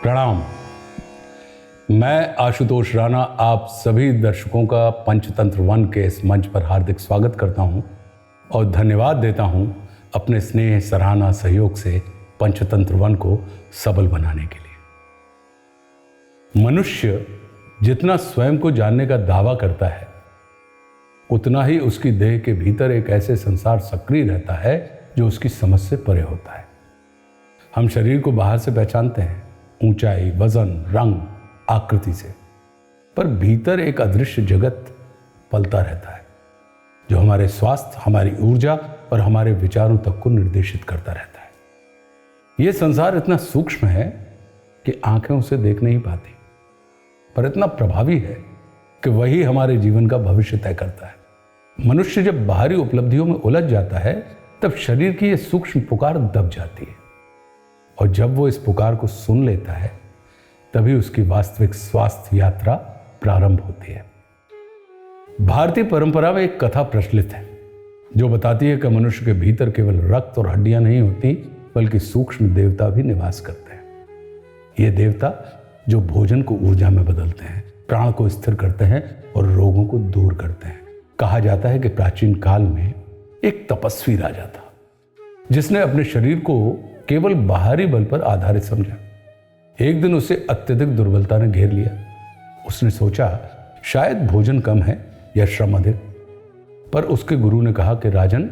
प्रणाम। मैं आशुतोष राणा आप सभी दर्शकों का पंचतंत्र वन के इस मंच पर हार्दिक स्वागत करता हूं और धन्यवाद देता हूं अपने स्नेह सराहना सहयोग से पंचतंत्र वन को सबल बनाने के लिए। मनुष्य जितना स्वयं को जानने का दावा करता है उतना ही उसकी देह के भीतर एक ऐसे संसार सक्रिय रहता है जो उसकी समझ से परे होता है। हम शरीर को बाहर से पहचानते हैं, ऊंचाई, वजन, रंग, आकृति से, पर भीतर एक अदृश्य जगत पलता रहता है जो हमारे स्वास्थ्य, हमारी ऊर्जा और हमारे विचारों तक को निर्देशित करता रहता है। यह संसार इतना सूक्ष्म है कि आंखें उसे देख नहीं पाती, पर इतना प्रभावी है कि वही हमारे जीवन का भविष्य तय करता है। मनुष्य जब बाहरी उपलब्धियों में उलझ जाता है तब शरीर की यह सूक्ष्म पुकार दब जाती है, और जब वो इस पुकार को सुन लेता है तभी उसकी वास्तविक स्वास्थ्य यात्रा प्रारंभ होती है। भारतीय परंपरा में एक कथा प्रचलित है जो बताती है कि मनुष्य के भीतर केवल रक्त और हड्डियां नहीं होती बल्कि सूक्ष्म देवता भी निवास करते हैं। ये देवता जो भोजन को ऊर्जा में बदलते हैं, प्राण को स्थिर करते हैं और रोगों को दूर करते हैं। कहा जाता है कि प्राचीन काल में एक तपस्वी राजा था जिसने अपने शरीर को केवल बाहरी बल पर आधारित समझा। एक दिन उसे अत्यधिक दुर्बलता ने घेर लिया। उसने सोचा शायद भोजन कम है या श्रम अधिक, पर उसके गुरु ने कहा कि राजन,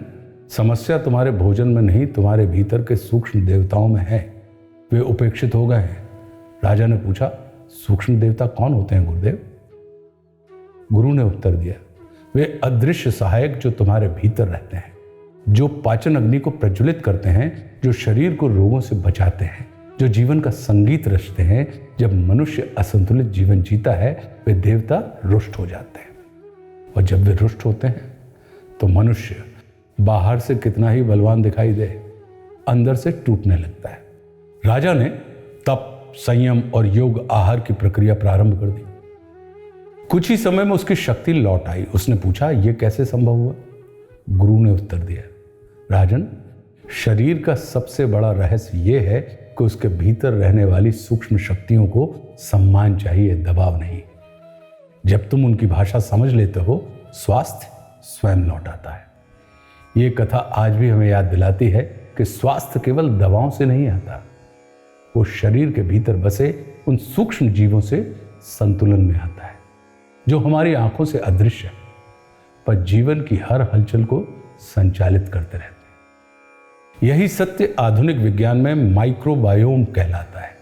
समस्या तुम्हारे भोजन में नहीं, तुम्हारे भीतर के सूक्ष्म देवताओं में है। वे उपेक्षित हो गए हैं। राजा ने पूछा, सूक्ष्म देवता कौन होते हैं गुरुदेव? गुरु ने उत्तर दिया, वे अदृश्य सहायक जो तुम्हारे भीतर रहते हैं, जो पाचन अग्नि को प्रज्वलित करते हैं, जो शरीर को रोगों से बचाते हैं, जो जीवन का संगीत रचते हैं। जब मनुष्य असंतुलित जीवन जीता है वे देवता रुष्ट हो जाते हैं, और जब वे रुष्ट होते हैं तो मनुष्य बाहर से कितना ही बलवान दिखाई दे, अंदर से टूटने लगता है। राजा ने तप, संयम और योग आहार की प्रक्रिया प्रारंभ कर दी। कुछ ही समय में उसकी शक्ति लौट आई। उसने पूछा, यह कैसे संभव हुआ? गुरु ने उत्तर दिया, राजन, शरीर का सबसे बड़ा रहस्य यह है कि उसके भीतर रहने वाली सूक्ष्म शक्तियों को सम्मान चाहिए, दबाव नहीं। जब तुम उनकी भाषा समझ लेते हो, स्वास्थ्य स्वयं लौट आता है। यह कथा आज भी हमें याद दिलाती है कि स्वास्थ्य केवल दवाओं से नहीं आता, वो शरीर के भीतर बसे उन सूक्ष्म जीवों से संतुलन में आता है जो हमारी आंखों से अदृश्य है पर जीवन की हर हलचल को संचालित करते रहते हैं। यही सत्य आधुनिक विज्ञान में माइक्रोबायोम कहलाता है।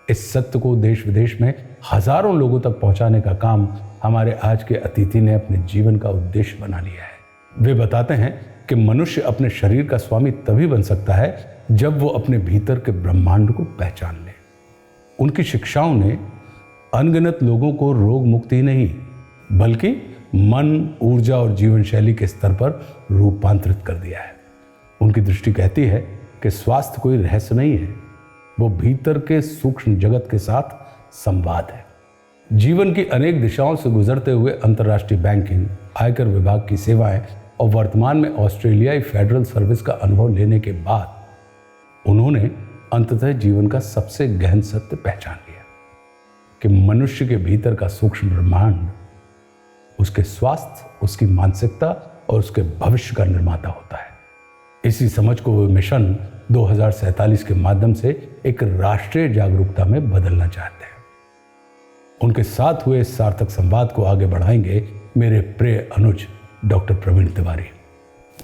इस सत्य को देश विदेश में हजारों लोगों तक पहुंचाने का काम हमारे आज के अतिथि ने अपने जीवन का उद्देश्य बना लिया है। वे बताते हैं कि मनुष्य अपने शरीर का स्वामी तभी बन सकता है जब वो अपने भीतर के ब्रह्मांड को पहचान ले। उनकी शिक्षाओं ने अनगिनत लोगों को रोग मुक्त ही नहीं बल्कि मन, ऊर्जा और जीवन शैली के स्तर पर रूपांतरित कर दिया है। उनकी दृष्टि कहती है कि स्वास्थ्य कोई रहस्य नहीं है, वो भीतर के सूक्ष्म जगत के साथ संवाद है। जीवन की अनेक दिशाओं से गुजरते हुए अंतर्राष्ट्रीय बैंकिंग, आयकर विभाग की सेवाएं और वर्तमान में ऑस्ट्रेलियाई फेडरल सर्विस का अनुभव लेने के बाद उन्होंने अंततः जीवन का सबसे गहन सत्य पहचान लिया कि मनुष्य के भीतर का सूक्ष्म ब्रह्मांड उसके स्वास्थ्य, उसकी मानसिकता और उसके भविष्य का निर्माता होता है। इसी समझ को वे मिशन 2047 के माध्यम से एक राष्ट्रीय जागरूकता में बदलना चाहते हैं। उनके साथ हुए इस सार्थक संवाद को आगे बढ़ाएंगे मेरे प्रिय अनुज डॉक्टर प्रवीण तिवारी।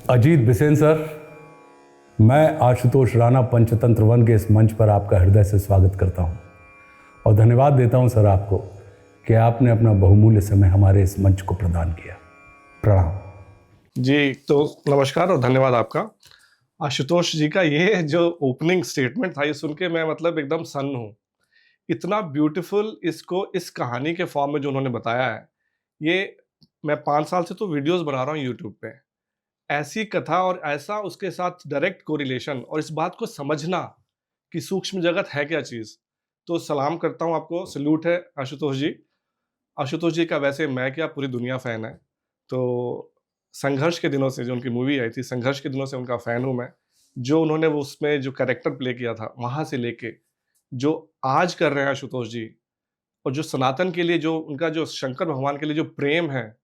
अजीत बिसेन सर, मैं आशुतोष राणा पंचतंत्र वन के इस मंच पर आपका हृदय से स्वागत करता हूं और धन्यवाद देता हूं सर आपको कि आपने अपना बहुमूल्य समय हमारे इस मंच को प्रदान किया। प्रणाम जी। तो नमस्कार और धन्यवाद आपका। आशुतोष जी का ये जो ओपनिंग स्टेटमेंट था, ये सुन के मैं एकदम सन्न हूँ। इतना ब्यूटीफुल इसको इस कहानी के फॉर्म में जो उन्होंने बताया है, ये मैं 5 साल से तो वीडियोस बना रहा हूँ यूट्यूब पे। ऐसी कथा और ऐसा उसके साथ डायरेक्ट कोरिलेशन और इस बात को समझना कि सूक्ष्म जगत है क्या चीज़, तो सलाम करता हूँ आपको, सैल्यूट है आशुतोष जी। आशुतोष जी का वैसे मैं क्या पूरी दुनिया फ़ैन है। तो संघर्ष के दिनों से जो उनकी मूवी आई थी, संघर्ष के दिनों से उनका फ़ैन हूँ मैं। जो उन्होंने वो उसमें जो कैरेक्टर प्ले किया था, वहाँ से लेके जो आज कर रहे हैं आशुतोष जी, और जो सनातन के लिए जो उनका जो शंकर भगवान के लिए जो प्रेम है,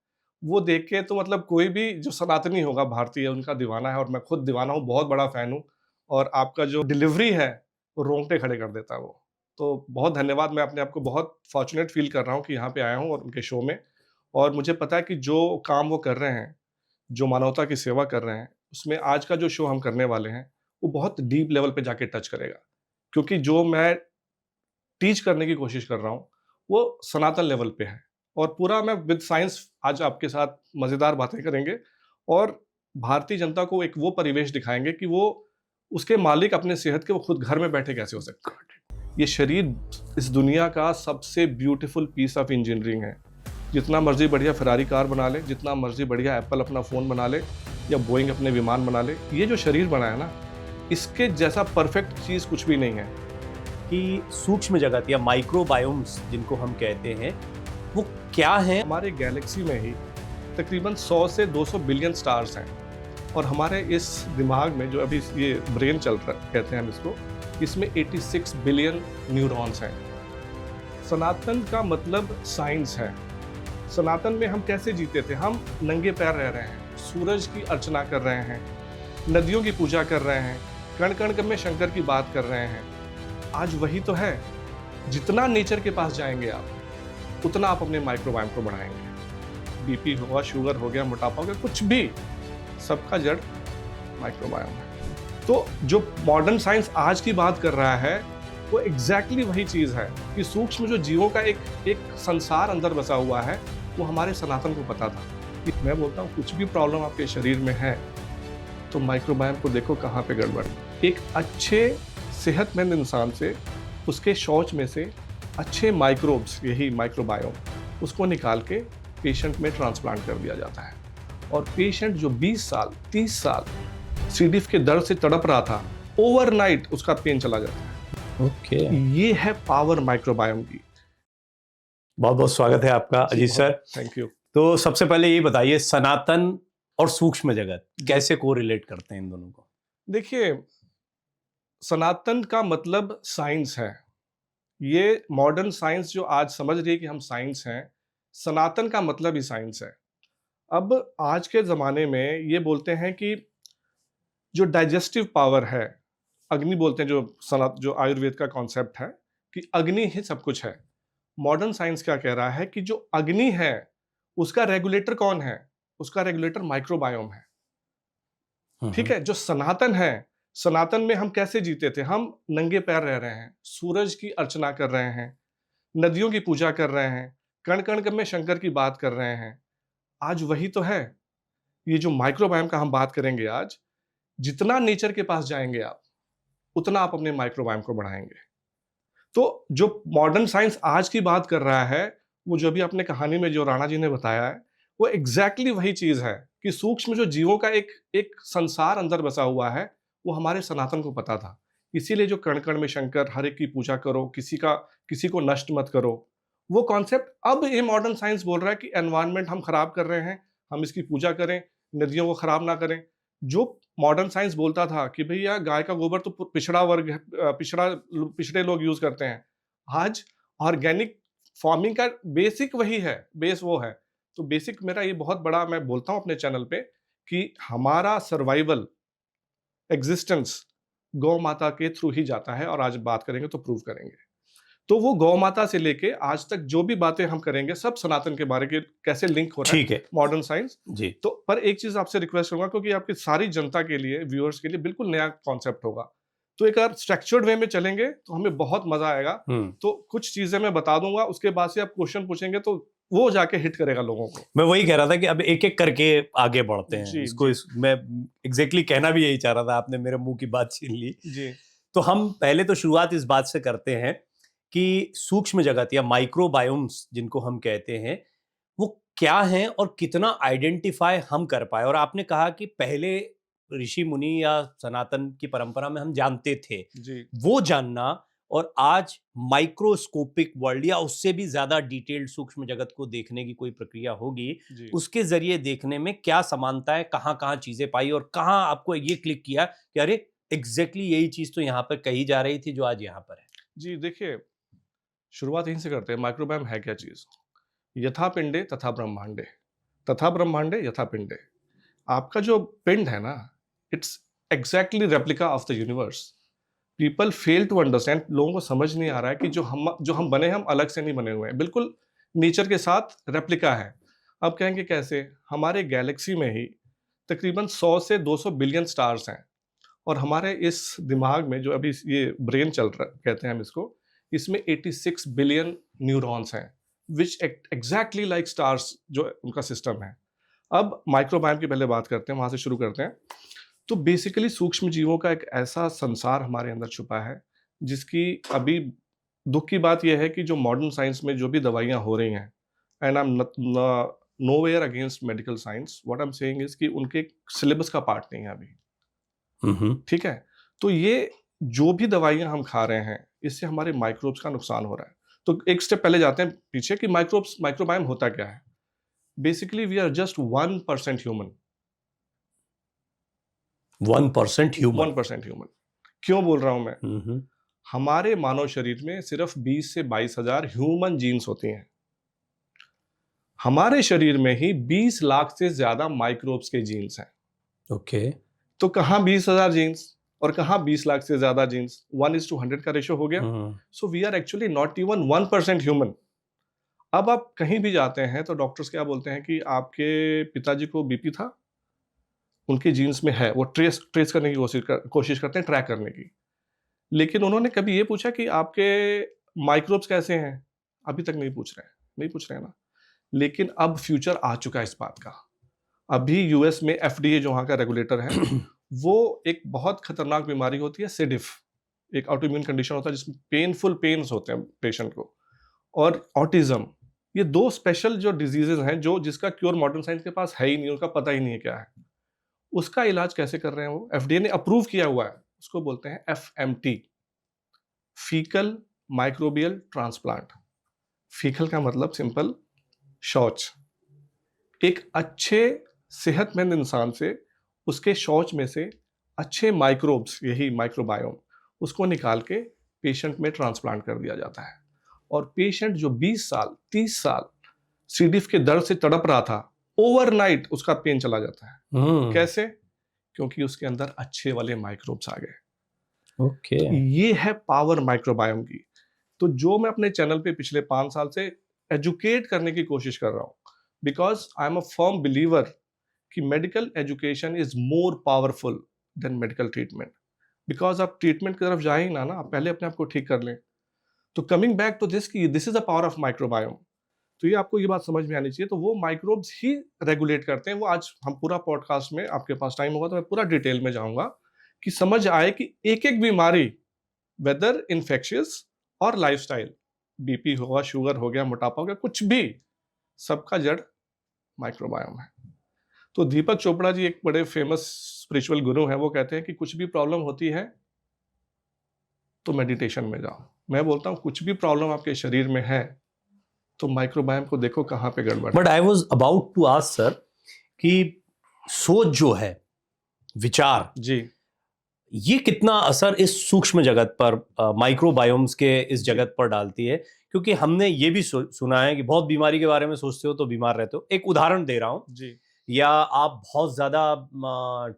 वो देख के तो मतलब कोई भी जो सनातनी होगा भारतीय उनका दीवाना है, और मैं खुद दीवाना हूँ, बहुत बड़ा फ़ैन हूँ। और आपका जो डिलीवरी है, वो रोंगटे खड़े कर देता है वो। तो बहुत धन्यवाद, मैं अपने आप को बहुत फॉर्च्यूनेट फ़ील कर रहा हूँ कि यहाँ पे आया हूँ और उनके शो में, और मुझे पता है कि जो काम वो कर रहे हैं, जो मानवता की सेवा कर रहे हैं, उसमें आज का जो शो हम करने वाले हैं, वो बहुत डीप लेवल पे जाके टच करेगा। क्योंकि जो मैं टीच करने की कोशिश कर रहा हूँ, वो सनातन लेवल पे है, और पूरा मैं विद साइंस आज आपके साथ मज़ेदार बातें करेंगे, और भारतीय जनता को एक वो परिवेश दिखाएँगे कि वो उसके मालिक अपने सेहत के वो खुद घर में बैठे कैसे हो सकते हैं। ये शरीर इस दुनिया का सबसे ब्यूटीफुल पीस ऑफ इंजीनियरिंग है। जितना मर्ज़ी बढ़िया फ़ेरारी कार बना ले, जितना मर्ज़ी बढ़िया एप्पल अपना फ़ोन बना ले या बोइंग अपने विमान बना ले, ये जो शरीर बना है ना, इसके जैसा परफेक्ट चीज़ कुछ भी नहीं है। कि सूक्ष्म जगत या माइक्रोबायोम्स जिनको हम कहते हैं वो क्या हैं? हमारे गैलेक्सी में ही तकरीबन 100 से 200 बिलियन स्टार्स हैं, और हमारे इस दिमाग में जो अभी ये ब्रेन चल रहा है, कहते हैं हम इसको, इसमें 86 बिलियन न्यूरॉन्स हैं। सनातन का मतलब साइंस है। सनातन में हम कैसे जीते थे? हम नंगे पैर रह रहे हैं, सूरज की अर्चना कर रहे हैं, नदियों की पूजा कर रहे हैं, कण कण में शंकर की बात कर रहे हैं। आज वही तो है। जितना नेचर के पास जाएंगे आप, उतना आप अपने माइक्रोबायोम को बढ़ाएंगे। बीपी हुआ, शुगर हो गया, मोटापा हो गया, कुछ भी, सबका जड़ माइक्रोबायोम है। तो जो मॉडर्न साइंस आज की बात कर रहा है, वो एग्जैक्टली वही चीज़ है कि सूक्ष्म जो जीवों का एक संसार अंदर बसा हुआ है, वो हमारे सनातन को पता था। कि मैं बोलता हूँ कुछ भी प्रॉब्लम आपके शरीर में है, तो माइक्रोबायोम को देखो कहाँ पे गड़बड़। एक अच्छे सेहतमंद इंसान से, उसके शौच में से अच्छे माइक्रोब्स, यही माइक्रोबायोम, उसको निकाल के पेशेंट में ट्रांसप्लांट कर दिया जाता है, और पेशेंट जो 20 साल 30 साल सी डिफ के दर्द से तड़प रहा था, ओवरनाइट उसका पेन चला जाता है। ओके, ये है पावर माइक्रोबायोम की। बहुत बहुत स्वागत है आपका अजीत सर। Thank you. तो सबसे पहले ये बताइए, सनातन और सूक्ष्म जगत कैसे कोरिलेट करते हैं इन दोनों को? देखिए, सनातन का मतलब साइंस है। ये मॉडर्न साइंस जो आज समझ रही है कि हम साइंस हैं, सनातन का मतलब ही साइंस है। अब आज के ज़माने में ये बोलते हैं कि जो डाइजेस्टिव पावर है, अग्नि बोलते हैं, जो आयुर्वेद का कॉन्सेप्ट है कि अग्नि ही सब कुछ है। मॉडर्न साइंस क्या कह रहा है कि जो अग्नि है, उसका रेगुलेटर कौन है? उसका रेगुलेटर माइक्रोबायोम है। ठीक है? जो सनातन है, सनातन में हम कैसे जीते थे? हम नंगे पैर रह रहे हैं, सूरज की अर्चना कर रहे हैं, नदियों की पूजा कर रहे हैं, कण कण में शंकर की बात कर रहे हैं। आज वही तो है। ये जो माइक्रोबायोम का हम बात करेंगे आज, जितना नेचर के पास जाएंगे आप, उतना आप अपने माइक्रोबायोम को बढ़ाएंगे। तो जो मॉडर्न साइंस आज की बात कर रहा है, वो जो अभी आपने कहानी में जो राणा जी ने बताया है, वो एग्जैक्टली वही चीज है कि सूक्ष्म जो जीवों का एक संसार अंदर बसा हुआ है, वो हमारे सनातन को पता था। इसीलिए जो कण कण में शंकर, हर एक की पूजा करो, किसी को नष्ट मत करो, वो कॉन्सेप्ट अब ये मॉडर्न साइंस बोल रहा है कि एनवायरनमेंट हम खराब कर रहे हैं, हम इसकी पूजा करें, नदियों को खराब ना करें। जो मॉडर्न साइंस बोलता था कि भैया गाय का गोबर तो पिछड़ा वर्ग है, पिछड़े लोग यूज करते हैं, आज ऑर्गेनिक फार्मिंग का बेसिक वही है, बेस वो है। तो बेसिक मेरा ये बहुत बड़ा, मैं बोलता हूँ अपने चैनल पे कि हमारा सर्वाइवल, एग्जिस्टेंस गौ माता के थ्रू ही जाता है, और आज बात करेंगे तो प्रूव करेंगे। तो वो गौ माता से लेके आज तक जो भी बातें हम करेंगे, सब सनातन के बारे के कैसे लिंक हो रहा ठीक है है मॉडर्न साइंस जी। तो। पर एक चीज आपसे रिक्वेस्ट करूंगा, क्योंकि आपकी सारी जनता के लिए, व्यूअर्स के लिए बिल्कुल नया कॉन्सेप्ट होगा, तो एक अगर स्ट्रक्चर्ड वे में चलेंगे तो हमें बहुत मजा आएगा। तो कुछ चीजें मैं बता दूंगा, उसके बाद से आप क्वेश्चन पूछेंगे तो वो जाके हिट करेगा लोगों को। मैं वही कह रहा था कि अब एक एक करके आगे बढ़ते हैं। जी, मैं एग्जैक्टली कहना भी यही चाह रहा था, आपने मेरे मुंह की बात छीन ली जी। तो हम पहले तो शुरुआत इस बात से करते हैं कि सूक्ष्म जगत या माइक्रोबायोम्स जिनको हम कहते हैं, वो क्या हैं और कितना आइडेंटिफाई हम कर पाए। और आपने कहा कि पहले ऋषि मुनि या सनातन की परंपरा में हम जानते थे, जी। वो जानना और आज माइक्रोस्कोपिक वर्ल्ड या उससे भी ज्यादा डिटेल्ड सूक्ष्म जगत को देखने की कोई प्रक्रिया होगी, उसके जरिए देखने में क्या समानता है, कहाँ कहाँ चीजें पाई और कहाँ आपको ये क्लिक किया कि अरे एग्जैक्टली यही चीज तो यहाँ पर कही जा रही थी जो आज यहाँ पर है। जी देखिए, शुरुआत यहीं से करते हैं। माइक्रोबायोम है क्या चीज़? यथा पिंडे तथा ब्रह्मांडे, तथा ब्रह्मांडे यथा पिंडे। आपका जो पिंड है ना, it's exactly replica of the universe. People fail to understand, लोगों को समझ नहीं आ रहा है कि जो हम बने हैं, हम अलग से नहीं बने हुए हैं, बिल्कुल नेचर के साथ रेप्लिका है। अब कहेंगे कैसे? हमारे गैलेक्सी में ही तकरीबन 100 से 200 बिलियन स्टार्स हैं, और हमारे इस दिमाग में जो अभी ये ब्रेन चल रहा कहते हैं हम इसको, इसमें 86 बिलियन न्यूरॉन्स हैं, विच एग्जैक्टली लाइक स्टार्स जो उनका सिस्टम है। अब माइक्रोबायोम की पहले बात करते हैं, वहां से शुरू करते हैं। तो बेसिकली सूक्ष्म जीवों का एक ऐसा संसार हमारे अंदर छुपा है, जिसकी अभी दुख की बात यह है कि जो मॉडर्न साइंस में जो भी दवाइयां हो रही हैं, and I am nowhere against medical science, what I am saying is कि उनके सिलेबस का पार्ट नहीं है अभी। ठीक है? तो ये जो भी दवाइयां हम खा रहे हैं, इससे हमारे माइक्रोब्स का नुकसान हो रहा है। तो एक स्टेप पहले जाते हैं पीछे कि माइक्रोबायोम होता क्या है। Basically we are just 1% human. 1% human. 1% human. क्यों बोल रहा हूं मैं? हमारे मानव शरीर में सिर्फ 20 से 22 हजार ह्यूमन जीन्स होती हैं। हमारे शरीर में ही 20 लाख से ज्यादा माइक्रोब्स के जीन्स हैं। ओके। तो कहां 20,000 जीन्स और कहां 20 लाख से ज्यादा जीन्स? 1:100 का रेशो हो गया। So we are actually not even 1% human. अब आप कहीं भी जाते हैं तो डॉक्टर्स क्या बोलते हैं कि आपके पिताजी को बीपी था, उनके जीन्स में है, वो ट्रेस करने की कोशिश करते हैं, ट्रैक करने की। लेकिन उन्होंने कभी ये पूछा कि आपके माइक्रोब्स कैसे हैं? अभी तक नहीं पूछ रहे हैं ना। लेकिन अब फ्यूचर आ चुका है इस बात का। अभी यूएस में एफडीए जो वहां का रेगुलेटर है, वो एक बहुत खतरनाक बीमारी होती है C. diff, एक ऑटोइम्यून कंडीशन होता है जिसमें पेनफुल पेन्स होते हैं पेशेंट को, और ऑटिज्म। ये दो स्पेशल जो डिजीजेज हैं जो जिसका क्योर मॉडर्न साइंस के पास है ही नहीं, उनका पता ही नहीं है क्या है। उसका इलाज कैसे कर रहे हैं? वो एफडीए ने अप्रूव किया हुआ है, उसको बोलते हैं FMT, faecal microbial transplant. Faecal का मतलब सिंपल, शौच। एक अच्छे सेहतमंद इंसान से उसके शौच में से अच्छे माइक्रोब्स, यही माइक्रोबायोम, उसको निकाल के पेशेंट में ट्रांसप्लांट कर दिया जाता है। और पेशेंट जो 20 साल 30 साल C. diff के दर्द से तड़प रहा था, ओवरनाइट उसका पेन चला जाता है। कैसे? क्योंकि उसके अंदर अच्छे वाले माइक्रोब्स आ गए। ओके। ये है पावर माइक्रोबायोम की। तो जो मैं अपने चैनल पे पिछले 5 साल से एजुकेट करने की कोशिश कर रहा हूं, because I am a firm believer कि medical education is more powerful than medical treatment. Because आप ट्रीटमेंट की तरफ जाए ही ना, आप पहले अपने आप को ठीक कर लें। तो कमिंग बैक टू दिस कि this is the power of microbiome. तो ये आपको ये बात समझ में आनी चाहिए। तो वो माइक्रोब्स ही रेगुलेट करते हैं। वो आज हम पूरा पॉडकास्ट में, आपके पास टाइम होगा तो मैं पूरा डिटेल में जाऊंगा कि समझ आए कि एक एक बीमारी, वेदर इन्फेक्शियस और लाइफस्टाइल, बीपी होगा, शुगर हो गया, मोटापा हो गया, कुछ भी, सबका जड़ माइक्रोबायोम है। तो दीपक चोपड़ा जी एक बड़े फेमस स्पिरिचुअल गुरु हैं, वो कहते हैं कि कुछ भी प्रॉब्लम होती है तो मेडिटेशन में जाओ। मैं बोलता हूं कुछ भी प्रॉब्लम आपके शरीर में है तो माइक्रोबायोम को देखो कहां पे गड़बड़ है। But I was about to ask sir कि सोच जो है, विचार जी, ये कितना असर इस सूक्ष्म जगत पर, माइक्रोबायोम्स के इस जगत पर डालती है? क्योंकि हमने ये भी सुना है कि बहुत बीमारी के बारे में सोचते हो तो बीमार रहते हो। एक उदाहरण दे रहा हूं जी, या आप बहुत ज्यादा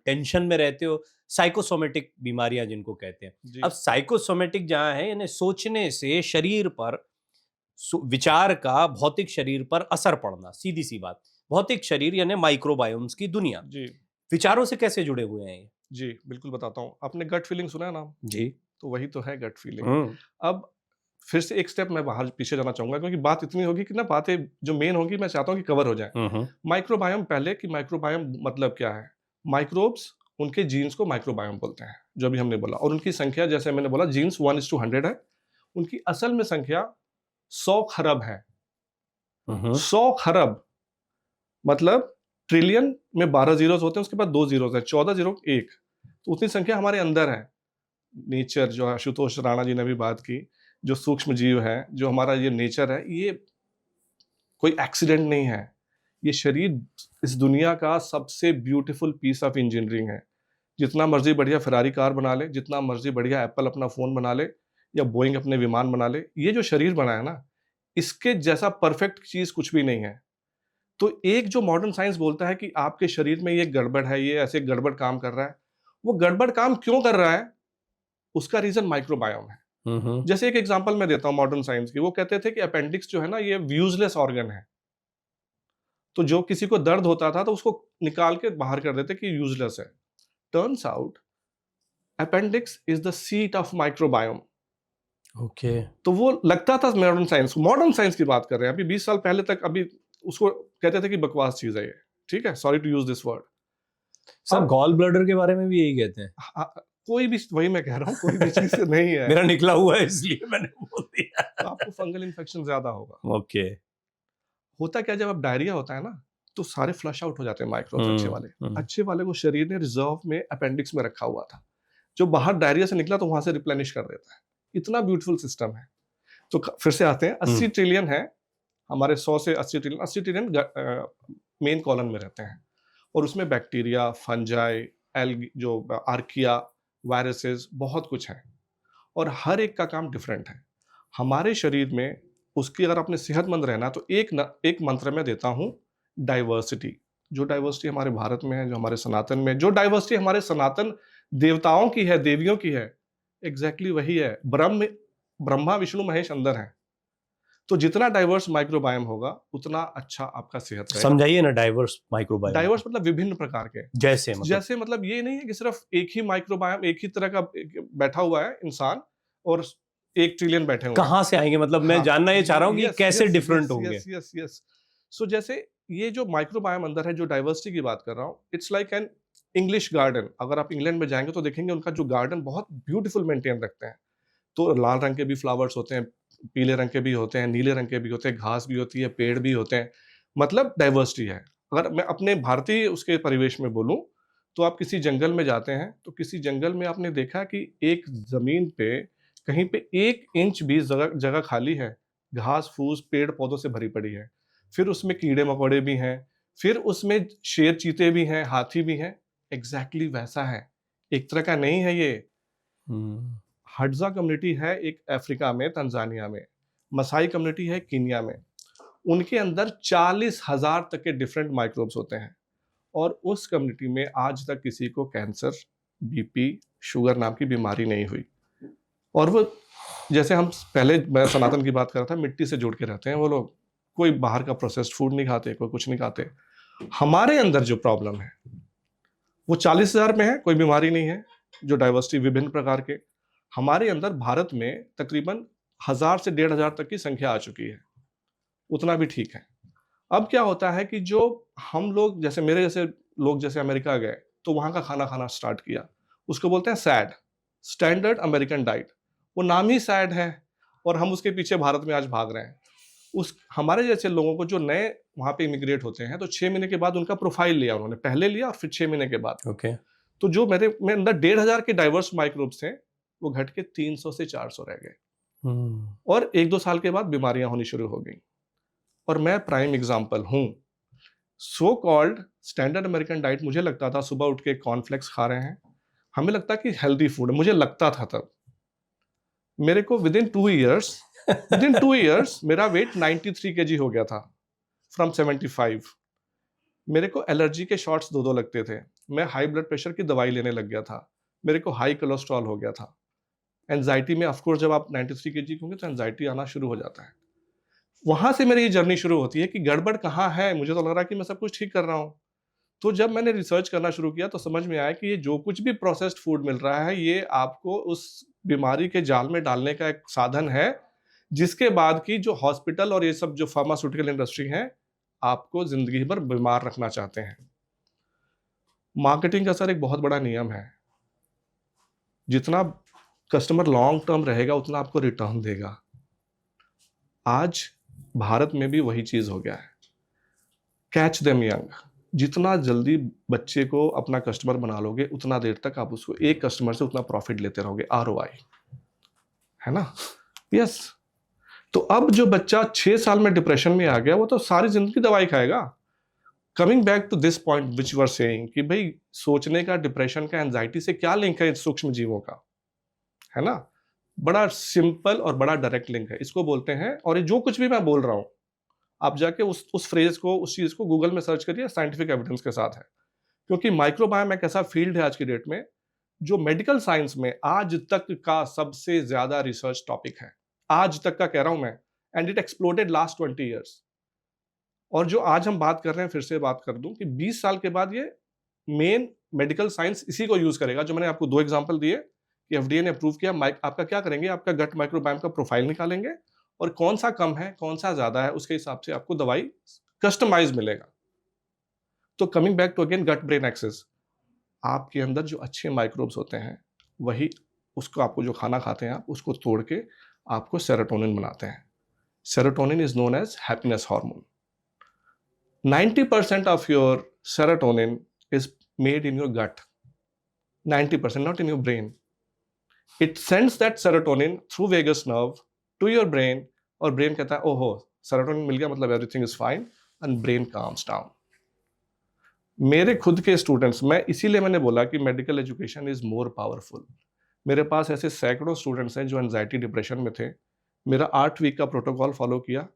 टेंशन में रहते हो, साइकोसोमेटिक बीमारियां जिनको कहते हैं। जी, अब साइकोसोमेटिक जहां है, यानी सोचने से शरीर पर, विचार का भौतिक शरीर पर असर पड़ना, सीधी सी बात। भौतिक शरीर यानी माइक्रोबायोम्स की दुनिया, जी, विचारों से कैसे जुड़े हुए हैं ये? जी, बिल्कुल बताता हूँ। आपने गट फीलिंग सुना है नाम? जी। तो वही तो है गट फीलिंग। अब फिर से एक स्टेप मैं बाहर पीछे जाना चाहूंगा, क्योंकि बात इतनी होगी कि ना, बातें जो मेन होगी मैं चाहता हूँ कि कवर हो जाए। माइक्रोबायोम पहले कि माइक्रोबायोम मतलब क्या है। माइक्रोब्स, उनके जीन्स को माइक्रोबायोम बोलते हैं, जो भी हमने बोला। और उनकी संख्या, जैसे मैंने बोला, जीन्स 1:100 है। उनकी असल में संख्या 100 खरब है। 100 खरब मतलब ट्रिलियन में 12 जीरोस होते हैं, उसके बाद 2 जीरोस है, 14 जीरो 1। तो उतनी संख्या हमारे अंदर है। नेचर, जो आशुतोष राणा जी ने भी बात की, जो सूक्ष्म जीव है, जो हमारा ये नेचर है, ये कोई एक्सीडेंट नहीं है। ये शरीर इस दुनिया का सबसे ब्यूटीफुल पीस ऑफ इंजीनियरिंग है। जितना मर्जी बढ़िया फरारी कार बना ले, जितना मर्जी बढ़िया एप्पल अपना फोन बना ले, या बोइंग अपने विमान बना ले, ये जो शरीर बना है ना, इसके जैसा परफेक्ट चीज कुछ भी नहीं है। तो एक जो मॉडर्न साइंस बोलता है कि आपके शरीर में ये गड़बड़ है, ये ऐसे गड़बड़ काम कर रहा है, वो गड़बड़ काम क्यों कर रहा है, उसका रीजन माइक्रोबायोम है। जैसे एक एग्जांपल मैं देता हूं मॉडर्न साइंस की, वो कहते थे कि अपेंडिक्स जो है ना, ये यूजलेस ऑर्गन है। तो जो किसी को दर्द होता था तो उसको निकाल के बाहर कर देते कि यूजलेस है। Turns out appendix is the seat of microbiome. Okay. तो वो लगता था मॉडर्न साइंस की बात कर रहे हैं, अभी 20 साल पहले तक अभी उसको कहते थे कि बकवास चीज है ये, ठीक है, sorry to use this word. Sir gall bladder के बारे में भी यही कहते हैं। कोई भी, वही मैं कह रहा हूँ, कोई भी चीज नहीं है। मेरा निकला हुआ है इसलिए मैंने बोल दिया। तो आपको फंगल इन्फेक्शन ज्यादा होगा। ओके। होता क्या, जब अब डायरिया होता है ना, तो सारे फ्लश आउट हो जाते हैं माइक्रोब्स अच्छे वाले। अच्छे वाले को शरीर ने रिजर्व में अपेंडिक्स में रखा हुआ था, जो बाहर डायरिया से निकला तो वहां से रिप्लेनिश कर देता है। इतना ब्यूटीफुल सिस्टम है। तो फिर से आते हैं, 80 ट्रिलियन है हमारे, 100 से 80 ट्रिलियन मेन कॉलम में रहते हैं, और उसमें बैक्टीरिया, फंजाई, एल्गी, जो आर्किया, वायरसेस, बहुत कुछ है, और हर एक का काम डिफरेंट है। हमारे शरीर में उसकी अगर आपने सेहतमंद रहना, तो एक मंत्र में देता हूं, डाइवर्सिटी। जो डाइवर्सिटी हमारे भारत में है, जो हमारे सनातन में, जो डाइवर्सिटी हमारे सनातन देवताओं की है, देवियों की है, एग्जैक्टली वही है। ब्रह्मा विष्णु महेश अंदर है। तो जितना डाइवर्स माइक्रोबायोम होगा, उतना अच्छा आपका सेहत रहेगा। समझाइए ना डाइवर्स माइक्रोबायोम। डाइवर्स मतलब विभिन्न प्रकार के। जैसे मतलब ये नहीं है कि सिर्फ एक ही माइक्रोबायोम, एक ही तरह का बैठा हुआ है इंसान और 1 ट्रिलियन बैठे हुए। कहां से आएंगे, मतलब मैं जानना ये चाह रहा हूं कि कैसे डिफरेंट होंगे। यस। सो जैसे ये जो माइक्रोबायोम अंदर है, जो डाइवर्सिटी की बात कर रहा हूं, it's like an English garden. अगर आप इंग्लैंड में जाएंगे तो देखेंगे उनका जो गार्डन बहुत ब्यूटीफुल मेंटेन रखते हैं। तो लाल रंग के भी फ्लावर्स होते हैं, पीले रंग के भी होते हैं, नीले रंग के भी होते हैं, घास भी होती है, पेड़ भी होते हैं, मतलब डाइवर्सिटी है। अगर मैं अपने भारतीय उसके परिवेश में बोलूं, तो आप किसी जंगल में जाते हैं, तो किसी जंगल में आपने देखा कि एक जमीन पे कहीं पे 1 इंच भी जगह खाली है, घास फूस पेड़ पौधों से भरी पड़ी है। फिर उसमें कीड़े मकोड़े भी हैं, फिर उसमें शेर चीते भी हैं, हाथी भी हैं। एग्जैक्टली वैसा है, एक तरह का नहीं है ये। हडजा कम्युनिटी है एक अफ्रीका में, तंजानिया में। मसाई कम्युनिटी है कीनिया में। उनके अंदर 40,000 तक के डिफरेंट माइक्रोब्स होते हैं, और उस कम्युनिटी में आज तक किसी को कैंसर, बीपी, शुगर नाम की बीमारी नहीं हुई। और वो, जैसे हम पहले, मैं सनातन की बात कर रहा था, मिट्टी से जुड़ के रहते हैं वो लोग, कोई बाहर का प्रोसेस्ड फूड नहीं खाते, कोई कुछ नहीं खाते। हमारे अंदर जो प्रॉब्लम है वो 40,000 में है, कोई बीमारी नहीं है, जो डाइवर्सिटी विभिन्न प्रकार के। हमारे अंदर भारत में तकरीबन 1000 से 1500 तक की संख्या आ चुकी है, उतना भी ठीक है। अब क्या होता है कि जो हम लोग, जैसे मेरे जैसे लोग जैसे अमेरिका गए, तो वहां का खाना खाना स्टार्ट किया, उसको बोलते हैं सैड, स्टैंडर्ड अमेरिकन डाइट। वो नाम ही सैड है, और हम उसके पीछे भारत में आज भाग रहे हैं। हमारे जैसे लोगों को, जो नए वहां पे इमिग्रेट होते हैं, तो 6 महीने के बाद उनका प्रोफाइल लिया उन्होंने, पहले लिया और फिर 6 महीने के बाद। ओके। तो जो मेरे में अंदर 1500 के डाइवर्स माइक्रोब्स थे, वो घट के 300 से 400 रह गए, और 1-2 साल के बाद बीमारियां होनी शुरू हो गई। और मैं प्राइम एग्जांपल हूं। So called standard American diet, मुझे लगता था सुबह उठ के कॉर्नफ्लेक्स खा रहे हैं, हमें लगता कि हेल्दी फूड, मुझे लगता था तब। मेरे को विदिन 2 इयर्स मेरा वेट 93 kg हो गया था, फ्रॉम 75। मेरे को एलर्जी के शॉट्स 2 लगते थे, मैं हाई ब्लड प्रेशर की दवाई लेने लग गया था, मेरे को हाई कोलेस्ट्रॉल हो गया था। एंजाइटी में, ऑफ कोर्स, जब आप 93 kg होंगे तो एंजाइटी आना शुरू हो जाता है। वहां से मेरी ये जर्नी शुरू होती है कि गड़बड़ कहाँ है। मुझे तो लग रहा है कि मैं सब कुछ ठीक कर रहा हूँ। तो जब मैंने रिसर्च करना शुरू किया, तो समझ में आया कि ये जो कुछ भी प्रोसेस्ड फूड मिल रहा है, ये आपको उस बीमारी के जाल में डालने का एक साधन है, जिसके बाद की जो हॉस्पिटल और ये सब जो फार्मास्यूटिकल इंडस्ट्री है, आपको जिंदगी भर बीमार रखना चाहते हैं। मार्केटिंग का सर एक बहुत बड़ा नियम है, जितना कस्टमर लॉन्ग टर्म रहेगा उतना आपको रिटर्न देगा। आज भारत में भी वही चीज हो गया है, कैच देम यंग। जितना जल्दी बच्चे को अपना कस्टमर बना लोगे, उतना देर तक आप उसको, एक कस्टमर से उतना प्रॉफिट लेते रहोगे, ROI है ना। यस। तो अब जो बच्चा 6 साल में डिप्रेशन में आ गया, वो तो सारी जिंदगी दवाई खाएगा। Coming back to this point which you are saying, कि भाई सोचने का, डिप्रेशन का, एंजाइटी से क्या लिंक है सूक्ष्म जीवों का, है ना। बड़ा सिंपल और बड़ा डायरेक्ट लिंक है, इसको बोलते हैं। और ये जो कुछ भी मैं बोल रहा हूं, आप जाके उस फ्रेज को, उस चीज को गूगल में सर्च करिए, साइंटिफिक एविडेंस के साथ है। क्योंकि माइक्रोबायोम एक ऐसा फील्ड है आज की डेट में जो मेडिकल साइंस में आज तक का सबसे ज्यादा रिसर्च टॉपिक है, आज तक का कह रहा हूं मैं। And it exploded last 20 years. और जो आज हम बात कर रहे हैं, फिर से बात कर दूं कि 20 साल के बाद ये मेन मेडिकल साइंस इसी को यूज करेगा। जो मैंने आपको 2 एग्जांपल दिए कि एफडीए ने अप्रूव किया, आपका क्या करेंगे, आपका गट माइक्रोबायोम का प्रोफाइल निकालेंगे और कौन सा कम है कौन सा ज्यादा है, उसके हिसाब से आपको दवाई कस्टमाइज मिलेगा। तो coming back to again gut brain access, आपके अंदर जो अच्छे माइक्रोब्स होते हैं वही उसको, आपको जो खाना खाते हैं आप उसको तोड़ के आपको सेरोटोनिन बनाते हैं। Serotonin is known as happiness hormone. 90% of your serotonin is made in your gut. 90%, not in your brain. It sends that serotonin through vagus nerve to your brain, और ब्रेन कहता है ओहो सेरोटोनिन मिल गया, मतलब everything is fine, and brain calms down. मेरे खुद के students, मैं इसीलिए मैंने बोला कि medical education is more powerful. मेरे पास ऐसे सैकड़ों स्टूडेंट्स हैं जो एंजाइटी डिप्रेशन में थे, मेरा 8 वीक का प्रोटोकॉल फॉलो किया,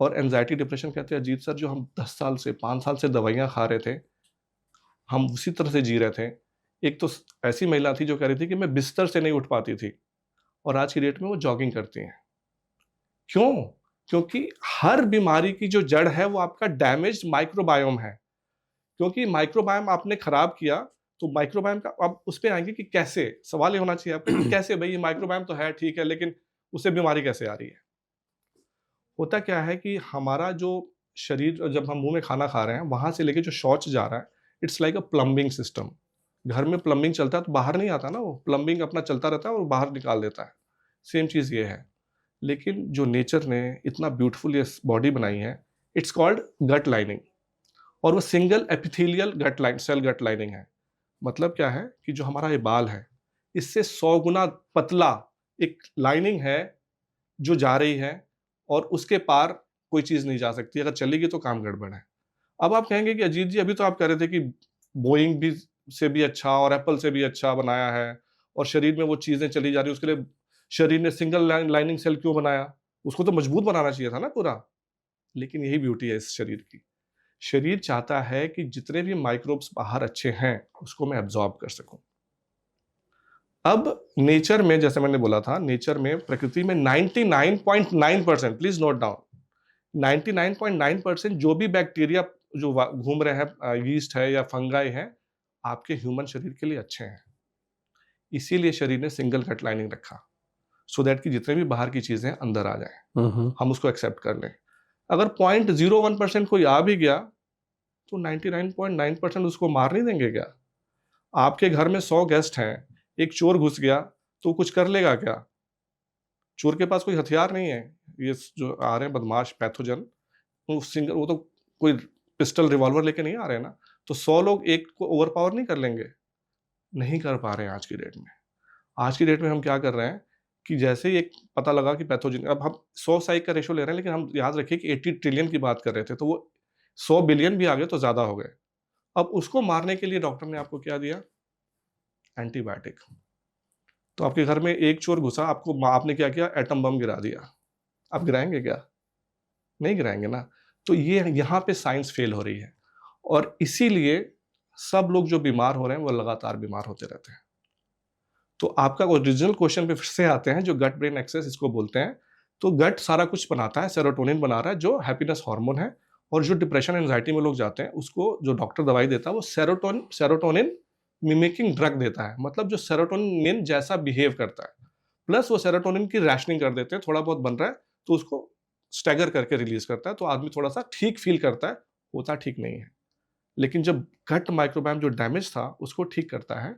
और एंजाइटी डिप्रेशन कहते हैं अजीत सर जो हम 10 साल से 5 साल से दवाइयाँ खा रहे थे, हम उसी तरह से जी रहे थे। एक तो ऐसी महिला थी जो कह रही थी कि मैं बिस्तर से नहीं उठ पाती थी, और आज की डेट में वो जॉगिंग करती हैं। क्यों? क्योंकि हर बीमारी की जो जड़ है वो आपका डैमेज्ड माइक्रोबायोम है। क्योंकि माइक्रोबायोम आपने खराब किया, तो माइक्रोबायोम का अब उस पे आएंगे कि कैसे, सवाल ये होना चाहिए आपका कि कैसे भाई, ये माइक्रोबायोम तो है ठीक है, लेकिन उससे बीमारी कैसे आ रही है। होता क्या है कि हमारा जो शरीर, जब हम मुंह में खाना खा रहे हैं, वहां से लेके जो शौच जा रहा है, it's like a plumbing system. घर में प्लम्बिंग चलता है तो बाहर नहीं आता ना, वो प्लम्बिंग अपना चलता रहता है और बाहर निकाल देता है। सेम चीज ये है। लेकिन जो नेचर ने इतना ब्यूटीफुल ये बॉडी बनाई है, इट्स कॉल्ड गट लाइनिंग, और वो सिंगल एपिथेलियल गट लाइन, सेल गट लाइनिंग है। मतलब क्या है कि जो हमारा ये बाल है, इससे 100 गुना पतला एक लाइनिंग है जो जा रही है, और उसके पार कोई चीज नहीं जा सकती। अगर चलेगी तो काम गड़बड़ है। अब आप कहेंगे कि अजीत जी अभी तो आप कह रहे थे कि बोइंग भी से भी अच्छा और एप्पल से भी अच्छा बनाया है, और शरीर में वो चीजें चली जा रही है, उसके लिए शरीर ने सिंगल लाइनिंग सेल क्यों बनाया? उसको तो मजबूत बनाना चाहिए था ना पूरा। लेकिन यही ब्यूटी है इस शरीर की। शरीर चाहता है कि जितने भी माइक्रोब्स बाहर अच्छे हैं उसको मैं एब्जॉर्ब कर सकूं। अब नेचर में, जैसे मैंने बोला था, नेचर में, प्रकृति में 99.9%, प्लीज नोट डाउन, 99.9% जो भी बैक्टीरिया जो घूम रहे हैं, यीस्ट है या फंगाई है, आपके ह्यूमन शरीर के लिए अच्छे हैं। इसीलिए शरीर ने सिंगल कट लाइनिंग रखा, सो दैट कि जितने भी बाहर की चीजें अंदर आ जाएं, हम उसको एक्सेप्ट कर लें। अगर 0.01% कोई आ भी गया तो 99.9% उसको मार नहीं देंगे क्या? आपके घर में 100 गेस्ट हैं, एक चोर घुस गया तो कुछ कर लेगा क्या? चोर के पास कोई हथियार नहीं है। ये जो आ रहे हैं बदमाश पैथोजन, वो तो कोई पिस्टल रिवॉल्वर लेके नहीं आ रहे हैं ना। तो 100 लोग एक को ओवरपावर नहीं कर लेंगे? नहीं कर पा रहे हैं आज की डेट में। आज की डेट में हम क्या कर रहे हैं कि जैसे ही एक पता लगा कि पैथोजन, अब हम 100 साइक का रेशो ले रहे हैं, लेकिन हम याद रखिए कि 80 ट्रिलियन की बात कर रहे थे, तो वो 100 बिलियन भी आ गए तो ज्यादा हो गए। अब उसको मारने के लिए डॉक्टर ने आपको क्या दिया? एंटीबायोटिक। तो आपके घर में एक चोर घुसा, आपने क्या किया? एटम बम गिरा दिया। आप गिराएंगे क्या? नहीं गिराएंगे ना। तो ये यहाँ पे साइंस फेल हो रही है, और इसीलिए सब लोग जो बीमार हो रहे हैं वो लगातार बीमार होते रहते हैं। तो आपका ओरिजिनल क्वेश्चन पे फिर से आते हैं, जो गट ब्रेन एक्सेस इसको बोलते हैं। तो गट सारा कुछ बनाता है, सेरोटोनिन बना रहा है जो हैप्पीनेस हार्मोन है, और जो डिप्रेशन एंजाइटी में लोग जाते हैं उसको जो डॉक्टर दवाई देता है वो सेरोटोनिन मिमिकिंग ड्रग देता है। मतलब जो सेरोटोनिन जैसा बिहेव करता है, प्लस वो सेरोटोनिन की रैशनिंग कर देते हैं, थोड़ा बहुत बन रहा है तो उसको स्टैगर करके रिलीज करता है, तो आदमी थोड़ा सा ठीक फील करता है। होता ठीक नहीं है, लेकिन जब गट माइक्रोबायोम जो डैमेज था उसको ठीक करता है,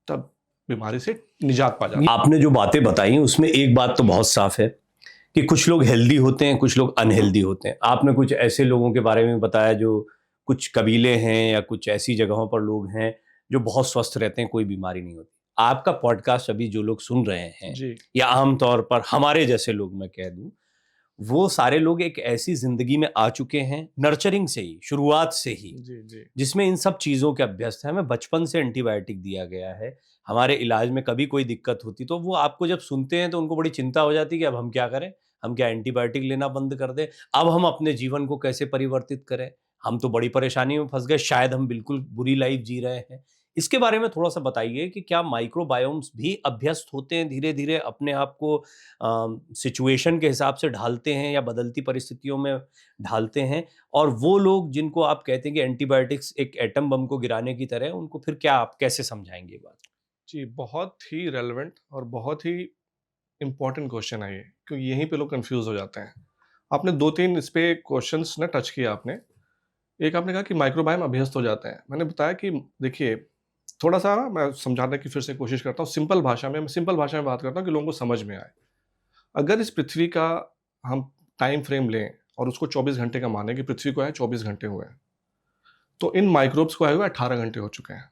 तब बीमारी से निजात पा जाता है। आपने जो बातें बताई उसमें एक बात तो बहुत साफ है कि कुछ लोग हेल्दी होते हैं, कुछ लोग अनहेल्दी होते हैं। आपने कुछ ऐसे लोगों के बारे में बताया जो कुछ कबीले हैं या कुछ ऐसी जगहों पर लोग हैं जो बहुत स्वस्थ रहते हैं, कोई बीमारी नहीं होती। आपका पॉडकास्ट अभी जो लोग सुन रहे हैं जी। या आमतौर पर हमारे जैसे लोग, मैं कह दूं, वो सारे लोग एक ऐसी जिंदगी में आ चुके हैं नर्चरिंग से ही, शुरुआत से ही, जी जी जिसमें इन सब चीज़ों के अभ्यस्त है। हमें बचपन से एंटीबायोटिक दिया गया है। हमारे इलाज में कभी कोई दिक्कत होती तो वो आपको जब सुनते हैं तो उनको बड़ी चिंता हो जाती है कि अब हम क्या करें, हम क्या एंटीबायोटिक लेना बंद कर दें, अब हम अपने जीवन को कैसे परिवर्तित करें, हम तो बड़ी परेशानी में फंस गए, शायद हम बिल्कुल बुरी लाइफ जी रहे हैं। इसके बारे में थोड़ा सा बताइए कि क्या माइक्रोबायोम्स भी अभ्यस्त होते हैं, धीरे धीरे अपने आप को सिचुएशन के हिसाब से ढालते हैं या बदलती परिस्थितियों में ढालते हैं, और वो लोग जिनको आप कहते हैं कि एंटीबायोटिक्स एक एटम बम को गिराने की तरह है, उनको फिर क्या आप कैसे समझाएंगे ये बात? जी, बहुत ही रेलेवेंट और बहुत ही इम्पोर्टेंट क्वेश्चन है ये, क्योंकि यहीं पे लोग कंफ्यूज हो जाते हैं। आपने 2-3 इस पे क्वेश्चंस ना टच किया आपने। एक आपने कहा कि माइक्रोबायोम अभ्यस्त हो जाते हैं। मैंने बताया कि देखिए, थोड़ा-सा ना मैं समझाने की फिर से कोशिश करता हूँ सिंपल भाषा में। मैं सिंपल भाषा में बात करता हूँ कि लोगों को समझ में आए। अगर इस पृथ्वी का हम टाइम फ्रेम लें और उसको 24 घंटे का मानें कि पृथ्वी को आए 24 घंटे हुए हैं, तो इन माइक्रोब्स को आए हुए 18 घंटे हो चुके हैं,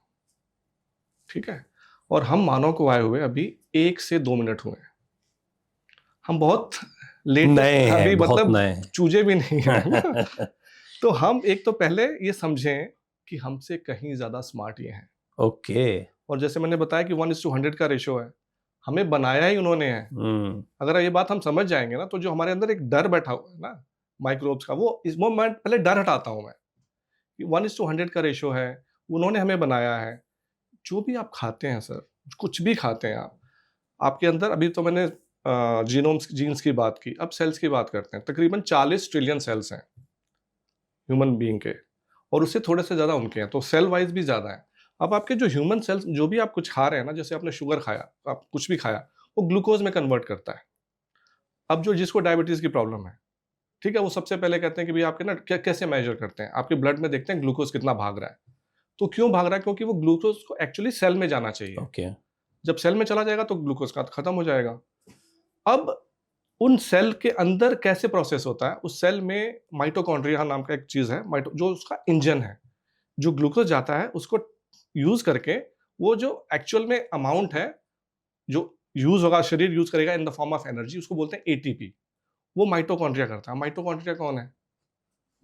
ठीक है? और हम मानव को आए हुए अभी 1 से 2 मिनट हुए हैं। हम बहुत लेट, नए अभी हैं, बहुत मतलब नए हैं। चूजे भी नहीं हैं, है ना? तो हम एक तो पहले ये समझें कि हमसे कहीं ज़्यादा स्मार्ट ये हैं। ओके। और जैसे मैंने बताया कि 1:100 का रेशियो है, हमें बनाया ही उन्होंने है। हम्म। अगर ये बात हम समझ जाएँगे ना, तो जो हमारे अंदर एक डर बैठा हुआ है ना, माइक्रोब्स का, वो मैं पहले डर हटाता हूँ मैं, कि 1:100 का रेशियो है, उन्होंने हमें बनाया है। जो भी आप खाते हैं सर, कुछ भी खाते हैं आप, आपके अंदर अभी तो मैंने जीन्स की बात की, अब सेल्स की बात करते हैं। तकरीबन 40 ट्रिलियन सेल्स हैं ह्यूमन बीइंग के, और उससे थोड़े से ज़्यादा उनके हैं, तो सेल वाइज़ भी ज़्यादा है। अब आपके जो ह्यूमन सेल्स, जो भी आप कुछ खा रहे हैं ना, जैसे आपने शुगर खाया, आप कुछ भी खाया, वो ग्लूकोज़ में कन्वर्ट करता है। अब जो जिसको डायबिटीज़ की प्रॉब्लम है, ठीक है, वो सबसे पहले कहते हैं कि भई आपके ना कैसे मेज़र करते हैं? आपके ब्लड में देखते हैं ग्लूकोज़ कितना भाग रहा है। तो क्यों भाग रहा है? क्योंकि वो ग्लूकोज़ को एक्चुअली सेल में जाना चाहिए। ओके। जब सेल में चला जाएगा तो ग्लूकोज़ का खत्म हो जाएगा। अब उन सेल के अंदर कैसे प्रोसेस होता है? उस सेल में माइटोकॉन्ड्रिया नाम का एक चीज़ है, जो उसका इंजन है। जो ग्लूकोज़ जाता है उसको यूज़ करके, वो जो एक्चुअल में अमाउंट है, जो यूज़ होगा, शरीर यूज़ करेगा in the form of energy, उसको बोलते हैं एटीपी। वो माइटोकॉन्ड्रिया करता है। माइटोकॉन्ड्रिया कौन है?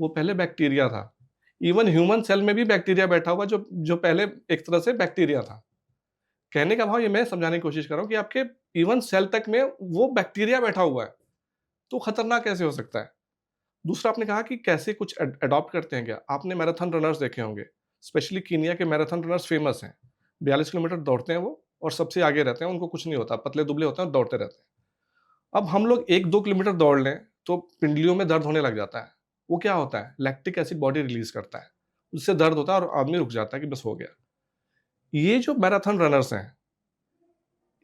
वो पहले बैक्टीरिया था। इवन ह्यूमन सेल में भी बैक्टीरिया बैठा हुआ, जो जो पहले एक तरह से बैक्टीरिया था। कहने का भाव ये मैं समझाने की कोशिश कर रहा हूँ कि आपके इवन सेल तक में वो बैक्टीरिया बैठा हुआ है, तो खतरनाक कैसे हो सकता है? दूसरा आपने कहा कि कैसे कुछ अडॉप्ट करते हैं क्या? आपने मैराथन रनर्स देखे होंगे, स्पेशली कीनिया के मैराथन रनर्स फेमस हैं। 42 किलोमीटर दौड़ते हैं वो, और सबसे आगे रहते हैं, उनको कुछ नहीं होता, पतले-दुबले होते हैं और दौड़ते रहते हैं। अब हम लोग 1-2 किलोमीटर दौड़ लें, तो पिंडलियों में दर्द होने लग जाता है। वो क्या होता है? लैक्टिक एसिड बॉडी रिलीज़ करता है। उससे दर्द होता है और आदमी रुक जाता है कि बस हो गया। ये जो मैराथन रनर्स हैं,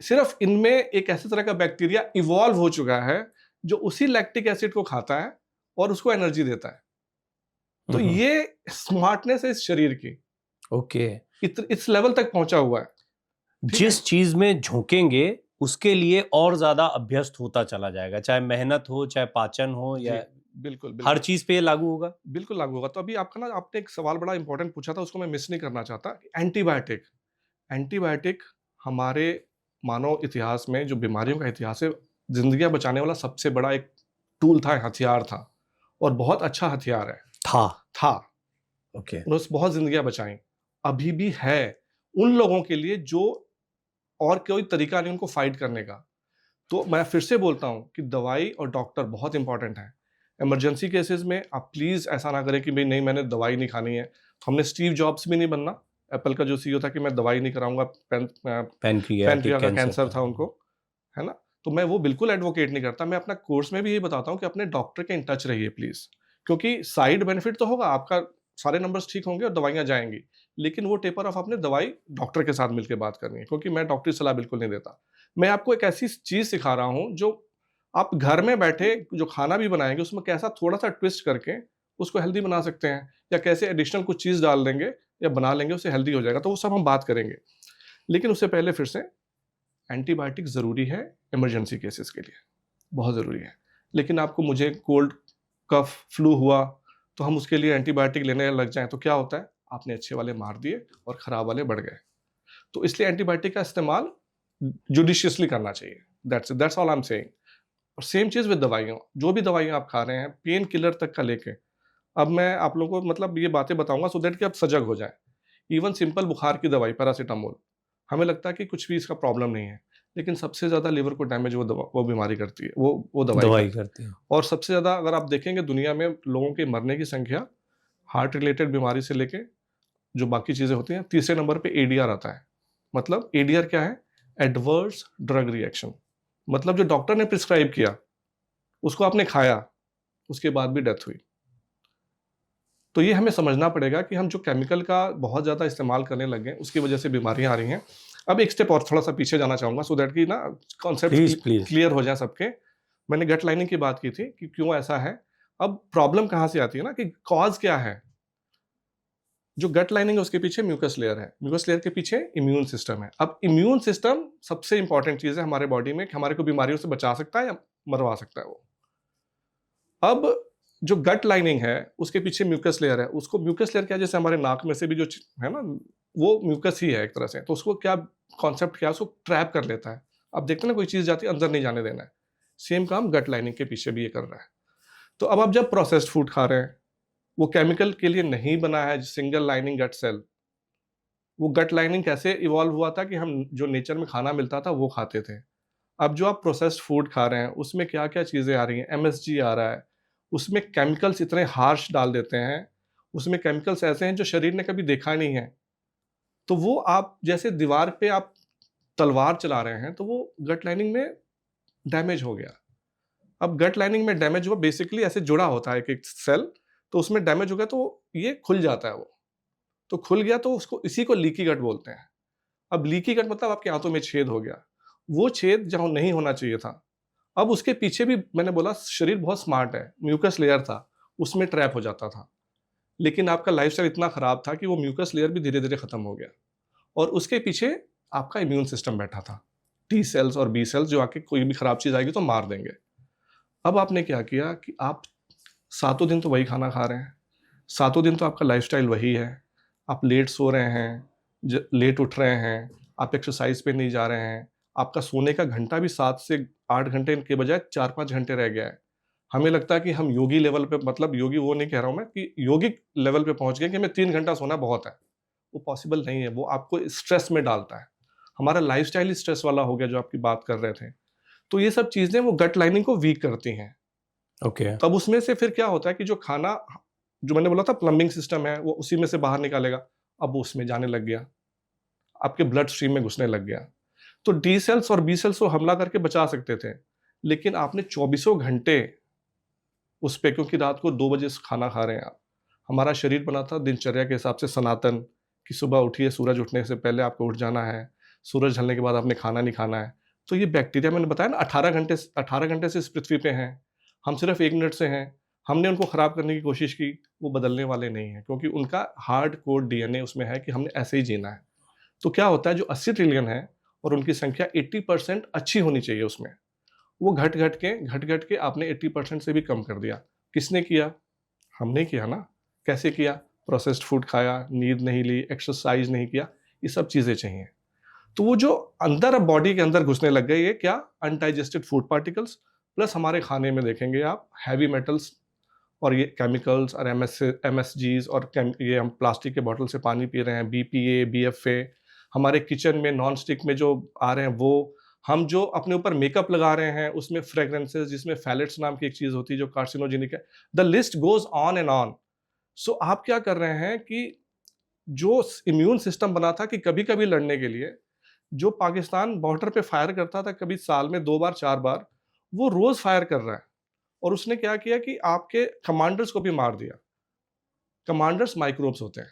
सिर्फ इनमें एक ऐसे तरह का बैक्टीरिया इवॉल्व हो चुका है, जो उसी लैक्टिक एसिड को खाता है और उसको एनर्जी देता है। तो ये स्मार्टनेस है इस शरीर की, ओके। इस लेवल तक पहुंचा हुआ है। ठीक है? जिस चीज में झोंकेंगे उसके लिए और ज्यादा अभ्यस्त होता चला जाएगा, चाहे मेहनत हो, चाहे पाचन हो, जी, या बिल्कुल, हर बिल्कुल। चीज पे ये लागू होगा। बिल्कुल लागू होगा। तो अभी आपका ना, आपने एक सवाल बड़ा इंपॉर्टेंट पूछा था, उसको मैं मिस नहीं करना चाहता। एंटीबायोटिक, एंटीबायोटिक हमारे मानव इतिहास में, जो बीमारियों का इतिहास है, ज़िंदगियाँ बचाने वाला सबसे बड़ा एक टूल था, हथियार था, और बहुत अच्छा हथियार है। था। था। ओके। उन्होंने बहुत ज़िंदगियाँ बचाई। अभी भी है उन लोगों के लिए जो और कोई तरीका नहीं उनको फाइट करने का। तो मैं फिर से बोलता हूँ कि दवाई और डॉक्टर बहुत इंपॉर्टेंट है। इमरजेंसी केसेस में आप प्लीज़ ऐसा ना करें कि भई नहीं, मैंने दवाई नहीं खानी है। हमने स्टीव जॉब्स भी नहीं बनना। एप्पल का जो सीईओ था कि मैं दवाई नहीं कराऊँगा, पैनक्रियाटिक पैनक्रिया का कैंसर था कैंसर। उनको, है ना? तो मैं वो बिल्कुल एडवोकेट नहीं करता। मैं अपना कोर्स में भी यही बताता हूँ कि अपने डॉक्टर के इन टच रहिए प्लीज़। क्योंकि साइड बेनिफिट तो होगा, आपका सारे नंबर्स ठीक होंगे और दवाइयाँ जाएँगी। लेकिन वो टेपर ऑफ आपने दवाई डॉक्टर के साथ मिलके बात करनी है, क्योंकि मैं डॉक्टरी सलाह बिल्कुल नहीं देता। मैं आपको एक ऐसी चीज़ सिखा रहा हूँ, जो आप घर में बैठे जो खाना भी बनाएँगे, उसमें कैसा थोड़ा-सा ट्विस्ट करके उसको हेल्दी बना सकते हैं, या कैसे एडिशनल कुछ चीज़ डाल देंगे या बना लेंगे, उससे हेल्दी हो जाएगा। तो वो सब हम बात करेंगे। लेकिन उससे पहले फिर से, एंटीबायोटिक ज़रूरी है इमरजेंसी केसेस के लिए, बहुत ज़रूरी है। लेकिन आपको, मुझे कोल्ड, कफ, फ्लू हुआ, तो हम उसके लिए एंटीबायोटिक लेने लग जाएँ, तो क्या होता है? आपने अच्छे वाले मार दिए और खराब वाले बढ़ गए। तो इसलिए एंटीबायोटिक का इस्तेमाल जुडिशियसली करना चाहिए। That's all I am saying. और सेम चीज़ विद दवाइयों, जो भी दवाइयाँ आप खा रहे हैं, पेन किलर तक का लेके। अब मैं आप लोगों को मतलब ये बातें बताऊँगा सो दैट कि आप सजग हो जाएँ। इवन सिंपल बुखार की दवाई पैरासिटामोल, हमें लगता है कि कुछ भी इसका प्रॉब्लम नहीं है, लेकिन सबसे ज़्यादा लिवर को डैमेज वो बीमारी करती है, वो दवाई दवाई करती है। करती है। और सबसे ज़्यादा अगर आप देखेंगे दुनिया में लोगों के मरने की संख्या, हार्ट रिलेटेड बीमारी से लेके जो बाकी चीज़ें होती हैं, तीसरे नंबर पे एडीआर आता है। मतलब एडीआर क्या है? Adverse drug reaction. मतलब जो डॉक्टर ने प्रिस्क्राइब किया, उसको आपने खाया, उसके बाद भी डेथ हुई। तो ये हमें समझना पड़ेगा कि हम जो केमिकल का बहुत ज़्यादा इस्तेमाल करने लग गए, उसकी वजह से बीमारियाँ आ रही हैं। अब एक स्टेप और थोड़ा-सा पीछे जाना चाहूँगा सो दैट कि ना कॉन्सेप्ट प्लीज़। क्लियर हो जाएँ सबके। मैंने गट लाइनिंग की बात की थी कि क्यों ऐसा है। अब प्रॉब्लम कहाँ से आती है ना कि कॉज़ क्या है? जो गट लाइनिंग है उसके पीछे म्यूकस लेयर है। म्यूकस लेयर के पीछे इम्यून सिस्टम है। अब इम्यून सिस्टम सबसे इंपॉर्टेंट चीज़ है हमारे बॉडी में कि हमारे को बीमारियों से बचा सकता है या मरवा सकता है वो। अब जो गट लाइनिंग है, उसके पीछे म्यूकस लेयर है। उसको म्यूकस लेयर क्या है, जैसे हमारे नाक में से भी जो है ना, वो म्यूकस ही है एक तरह से। तो उसको क्या कॉन्सेप्ट क्या है, उसको ट्रैप कर लेता है। अब देखते हैं ना कोई चीज़ जाती है, अंदर नहीं जाने देना है। सेम काम गट लाइनिंग के पीछे भी ये कर रहा है। तो अब आप जब प्रोसेस्ड फूड खा रहे हैं, वो केमिकल के लिए नहीं बना है सिंगल लाइनिंग गट सेल। वो गट लाइनिंग कैसे इवॉल्व हुआ था कि हम जो नेचर में खाना मिलता था, वो खाते थे। अब जो आप प्रोसेस्ड फूड खा रहे हैं, उसमें क्या-क्या चीज़ें आ रही हैं, एमएसजी आ रहा है, उसमें केमिकल्स इतने हार्श डाल देते हैं, उसमें केमिकल्स ऐसे हैं जो शरीर ने कभी देखा नहीं है। तो वो आप जैसे दीवार पे आप तलवार चला रहे हैं, तो वो गट लाइनिंग में डैमेज हो गया। अब गट लाइनिंग में डैमेज हुआ, बेसिकली ऐसे जुड़ा होता है एक-एक सेल, तो उसमें डैमेज हो गया तो ये खुल जाता है वो। तो खुल गया तो उसको इसी को लीकी गट बोलते हैं। अब लीकी गट मतलब आपके आंतों में छेद हो गया। वो छेद जहाँ नहीं होना चाहिए था। अब उसके पीछे भी मैंने बोला शरीर बहुत स्मार्ट है, म्यूकस लेयर था, उसमें ट्रैप हो जाता था। लेकिन आपका लाइफ़स्टाइल इतना खराब था कि वो म्यूकस लेयर भी धीरे-धीरे खत्म हो गया और उसके पीछे आपका इम्यून सिस्टम बैठा था। टी सेल्स और बी सेल्स जो आके कोई भी खराब चीज़ आएगी तो मार देंगे। अब आपने क्या किया कि आप सातों दिन तो वही खाना खा रहे हैं, सातों दिन तो आपका लाइफ़स्टाइल वही है। आप लेट सो रहे हैं, लेट उठ रहे हैं, आप एक्सरसाइज़ पे नहीं जा रहे हैं, आपका सोने का घंटा भी 7 से 8 घंटे के बजाय 4-5 घंटे रह गया है। हमें लगता है कि हम योगी लेवल पे, मतलब योगी वो नहीं कह रहा हूँ मैं, कि योगिक लेवल पे पहुँच गए कि हमें 3 घंटा सोना बहुत है। वो पॉसिबल नहीं है, वो आपको स्ट्रेस में डालता है। हमारा लाइफ़स्टाइल ही स्ट्रेस वाला हो गया जो आपकी बात कर रहे थे। तो ये सब चीज़ें वो गट लाइनिंग को वीक करती हैं। ओके। तब उसमें से फिर क्या होता है कि जो खाना, जो मैंने बोला था प्लम्बिंग सिस्टम है, वो उसी में से बाहर निकालेगा। अब वो उसमें जाने लग गया, आपके ब्लड स्ट्रीम में घुसने लग गया। तो डी सेल्स और बी सेल्स को हमला करके बचा सकते थे, लेकिन आपने चौबीसों घंटे उस पे, क्योंकि रात को 2 बजे खाना खा रहे हैं आप। हमारा शरीर बना था दिनचर्या के हिसाब से सनातन, कि सुबह उठिए, सूरज उठने से पहले आपको उठ जाना है, सूरज ढलने के बाद आपने खाना नहीं खाना है। तो ये बैक्टीरिया मैंने बताया ना 18 घंटे से इस पृथ्वी पे हैं, हम सिर्फ 1 मिनट से हैं। हमने उनको खराब करने की कोशिश की, वो बदलने वाले नहीं हैं, क्योंकि उनका हार्ड कोड डीएनए उसमें है कि हमने ऐसे ही जीना है। तो क्या होता है, जो 80 ट्रिलियन है और उनकी संख्या 80% अच्छी होनी चाहिए उसमें, वो घट-घट के आपने 80% से भी कम कर दिया। किसने किया? हमने किया ना। कैसे किया? प्रोसेस्ड फूड खाया, नींद नहीं ली, एक्सरसाइज़ नहीं किया, ये सब चीज़ें चाहिए। तो वो जो अंदर अब बॉडी के अंदर घुसने लग गए, ये क्या? अनडाइजेस्टेड फूड पार्टिकल्स, प्लस हमारे खाने में देखेंगे आप हैवी मेटल्स और ये केमिकल्स और एमएसजीज़ और ये हम प्लास्टिक के बॉटल से पानी पी रहे हैं, बीपीए, बीएफए, हमारे किचन में नॉन स्टिक में जो आ रहे हैं वो, हम जो अपने ऊपर मेकअप लगा रहे हैं उसमें फ्रेग्रेंसेस, जिसमें फैलेट्स नाम की एक चीज़ होती है जो कार्सिनोजेनिक है। The list goes on and on. So आप क्या कर रहे हैं कि जो इम्यून सिस्टम बना था कि कभी-कभी लड़ने के लिए, जो पाकिस्तान बॉर्डर पे फायर करता था कभी साल में 2 बार 4 बार, वो रोज़ फायर कर रहा है। और उसने क्या किया कि आपके कमांडर्स को भी मार दिया। कमांडर्स माइक्रोब्स होते हैं।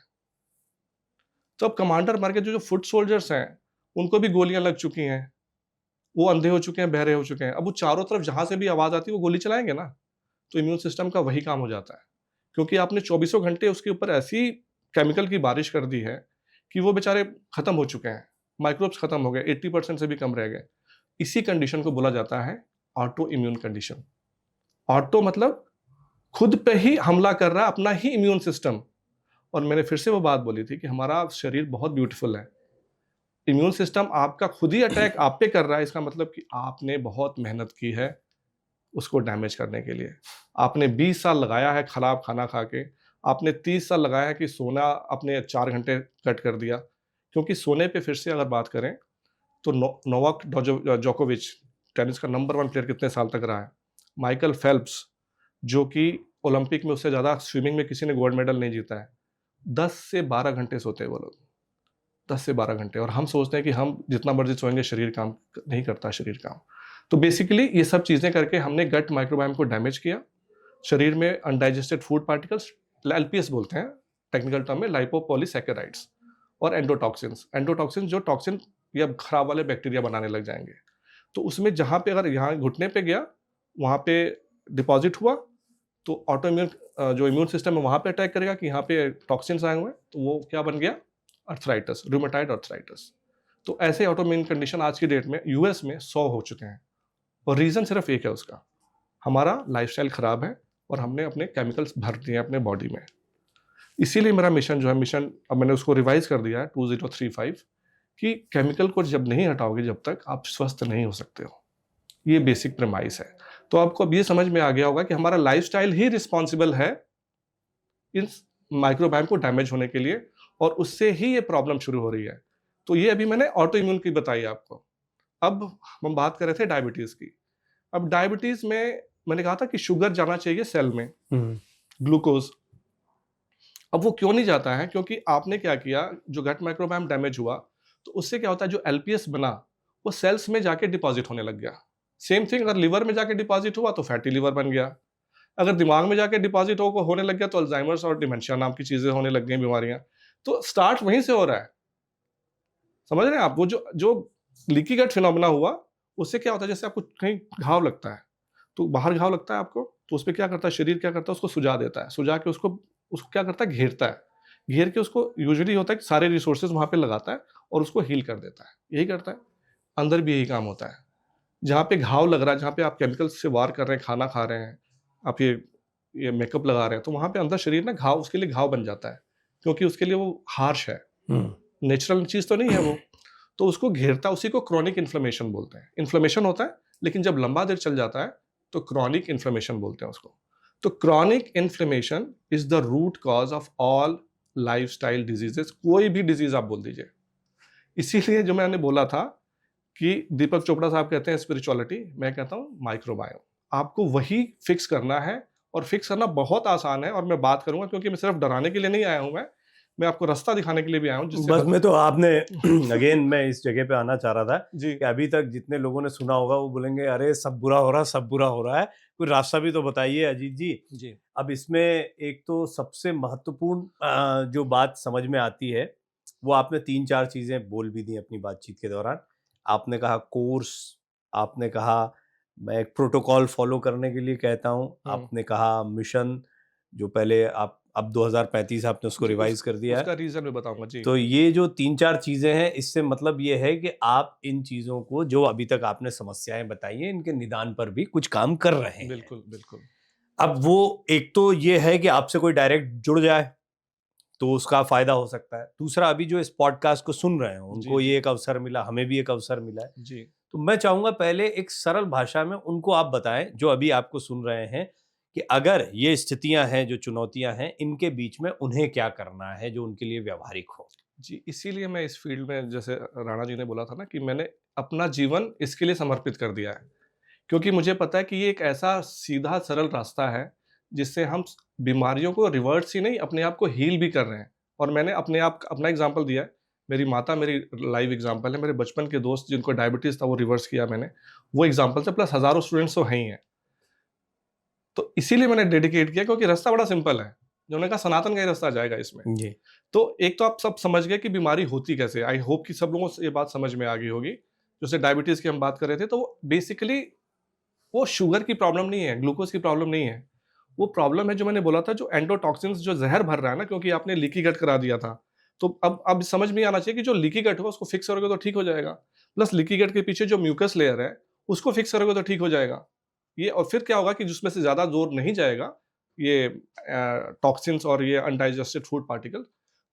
तो अब कमांडर मर के जो फुट सोल्जर्स हैं, उनको भी गोलियां लग चुकी हैं। वो अंधे हो चुके हैं, बहरे हो चुके हैं। अब वो चारों तरफ जहां से भी आवाज आती है वो गोली चलाएंगे ना। तो इम्यून सिस्टम का वही काम हो जाता है, क्योंकि आपने चौबीसों घंटे उसके ऊपर ऐसी केमिकल की बारिश कर दी है कि वो बेचारे खत्म हो चुके हैं। माइक्रोब्स खत्म हो गए, 80% से भी कम रह गए। इसी कंडीशन को बोला जाता है ऑटो इम्यून कंडीशन। ऑटो मतलब खुद पे ही हमला कर रहा है अपना ही इम्यून सिस्टम। और मैंने फिर से वो बात बोली थी कि हमारा शरीर बहुत ब्यूटीफुल है। इम्यून सिस्टम आपका खुद ही अटैक आप पे कर रहा है, इसका मतलब कि आपने बहुत मेहनत की है उसको डैमेज करने के लिए। आपने 20 साल लगाया है खराब खाना खा के, आपने 30 साल लगाया है कि सोना आपने 4 घंटे कट कर दिया। क्योंकि सोने पे फिर से अगर बात करें तो नोवाक जोकोविच टेनिस का नंबर 1 प्लेयर कितने साल तक रहा है। माइकल फेल्प्स जो कि ओलंपिक में उससे ज़्यादा स्विमिंग में किसी ने गोल्ड मेडल नहीं जीता है, 10 से 12 घंटे सोते हैं वो लोग, 10 से 12 घंटे। और हम सोचते हैं कि हम जितना मर्जी सोएंगे शरीर काम नहीं करता शरीर काम। तो बेसिकली ये सब चीज़ें करके हमने गट माइक्रोबायोम को डैमेज किया। शरीर में अनडाइजेस्टेड फूड पार्टिकल्स, एलपीएस बोलते हैं टेक्निकल टर्म में, लाइपोपॉलीसैकेराइड्स, और एंडोटॉक्सिन जो टॉक्सिन या खराब वाले बैक्टीरिया बनाने लग जाएंगे। तो उसमें जहाँ पे अगर यहाँ घुटने पे गया, वहाँ पे डिपॉजिट हुआ, तो ऑटो इम्यून जो इम्यून सिस्टम है वहाँ पे अटैक करेगा कि यहाँ पे टॉक्सिन्स आए हुए हैं, तो वो क्या बन गया, अर्थराइटिस, रूमेटाइड अर्थराइटिस। तो ऐसे ऑटो इम्यून कंडीशन आज की डेट में यूएस में 100 हो चुके हैं, और रीज़न सिर्फ एक है उसका, हमारा लाइफस्टाइल खराब है और हमने अपने केमिकल्स भर दिए हैं अपने बॉडी में। इसीलिए मेरा मिशन जो है, मिशन अब मैंने उसको रिवाइज कर दिया है 2035, कि केमिकल को जब नहीं हटाओगे जब तक आप स्वस्थ नहीं हो सकते हो। ये बेसिक प्रेमाइस है। तो आपको अब ये समझ में आ गया होगा कि हमारा लाइफस्टाइल ही रिस्पॉन्सिबल है इन माइक्रोबायोम को डैमेज होने के लिए, और उससे ही ये प्रॉब्लम शुरू हो रही है। तो ये अभी मैंने ऑटो इम्यून की बताई आपको। अब हम बात कर रहे थे डायबिटीज की। अब डायबिटीज में मैंने कहा था कि शुगर जाना चाहिए सेल में, ग्लूकोज। अब वो क्यों नहीं जाता है? क्योंकि आपने क्या किया, जो गट माइक्रोबायोम डैमेज हुआ, तो उससे क्या होता है, जो एलपीएस बना वो सेल्स में जाके डिपॉजिट होने लग गया। सेम थिंग अगर लिवर में जाके डिपॉजिट हुआ तो फैटी लिवर बन गया। अगर दिमाग में जाके डिपॉजिट होने लग गया तो अल्जाइमर्स और डिमेंशिया नाम की चीजें होने लग गई, बीमारियां। तो स्टार्ट वहीं से हो रहा है, समझ रहे हैं आप? वो जो लीकी गट फिनोमेना हुआ, उससे क्या होता है, जैसे आपको कहीं घाव लगता है, तो बाहर घाव लगता है आपको, तो उस पर क्या करता है शरीर, क्या करता है, उसको सुझा देता है, सुझा के उसको क्या करता है, घेरता है। घेर के उसको यूजुअली होता है कि सारे रिसोर्सेज वहां पे लगाता है और उसको हील कर देता है। यही करता है, अंदर भी यही काम होता है। जहाँ पे घाव लग रहा है, जहाँ पे आप केमिकल्स से वार कर रहे हैं, खाना खा रहे हैं, आप ये मेकअप लगा रहे हैं, तो वहां पे अंदर शरीर में घाव, उसके लिए घाव बन जाता है, क्योंकि उसके लिए वो हार्श है, नेचुरल चीज तो नहीं है वो। तो उसको घेरता है, उसी को क्रॉनिक इन्फ्लेमेशन बोलते हैं। इन्फ्लेमेशन होता है, लेकिन जब लंबा देर चल जाता है तो क्रॉनिक इन्फ्लेमेशन बोलते हैं उसको। तो chronic inflammation is the root cause of all lifestyle diseases, कोई भी डिजीज आप बोल दीजिए। इसीलिए जो मैंने बोला था कि दीपक चोपड़ा साहब कहते हैं स्पिरिचुअलिटी, मैं कहता हूँ माइक्रोबायोम। आपको वही फिक्स करना है, और फिक्स करना बहुत आसान है। और मैं बात करूंगा, क्योंकि मैं सिर्फ डराने के लिए नहीं आया हूँ, मैं आपको रास्ता दिखाने के लिए भी आया हूँ। बस मैं तो आपने अगेन मैं इस जगह पे आना चाह रहा था जी, कि अभी तक जितने लोगों ने सुना होगा वो बोलेंगे अरे सब बुरा हो रहा है, सब बुरा हो रहा है, कोई रास्ता भी तो बताइए अजीत जी। जी, अब इसमें एक तो सबसे महत्वपूर्ण जो बात समझ में आती है, वो आपने 3-4 चीजें बोल भी दी अपनी बातचीत के दौरान। आपने कहा कोर्स, आपने कहा मैं एक प्रोटोकॉल फॉलो करने के लिए कहता हूँ, आपने कहा मिशन, जो पहले आप अब 2035 आपने उसको जी, रिवाइज कर दिया है। उसका रीजन मैं बताऊंगा जी। तो ये जो 3-4 चीजें हैं, इससे मतलब ये है कि आप इन चीजों को, जो अभी तक आपने समस्याएं बताई हैं, इनके निदान पर भी कुछ काम कर रहे हैं। बिल्कुल बिल्कुल। अब वो एक तो ये है कि आपसे कोई डायरेक्ट जुड़ जाए तो उसका फायदा हो सकता है। दूसरा, अभी जो इस पॉडकास्ट को सुन रहे हैं उनको जी, ये एक अवसर मिला, हमें भी एक अवसर मिला है। जी, तो मैं चाहूंगा पहले एक सरल भाषा में उनको आप बताएं जो अभी आपको सुन रहे हैं, कि अगर ये स्थितियां हैं, जो चुनौतियां हैं, इनके बीच में उन्हें क्या करना है जो उनके लिए व्यवहारिक हो। जी। इसीलिए मैं इस फील्ड में, जैसे राणा जी ने बोला था ना, कि मैंने अपना जीवन इसके लिए समर्पित कर दिया है, क्योंकि मुझे पता है कि ये एक ऐसा सीधा सरल रास्ता है जिससे हम बीमारियों को रिवर्स ही नहीं, अपने आप को हील भी कर रहे हैं। और मैंने अपना एग्जाम्पल दिया है। मेरी माता मेरी लाइव एग्जाम्पल है। मेरे बचपन के दोस्त जिनको डायबिटीज था, वो रिवर्स किया मैंने, वो एग्जाम्पल से, प्लस हजारों स्टूडेंट्स तो हैं ही हैं। तो इसीलिए मैंने डेडिकेट किया, क्योंकि रास्ता बड़ा सिंपल है। जो उन्होंने कहा सनातन का ही रास्ता जाएगा इसमें। जी। तो एक तो आप सब समझ गए कि बीमारी होती कैसे। आई होप कि सब लोगों से ये बात समझ में आ गई होगी। जैसे डायबिटीज की हम बात कर रहे थे, तो बेसिकली वो शुगर की प्रॉब्लम नहीं है, ग्लूकोज की प्रॉब्लम नहीं है। वो प्रॉब्लम है, जो मैंने बोला था, जो एंडोटॉक्सिन्स जो जहर भर रहा है ना, क्योंकि आपने लीकी गट करा दिया था। तो अब समझ में आना चाहिए कि जो लीकी गट होगा उसको फिक्स करोगे तो ठीक हो जाएगा। प्लस लीकी गट के पीछे जो म्यूकस लेयर है, उसको फिक्स करोगे तो ठीक हो जाएगा। ये, और फिर क्या होगा कि जिसमें से ज्यादा जोर नहीं जाएगा ये टॉक्सिन्स और ये अनडाइजेस्टेड फूड पार्टिकल,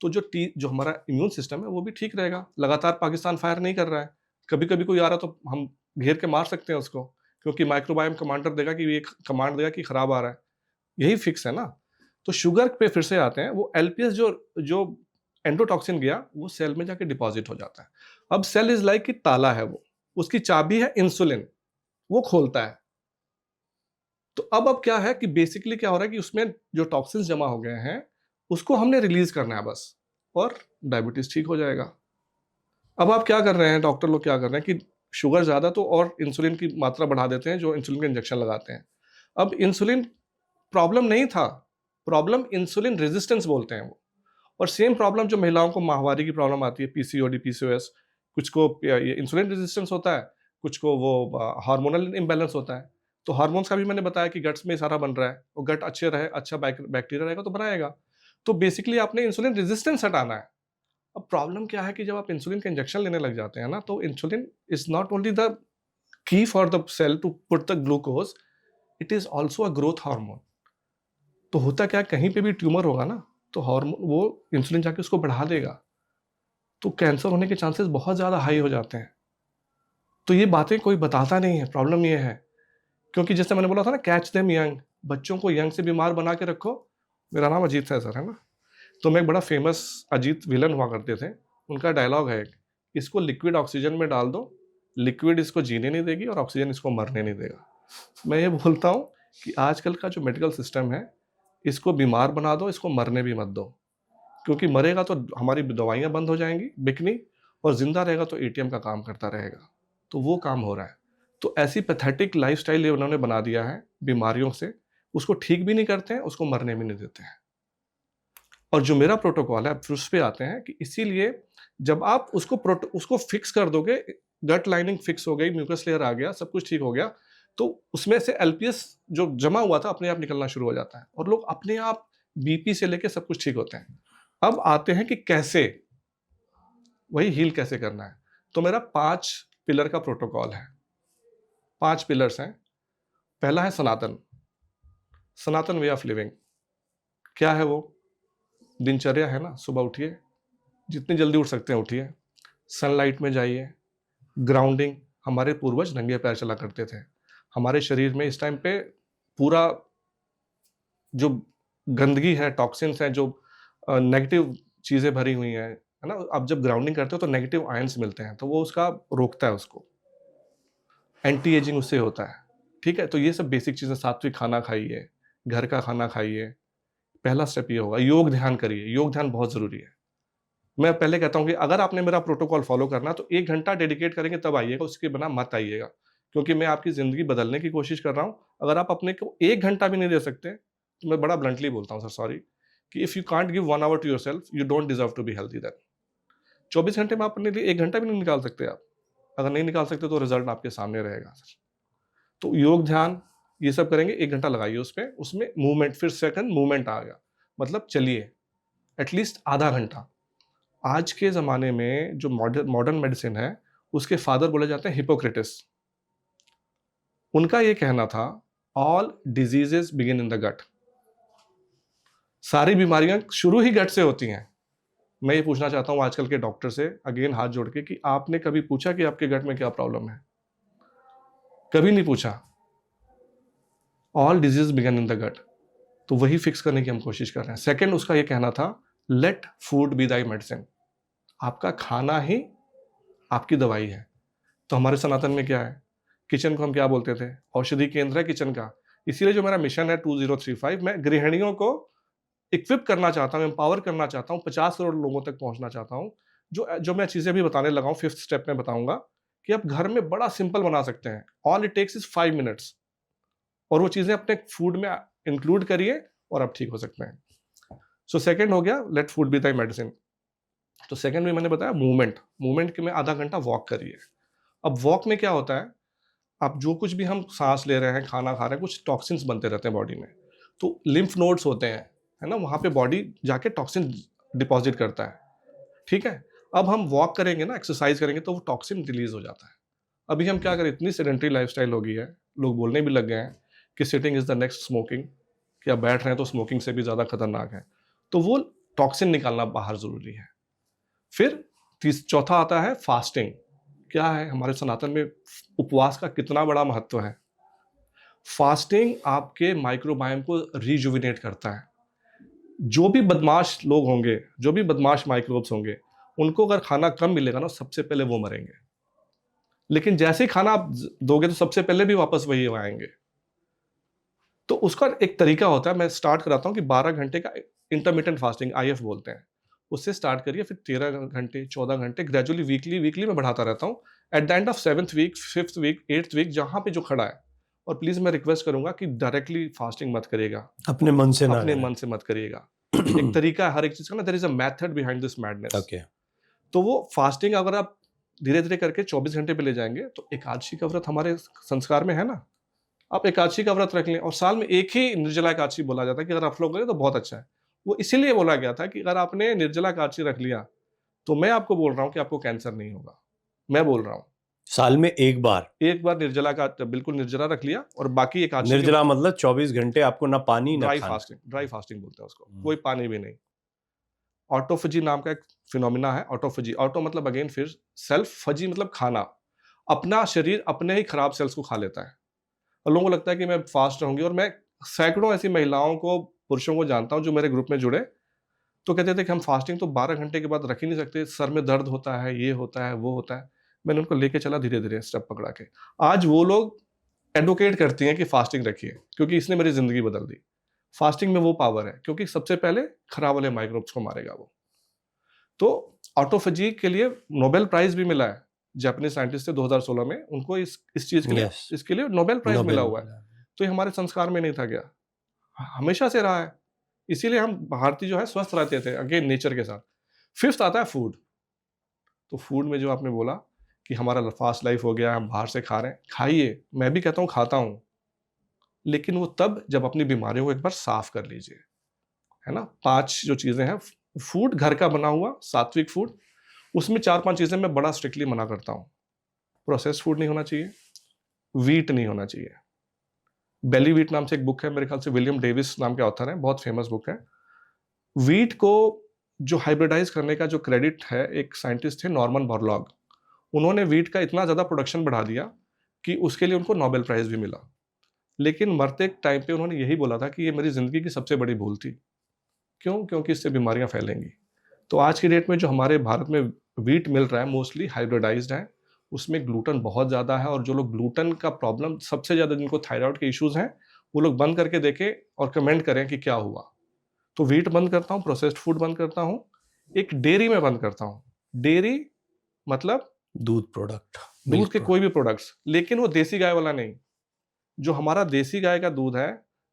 तो जो हमारा इम्यून सिस्टम है वो भी ठीक रहेगा। लगातार पाकिस्तान फायर नहीं कर रहा है, कभी कभी कोई आ रहा तो हम घेर के मार सकते हैं उसको। क्योंकि माइक्रोबायोम कमांडर देगा कि ये कमांड देगा कि खराब आ रहा है, यही फिक्स है ना। तो शुगर पे फिर से आते हैं, वो एलपीएस जो जो एंडोटॉक्सिन गया वो सेल में जाके डिपॉजिट हो जाता है। अब सेल इज लाइक कि ताला है, वो उसकी चाबी है इंसुलिन, वो खोलता है। तो अब क्या है कि बेसिकली क्या हो रहा है कि उसमें जो टॉक्सिन्स जमा हो गए हैं उसको हमने रिलीज करना है बस, और डायबिटीज ठीक हो जाएगा। अब आप क्या कर रहे हैं, डॉक्टर लोग क्या कर रहे हैं कि शुगर ज्यादा तो और इंसुलिन की मात्रा बढ़ा देते हैं, जो इंसुलिन का इंजेक्शन लगाते हैं। अब इंसुलिन प्रॉब्लम नहीं था, प्रॉब्लम इंसुलिन रेजिस्टेंस बोलते हैं वो। और सेम प्रॉब्लम जो महिलाओं को माहवारी की प्रॉब्लम आती है, पीसीओडी, पीसीओएस, कुछ को ये इंसुलिन रेजिस्टेंस होता है, कुछ को वो हार्मोनल इम्बैलेंस होता है। तो हार्मोन्स का भी मैंने बताया कि गट्स में सारा बन रहा है, और गट अच्छे रहे, अच्छा बैक्टीरिया रहेगा तो बनाएगा। तो बेसिकली आपने इंसुलिन रेजिस्टेंस हटाना है। अब प्रॉब्लम क्या है कि जब आप इंसुलिन का इंजेक्शन लेने लग जाते हैं ना, तो insulin is not only the key for the cell to put the glucose, it is also a growth hormone. तो होता क्या, कहीं पे भी ट्यूमर होगा ना, तो हार्मोन वो इंसुलिन जाके उसको बढ़ा देगा, तो कैंसर होने के चांसेस बहुत ज़्यादा हाई हो जाते हैं। तो ये बातें कोई बताता नहीं है, प्रॉब्लम ये है। क्योंकि जैसे मैंने बोला था ना, कैच देम यंग, बच्चों को यंग से बीमार बना के रखो। मेरा नाम अजीत है सर, है ना। तो मैं एक बड़ा फेमस अजीत विलन हुआ करते थे, उनका डायलॉग है, इसको लिक्विड ऑक्सीजन में डाल दो, लिक्विड इसको जीने नहीं देगी और ऑक्सीजन इसको मरने नहीं देगा। मैं ये बोलता हूँ कि आजकल का जो मेडिकल सिस्टम है, इसको बीमार बना दो, इसको मरने भी मत दो। क्योंकि मरेगा तो हमारी दवाइयाँ बंद हो जाएंगी बिकनी, और जिंदा रहेगा तो एटीएम का काम करता रहेगा। तो वो काम हो रहा है। तो ऐसी पैथेटिक लाइफस्टाइल ये उन्होंने बना दिया है बीमारियों से, उसको ठीक भी नहीं करते हैं, उसको मरने भी नहीं देते हैं। और जो मेरा प्रोटोकॉल है, अब उस पे आते हैं कि इसीलिए जब आप उसको फिक्स कर दोगे, गट लाइनिंग फिक्स हो गई, म्यूकस लेयर आ गया, सब कुछ ठीक हो गया, तो उसमें से एलपीएस जो जमा हुआ था अपने आप निकलना शुरू हो जाता है, और लोग अपने आप बीपी से लेके सब कुछ ठीक होते हैं। अब आते हैं कि कैसे, वही हील कैसे करना है। तो मेरा 5 पिलर का प्रोटोकॉल है, 5 पिलर्स हैं। पहला है सनातन, सनातन वे ऑफ लिविंग। क्या है वो? दिनचर्या है ना, सुबह उठिए, जितनी जल्दी उठ सकते हैं उठिए, सनलाइट में जाइए, ग्राउंडिंग। हमारे पूर्वज नंगे पैर चला करते थे। हमारे शरीर में इस टाइम पे पूरा जो गंदगी है, टॉक्सिन्स हैं, जो नेगेटिव चीज़ें भरी हुई हैं, है ना। अब जब ग्राउंडिंग करते हो तो नेगेटिव आयंस मिलते हैं, तो वो उसका रोकता है उसको, एंटी एजिंग उससे होता है। ठीक है, तो ये सब बेसिक चीज़ें। सात्विक खाना खाइए, घर का खाना खाइए। पहला स्टेप ये होगा। योग ध्यान करिए, योग ध्यान बहुत ज़रूरी है। मैं पहले कहता हूँ कि अगर आपने मेरा प्रोटोकॉल फॉलो करना तो 1 घंटा डेडिकेट करेंगे तब आइएगा, उसके बिना मत आइएगा। क्योंकि मैं आपकी ज़िंदगी बदलने की कोशिश कर रहा हूँ। अगर आप अपने को 1 घंटा भी नहीं दे सकते, तो मैं बड़ा ब्लंटली बोलता हूँ सर, सॉरी, कि if you can't give 1 hour to yourself, you don't deserve to be healthy then. 24 घंटे में आप अपने लिए 1 घंटा भी नहीं निकाल सकते आप। अगर नहीं निकाल सकते तो रिजल्ट आपके सामने रहेगा सर। तो योग ध्यान ये सब करेंगे, 1 घंटा लगाइए उस पे, उसमें मूवमेंट, फिर सेकंड मूवमेंट आ गया, मतलब चलिए एटलीस्ट आधा घंटा। आज के ज़माने में जो मॉडर्न मेडिसिन है, उसके फादर बोले जाते हैं हिपोक्रेटिस। उनका ये कहना था, all diseases begin in the gut. सारी बीमारियां शुरू ही गट से होती हैं। मैं ये पूछना चाहता हूं आजकल के डॉक्टर से, अगेन हाथ जोड़ के, कि आपने कभी पूछा कि आपके गट में क्या प्रॉब्लम है? कभी नहीं पूछा। All disease begin in the gut. तो वही फिक्स करने की हम कोशिश कर रहे हैं। सेकेंड उसका ये कहना था, let food be thy medicine. आपका खाना ही आपकी दवाई है। तो हमारे सनातन में क्या है, किचन को हम क्या बोलते थे? औषधि केंद्र है किचन का। इसीलिए जो मेरा मिशन है 2035, मैं गृहिणियों को इक्विप करना चाहता हूँ, एम्पावर करना चाहता हूँ, 50 करोड़ लोगों तक पहुंचना चाहता हूँ। जो मैं चीज़ें भी बताने लगा हूँ, 5th स्टेप में बताऊंगा कि आप घर में बड़ा सिंपल बना सकते हैं। All it takes is 5 minutes, और वो चीज़ें अपने फूड में इंक्लूड करिए और आप ठीक हो सकते हैं। सो सेकेंड हो गया, let food be thy medicine. तो सेकंड में मैंने बताया मूवमेंट के में आधा घंटा वॉक करिए। अब वॉक में क्या होता है, आप जो कुछ भी हम सांस ले रहे हैं, खाना खा रहे हैं, कुछ टॉक्सिन्स बनते रहते हैं बॉडी में। तो लिम्फ नोड्स होते हैं, है ना, वहाँ पे बॉडी जाके टॉक्सिन डिपॉजिट करता है। ठीक है, अब हम वॉक करेंगे ना, एक्सरसाइज करेंगे, तो वो टॉक्सिन रिलीज हो जाता है। अभी हम क्या करें, इतनी सेडेंटरी लाइफस्टाइल हो गई है, लोग बोलने भी लग गए हैं कि sitting is the next smoking, कि आप बैठ रहे हैं तो स्मोकिंग से भी ज़्यादा खतरनाक है। तो वो टॉक्सिन निकालना बाहर ज़रूरी है। फिर चौथा आता है फास्टिंग। क्या है, हमारे सनातन में उपवास का कितना बड़ा महत्व है। फास्टिंग आपके माइक्रोबायोम को रिजुविनेट करता है। जो भी बदमाश लोग होंगे, जो भी बदमाश माइक्रोब्स होंगे, उनको अगर खाना कम मिलेगा ना, सबसे पहले वो मरेंगे। लेकिन जैसे ही खाना आप दोगे तो सबसे पहले भी वापस वही आएंगे। तो उसका एक तरीका होता है, मैं स्टार्ट कराता हूँ कि 12 घंटे का इंटरमिटेंट फास्टिंग, IF बोलते हैं, उससे स्टार्ट करिए, फिर 13 घंटे, 14 घंटे, ग्रेजुअली वीकली मैं बढ़ाता रहता हूँ। At the end of 7th week, 5th week, 8th week, जहां पे जो खड़ा है, और प्लीज मैं रिक्वेस्ट करूंगा कि डायरेक्टली फास्टिंग मत करिएगा, अपने मन से ना अपने करें। मन से मत करिएगा। एक तरीका है हर एक चीज का ना, there is a method behind this madness. Okay. तो वो फास्टिंग अगर आप धीरे धीरे करके 24 घंटे पे ले जाएंगे, तो एकादशी का व्रत हमारे संस्कार में है ना, आप एकादशी का व्रत रख लें, और साल में एक ही निर्जला एकादशी बोला जाता है कि अगर आप लोग करें तो बहुत अच्छा है। वो इसीलिए बोला गया था कि अगर आपने निर्जला एकादशी रख लिया, तो मैं आपको बोल रहा हूँ कि आपको कैंसर नहीं होगा। मैं बोल रहा हूँ, साल में एक बार एक बार निर्जला का बिल्कुल निर्जला रख लिया, और बाकी एकादशी निर्जला मतलब 24 घंटे आपको ना पानी ना ड्राई खाना। फास्टिंग, ड्राई फास्टिंग बोलते हैं उसको, कोई पानी भी नहीं। ऑटोफेजी नाम का एक फिनोमिना है, ऑटोफेजी, ऑटो मतलब अगेन फिर सेल्फ, फजी मतलब खाना, अपना शरीर अपने ही खराब सेल्स को खा लेता है। और लोगों को लगता है कि मैं फास्ट रहूंगी, और मैं सैकड़ों ऐसी महिलाओं को, पुरुषों को जानता हूं जो मेरे ग्रुप में जुड़े, तो कहते थे कि हम फास्टिंग तो 12 घंटे के बाद रख ही नहीं सकते, सर में दर्द होता है, ये होता है, वो होता है। मैंने उनको लेके चला धीरे धीरे स्टेप पकड़ा के। आज वो लोग एडवोकेट करती हैं कि फास्टिंग रखिए, क्योंकि इसने मेरी जिंदगी बदल दी। फास्टिंग में वो पावर है, क्योंकि सबसे पहले खराब वाले माइक्रोब्स को मारेगा वो। तो ऑटोफेजी के लिए नोबेल प्राइज भी मिला है, जापानीज साइंटिस्ट थे 2016 में, उनको इस चीज के लिए, Yes. इसके लिए नोबेल प्राइज नोबेल मिला हुआ है। तो ये हमारे संस्कार में नहीं था क्या, हमेशा से रहा है। इसीलिए हम भारतीय जो है स्वस्थ रहते थे, अगेन नेचर के साथ। 5th आता है फूड। तो फूड में जो आपने बोला कि हमारा फास्ट लाइफ हो गया, हम बाहर से खा रहे हैं, खाइए, मैं भी कहता हूँ खाता हूँ, लेकिन वो तब जब अपनी बीमारियों को एक बार साफ कर लीजिए, है ना। 5 जो चीजें हैं, फूड घर का बना हुआ सात्विक फूड, उसमें 4-5 चीजें मैं बड़ा स्ट्रिक्टली मना करता हूँ। प्रोसेस्ड फूड नहीं होना चाहिए, वीट नहीं होना चाहिए। बेली वीट नाम से एक बुक है, मेरे ख्याल से विलियम डेविस नाम के ऑथर हैं, बहुत फेमस बुक है। वीट को जो हाइब्रिडाइज करने का जो क्रेडिट है, एक साइंटिस्ट थे नॉर्मन बोरलॉग, उन्होंने वीट का इतना ज्यादा प्रोडक्शन बढ़ा दिया कि उसके लिए उनको नोबेल प्राइज भी मिला। लेकिन मरते टाइम पे उन्होंने यही बोला था कि ये मेरी जिंदगी की सबसे बड़ी भूल थी। क्यों? क्योंकि इससे बीमारियां फैलेंगी। तो आज की डेट में जो हमारे भारत में वीट मिल रहा है, मोस्टली हाइब्रिडाइज्ड है, उसमें ग्लूटन बहुत ज़्यादा है। और जो लोग ग्लूटन का प्रॉब्लम, सबसे ज़्यादा जिनको थायराइड के इश्यूज हैं, वो लोग बंद करके देखें और कमेंट करें कि क्या हुआ। तो वीट बंद करता हूँ, प्रोसेस्ड फूड बंद करता हूँ, एक डेयरी में बंद करता हूँ। डेयरी मतलब दूध प्रोडक्ट, दूध के कोई भी प्रोडक्ट्स, लेकिन वो देसी गाय वाला नहीं। जो हमारा देसी गाय का दूध है,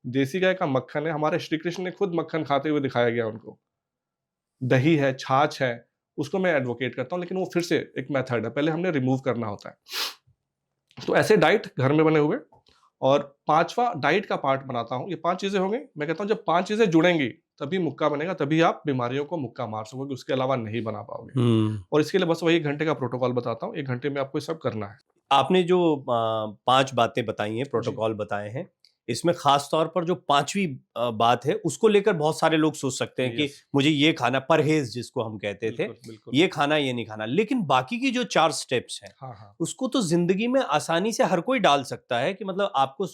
देसी गाय का मक्खन है, हमारे श्री कृष्ण ने खुद मक्खन खाते हुए दिखाया गया उनको। दही है, छाछ है, उसको मैं एडवोकेट करता हूँ, लेकिन वो फिर से एक मेथड है, पहले हमने रिमूव करना होता है। तो ऐसे डाइट घर में बने हुए, और 5वां डाइट का पार्ट बनाता हूँ। ये 5 चीजें हो गई। मैं कहता हूँ जब 5 चीजें जुड़ेंगी तभी मुक्का बनेगा, तभी आप बीमारियों को मुक्का मार सकोगे, उसके अलावा नहीं बना पाओगे। और इसके लिए बस वही 1 घंटे का प्रोटोकॉल बताता हूँ, 1 घंटे में आपको ये सब करना है। आपने जो 5 बातें बताई हैं, प्रोटोकॉल बताए हैं, इसमें खास तौर पर जो 5वीं बात है, उसको लेकर बहुत सारे लोग सोच सकते हैं कि Yes. मुझे ये खाना, परहेज जिसको हम कहते थे, बिल्कुल, बिल्कुल। ये खाना ये नहीं खाना। लेकिन बाकी की जो 4 स्टेप्स हैं, हाँ, हाँ। उसको तो जिंदगी में आसानी से हर कोई डाल सकता है कि मतलब आपको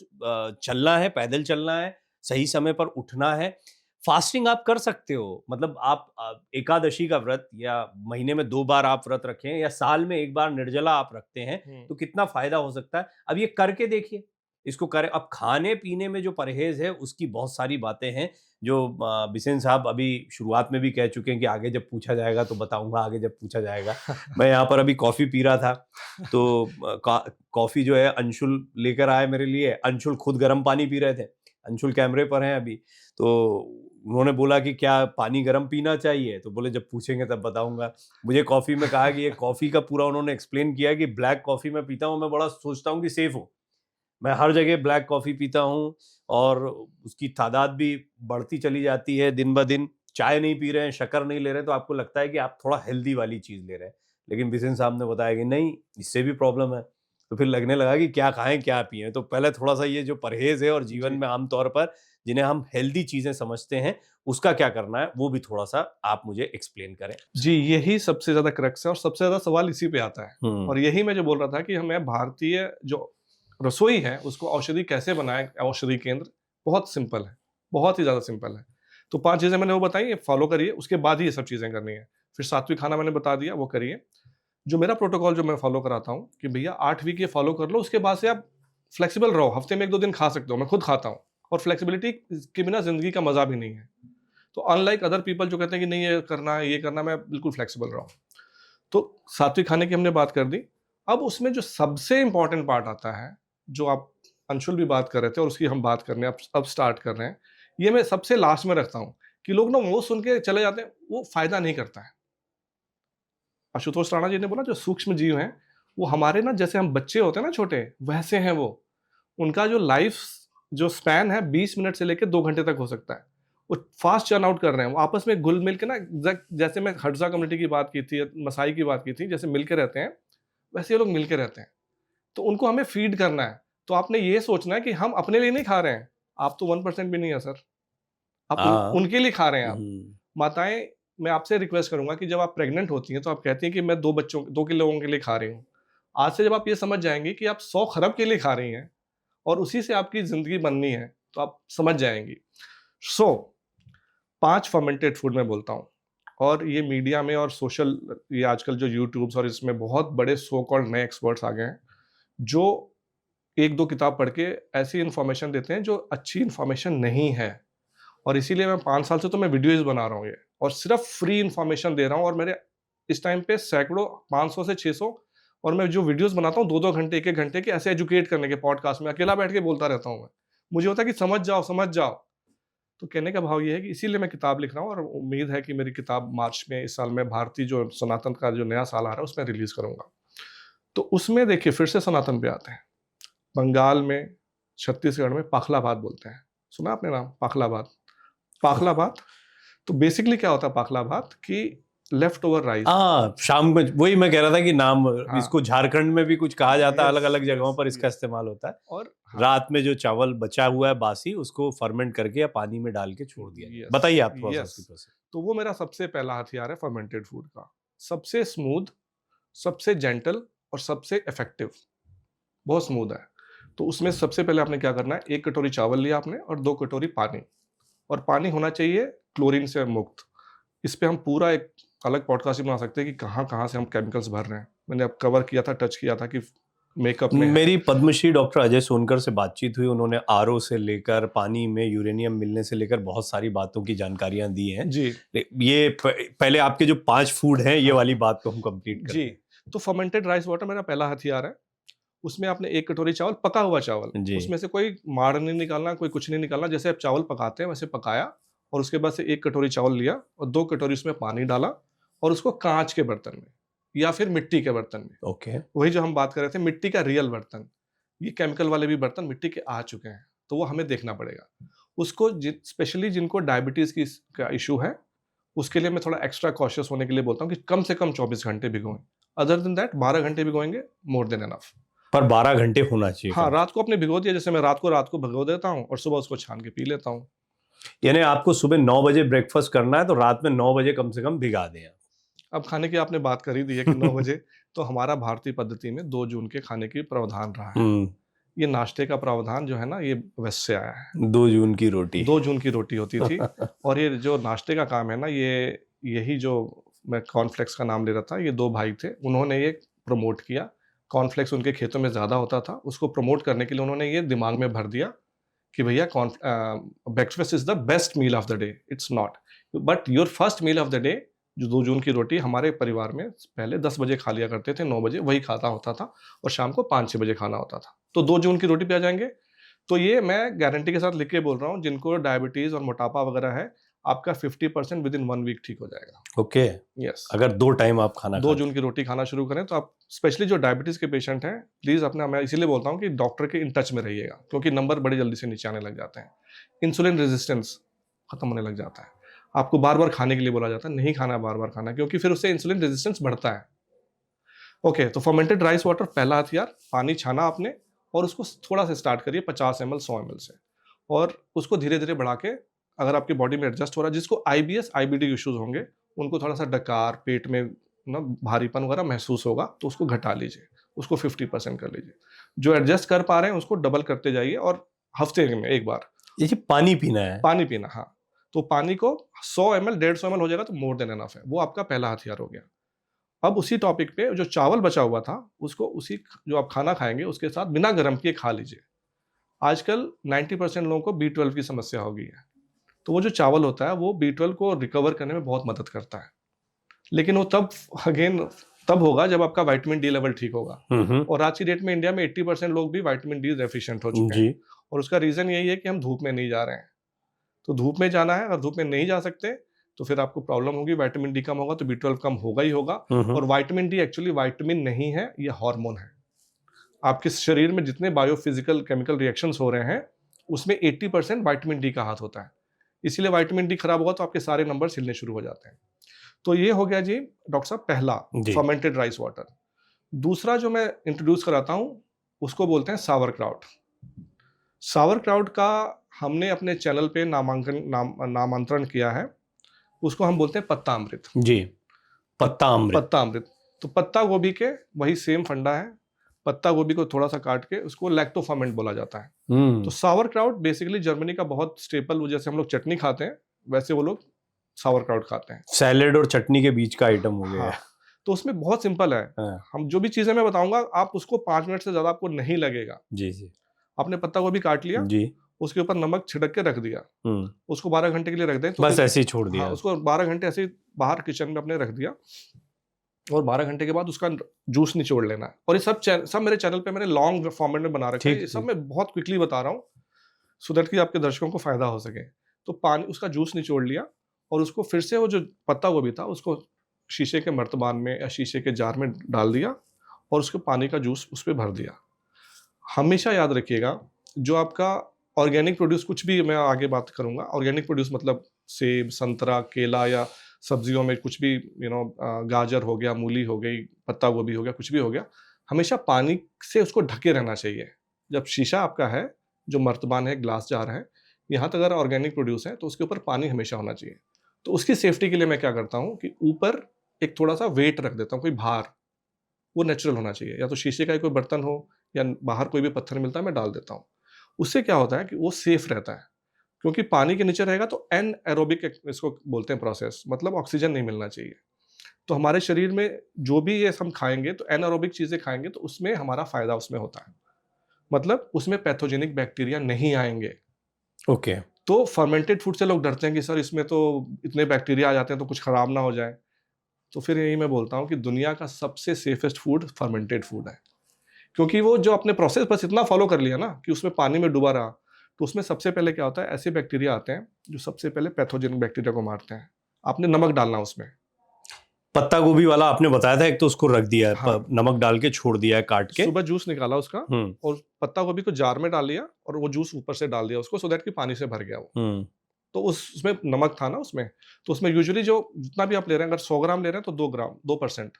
चलना है, पैदल चलना है, सही समय पर उठना है, फास्टिंग आप कर सकते हो। मतलब आप एकादशी का व्रत, या महीने में 2 बार आप व्रत रखें, या साल में 1 बार निर्जला आप रखते हैं, तो कितना फायदा हो सकता है। अब ये करके देखिए, इसको करें। अब खाने पीने में जो परहेज है, उसकी बहुत सारी बातें हैं जो बिसेन साहब अभी शुरुआत में भी कह चुके हैं कि आगे जब पूछा जाएगा तो बताऊंगा, आगे जब पूछा जाएगा। मैं यहाँ पर अभी कॉफी पी रहा था, तो कॉफी जो है अंशुल लेकर आए मेरे लिए। अंशुल खुद गर्म पानी पी रहे थे, अंशुल कैमरे पर हैं अभी, तो उन्होंने बोला कि क्या पानी गर्म पीना चाहिए, तो बोले जब पूछेंगे तब बताऊंगा। मुझे कॉफी में कहा कि ये कॉफी का पूरा उन्होंने एक्सप्लेन किया कि ब्लैक कॉफी मैं पीता हूँ, मैं बड़ा सोचता हूँ कि सेफ हूँ, मैं हर जगह ब्लैक कॉफ़ी पीता हूँ, और उसकी तादाद भी बढ़ती चली जाती है दिन ब दिन। चाय नहीं पी रहे हैं, शक्कर नहीं ले रहे हैं, तो आपको लगता है कि आप थोड़ा हेल्दी वाली चीज़ ले रहे हैं। लेकिन बिसेन साहब ने बताया कि नहीं, इससे भी प्रॉब्लम है। तो फिर लगने लगा कि क्या खाएं क्या पिएं। तो पहले थोड़ा सा ये जो परहेज है, और जीवन में आमतौर पर जिन्हें हम हेल्दी चीज़ें समझते हैं, उसका क्या करना है, वो भी थोड़ा सा आप मुझे एक्सप्लेन करें। जी, यही सबसे ज़्यादा क्रक्स है, और सबसे ज़्यादा सवाल इसी पे आता है। और यही मैं जो बोल रहा था कि हमें भारतीय जो रसोई है उसको औषधि कैसे बनाए, औषधि केंद्र बहुत सिंपल है, बहुत ही ज़्यादा सिंपल है। तो 5 चीज़ें मैंने वो बताई, ये फॉलो करिए, उसके बाद ही ये सब चीज़ें करनी है। फिर सात्विक खाना मैंने बता दिया, वो करिए। जो मेरा प्रोटोकॉल जो मैं फॉलो कराता हूँ कि भैया 8 वीक ये फॉलो कर लो, उसके बाद से आप फ्लेक्सिबल रहो, हफ्ते में 1-2 दिन खा सकते हो, मैं खुद खाता हूँ। और फ्लेक्सिबिलिटी के बिना ज़िंदगी का मज़ा भी नहीं है। तो अनलाइक अदर पीपल जो कहते हैं कि नहीं ये करना है, ये करना है, मैं बिल्कुल फ्लेक्सिबल रहा हूँ। तो सात्विक खाने की हमने बात कर दी। अब उसमें जो सबसे इम्पोर्टेंट पार्ट आता है, जो आप अंशुल भी बात कर रहे थे और उसकी हम बात करने अब स्टार्ट कर रहे हैं, ये मैं सबसे लास्ट में रखता हूँ कि लोग ना वो सुन के चले जाते हैं, वो फ़ायदा नहीं करता है। आशुतोष राणा जी ने बोला जो सूक्ष्म जीव हैं, वो हमारे ना जैसे हम बच्चे होते हैं ना छोटे, वैसे हैं वो। उनका जो लाइफ जो स्पैन है 20 मिनट से लेकर 2 घंटे तक हो सकता है। वो फास्ट चर्न आउट कर रहे हैं, वो आपस में घुल मिल के ना, जैसे मैं हड्जा कम्युनिटी की बात की थी, मसाई की बात की थी, जैसे मिल के रहते हैं, वैसे ये लोग मिल के रहते हैं। तो उनको हमें फीड करना है। तो आपने ये सोचना है कि हम अपने लिए नहीं खा रहे हैं, आप तो 1% भी नहीं है सर, आप हाँ। उनके लिए खा रहे हैं आप। हम्म, माताएं, मैं आपसे रिक्वेस्ट करूंगा कि जब आप प्रेग्नेंट होती हैं तो आप कहती हैं कि मैं 2 किलो लोगों के लिए खा रही हूँ। आज से जब आप ये समझ जाएंगी कि आप 100 खरब के लिए खा रही हैं और उसी से आपकी जिंदगी बननी है, तो आप समझ जाएंगी। सो 5 फर्मेंटेड फूड मैं बोलता हूँ, और ये मीडिया में और सोशल, ये आजकल जो यूट्यूब्स और इसमें बहुत बड़े सो कॉल्ड नए एक्सपर्ट्स आ गए हैं, जो 1-2 किताब पढ़ के ऐसी इन्फॉर्मेशन देते हैं जो अच्छी इन्फॉर्मेशन नहीं है। और इसीलिए मैं 5 साल से तो मैं वीडियोज़ बना रहा हूँ ये, और सिर्फ फ्री इन्फॉर्मेशन दे रहा हूँ। और मेरे इस टाइम पे सैकड़ों, 500 से 600, और मैं जो वीडियोज़ बनाता हूँ 2-2 घंटे, 1-1 घंटे के, ऐसे एजुकेट करने के पॉडकास्ट में अकेला बैठ के बोलता रहता हूँ मैं। मुझे होता है कि समझ जाओ, समझ जाओ। तो कहने का भाव ये है कि इसीलिए मैं किताब लिख रहा हूँ, और उम्मीद है कि मेरी किताब मार्च में इस साल में, भारतीय जो सनातन का जो नया साल आ रहा है उसमें रिलीज़ करूँगा। तो उसमें देखिए फिर से सनातन पे आते हैं। बंगाल में, छत्तीसगढ़ में पाखला भात बोलते हैं। सुना आपने नाम पाखला भात? पाखला भात, तो बेसिकली क्या होता है पाखला भात कि लेफ्ट ओवर राइस। हाँ, शाम में वही मैं कह रहा था कि नाम हाँ। इसको झारखंड में भी कुछ कहा जाता है, Yes, अलग अलग जगहों पर yes, इसका yes. इस्तेमाल होता है। और हाँ, रात में जो चावल बचा हुआ है बासी, उसको फर्मेंट करके या पानी में डाल के छोड़ दिया जाए। yes, बताइए आप थोड़ा सा yes. उसकी प्रोसेस। तो वो मेरा सबसे पहला हथियार है फर्मेंटेड फूड का। सबसे स्मूथ, सबसे जेंटल और सबसे इफेक्टिव। बहुत स्मूथ है। तो उसमें सबसे पहले आपने क्या करना है, 1 कटोरी चावल लिया आपने और 2 कटोरी पानी। और पानी होना चाहिए क्लोरीन से मुक्त। इस पे हम पूरा एक अलग पॉडकास्ट भी बना सकते हैं कि कहाँ-कहाँ से हम केमिकल्स भर रहे हैं। मैंने अब कवर किया था, टच किया था कि मेकअप में है। मेरी पद्मश्री डॉक्टर अजय सोनकर से बातचीत हुई, उन्होंने आरओ से लेकर पानी में यूरेनियम मिलने से लेकर बहुत सारी बातों की जानकारियां दी हैं। जी, ये पहले आपके जो 5 फूड हैं, ये वाली बात को हम कंप्लीट करते जी। हैं। तो फर्मेंटेड राइस वाटर मेरा पहला हथियार है। उसमें आपने 1 कटोरी चावल, पका हुआ चावल, जी। उसमें से कोई माड़ नहीं निकालना, कोई कुछ नहीं निकालना। जैसे आप चावल पकाते हैं वैसे पकाया, और उसके बाद से 1 कटोरी चावल लिया और 2 कटोरी उसमें पानी डाला, और उसको काँच के बर्तन में या फिर मिट्टी के बर्तन में, ओके। वही जो हम बात कर रहे थे, मिट्टी का रियल बर्तन। ये केमिकल वाले भी बर्तन मिट्टी के आ चुके हैं, तो वो हमें देखना पड़ेगा। उसको स्पेशली जिनको डायबिटीज़ का इश्यू है, उसके लिए मैं थोड़ा एक्स्ट्रा कॉशियस होने के लिए बोलता हूँ कि कम से कम 24 घंटे भिगोएँ। अदर देन दैट 12 घंटे भिगोएँगे, मोर देन एनफ। पर 12 घंटे होना चाहिए हाँ, कम। रात को आपने भिगो दिया, जैसे मैं रात को भिगो देता हूँ और सुबह उसको छान के पी लेता हूँ। यानी आपको सुबह 9 बजे ब्रेकफास्ट करना है, तो रात में 9 बजे कम से कम भिगा दें आप। अब खाने की आपने बात कर ही दी है कि 9 बजे, तो हमारा भारतीय पद्धति में 2 जून के खाने की प्रावधान रहा है। ये नाश्ते का प्रावधान जो है ना, ये वेस्ट से आया है। 2 जून की रोटी। 2 जून की रोटी होती थी। और ये जो नाश्ते का काम है ना, ये यही जो मैं कॉर्नफ्लेक्स का नाम ले रहा था, ये 2 भाई थे, उन्होंने ये प्रमोट किया। कॉर्नफ्लेक्स उनके खेतों में ज़्यादा होता था, उसको प्रमोट करने के लिए उन्होंने ये दिमाग में भर दिया कि भैया breakfast is the best meal of the day. It's not, but your first meal of the day. जो 2 जून की रोटी हमारे परिवार में पहले 10 बजे खा लिया करते थे, 9 बजे वही खाता होता था, और शाम को 5-6 बजे खाना होता था। तो 2 जून की रोटी पे आ जाएंगे। तो ये मैं गारंटी के साथ लिख के बोल रहा हूँ, जिनको डायबिटीज़ और मोटापा वगैरह है, आपका 50% विदिन 1 वीक ठीक हो जाएगा। ओके। यस। अगर 2 टाइम आप खाना 2 खाते जून की रोटी खाना शुरू करें तो आप, स्पेशली जो डायबिटीज़ के पेशेंट हैं, प्लीज़ अपना, मैं इसीलिए बोलता हूँ कि डॉक्टर के इन टच में रहिएगा, क्योंकि नंबर बड़े जल्दी से नीचे आने लग जाते हैं। इंसुलिन रेजिस्टेंस खत्म होने लग जाता है। आपको बार-बार खाने के लिए बोला जाता है, नहीं खाना है बार-बार खाना, क्योंकि फिर उससे इंसुलिन रेजिस्टेंस बढ़ता है। ओके, तो फर्मेंटेड राइस वाटर पहला हथियार। पानी छाना आपने और उसको थोड़ा सा स्टार्ट करिए 50 ml 100 ml से, और उसको धीरे-धीरे बढ़ा के, अगर आपकी बॉडी में एडजस्ट हो रहा है, जिसको आईबीएस, आईबीडी इश्यूज होंगे, उनको थोड़ा सा डकार, पेट में ना भारीपन वगैरह महसूस होगा तो उसको घटा लीजिए, उसको 50% कर लीजिए। जो एडजस्ट कर पा रहे हैं उसको डबल करते जाइए, और हफ्ते में एक बार ये पानी पीना है। पानी पीना। हाँ, तो पानी को 100 ml 150 ml हो जाएगा तो मोर देन एनफ है, वो आपका पहला हथियार हो गया। अब उसी टॉपिक पे जो चावल बचा हुआ था उसको उसी जो आप खाना खाएंगे उसके साथ बिना गर्म किए खा लीजिए। आजकल 90% लोगों को B12 की समस्या हो गई है, तो वो जो चावल होता है वो B12 को रिकवर करने में बहुत मदद करता है, लेकिन वो तब होगा जब आपका विटामिन डी लेवल ठीक होगा। और आज की डेट में इंडिया में 80% लोग भी विटामिन डी डेफिशिएंट हो चुके हैं, और उसका रीजन यही है कि हम धूप में नहीं जा रहे हैं। तो धूप में जाना है, अगर धूप में नहीं जा सकते तो फिर आपको प्रॉब्लम होगी, विटामिन डी कम होगा तो B12 कम होगा ही होगा। और विटामिन डी एक्चुअली विटामिन नहीं है, ये हार्मोन है। आपके शरीर में जितने बायोफिजिकल केमिकल रिएक्शंस हो रहे हैं उसमें 80% विटामिन डी का हाथ होता है, इसीलिए विटामिन डी खराब होगा तो आपके सारे नंबर हिलने शुरू हो जाते हैं। तो ये हो गया जी डॉक्टर साहब पहला, फर्मेंटेड राइस वाटर। दूसरा जो मैं इंट्रोड्यूस कराता हूं उसको बोलते हैं सावरक्राउट। सावरक्राउट का हमने अपने चैनल पे नामांतरण किया है, उसको हम बोलते हैं पत्ता अमृत। जी, पत्ता अमृत। तो पत्ता गोभी के वही सेम फंडा है, पत्ता गोभी को थोड़ा सा काट के उसको लैक्टोफर्मेंट बोला जाता है। तो सावरक्राउट बेसिकली जर्मनी का बहुत स्टेपल, जैसे हम लोग चटनी खाते हैं वैसे वो लोग सावरक्राउट खाते हैं। सैलेड और चटनी के बीच का आइटम हो गया। हाँ, तो उसमें बहुत सिंपल है। हम जो भी चीजें मैं बताऊंगा आप उसको 5 मिनट से ज्यादा आपको नहीं लगेगा। जी जी। आपने पत्ता गोभी काट लिया जी, उसके ऊपर नमक छिड़क के रख दिया, उसको 12 घंटे के लिए रख दें। तो बस ऐसे ही छोड़ दिया। हाँ, उसको 12 घंटे ऐसे ही बाहर किचन में अपने रख दिया, और 12 घंटे के बाद उसका जूस निचोड़ लेना है। और ये सब मेरे चैनल पे मैंने लॉन्ग फॉर्मेट में बना रखा है, ये सब मैं बहुत क्विकली बता रहा हूँ सो दैट कि आपके दर्शकों को फायदा हो सके। तो पानी, उसका जूस निचोड़ लिया, और उसको फिर से वो जो पत्ता गोभी था उसको शीशे के मर्तबान में या शीशे के जार में डाल दिया, और उसके पानी का जूस उस पर भर दिया। हमेशा याद रखिएगा जो आपका ऑर्गेनिक प्रोड्यूस, कुछ भी मैं आगे बात करूंगा, ऑर्गेनिक प्रोड्यूस मतलब सेब, संतरा, केला, या सब्जियों में कुछ भी गाजर हो गया, मूली हो गई, पत्ता गोभी हो गया, कुछ भी हो गया, हमेशा पानी से उसको ढके रहना चाहिए। जब शीशा आपका है, जो मर्तबान है, ग्लास जार है, यहाँ तक अगर ऑर्गेनिक प्रोड्यूस है तो उसके ऊपर पानी हमेशा होना चाहिए। तो उसकी सेफ्टी के लिए मैं क्या करता हूँ कि ऊपर एक थोड़ा सा वेट रख देता हूँ, कोई भार, वो नेचुरल होना चाहिए, या तो शीशे का कोई बर्तन हो या बाहर कोई भी पत्थर मिलता है मैं डाल देता हूँ। उससे क्या होता है कि वो सेफ रहता है, क्योंकि पानी के नीचे रहेगा तो एनएरोबिक इसको बोलते हैं प्रोसेस, मतलब ऑक्सीजन नहीं मिलना चाहिए। तो हमारे शरीर में जो भी ये हम खाएंगे तो एनएरोबिक चीज़ें खाएंगे तो उसमें हमारा फायदा उसमें होता है, मतलब उसमें पैथोजेनिक बैक्टीरिया नहीं आएंगे। ओके। तो फर्मेंटेड फूड से लोग डरते हैं कि सर इसमें तो इतने बैक्टीरिया आ जाते हैं तो कुछ खराब ना हो जाए। तो फिर यही मैं बोलता हूँ कि दुनिया का सबसे सेफेस्ट फूड फर्मेंटेड फूड है, क्योंकि वो जो अपने प्रोसेस बस इतना फॉलो कर लिया ना कि उसमें पानी में डूबा रहा, तो उसमें सबसे पहले क्या होता है, ऐसे बैक्टीरिया आते हैं जो सबसे पहले पैथोजेनिक बैक्टीरिया को मारते हैं। आपने नमक डालना उसमें, पत्ता गोभी वाला आपने बताया था, एक तो उसको रख दिया है, हाँ, नमक डाल के छोड़ दिया है काट के, सुबह जूस निकाला उसका, और पत्ता गोभी को जार में डाल लिया और वो जूस ऊपर से डाल दिया उसको, सो दैट कि पानी से भर गया वो। तो उसमें नमक था ना उसमें, तो उसमें यूजुअली जो जितना भी आप ले रहे हैं, अगर 100 ग्राम ले रहे हैं तो 2%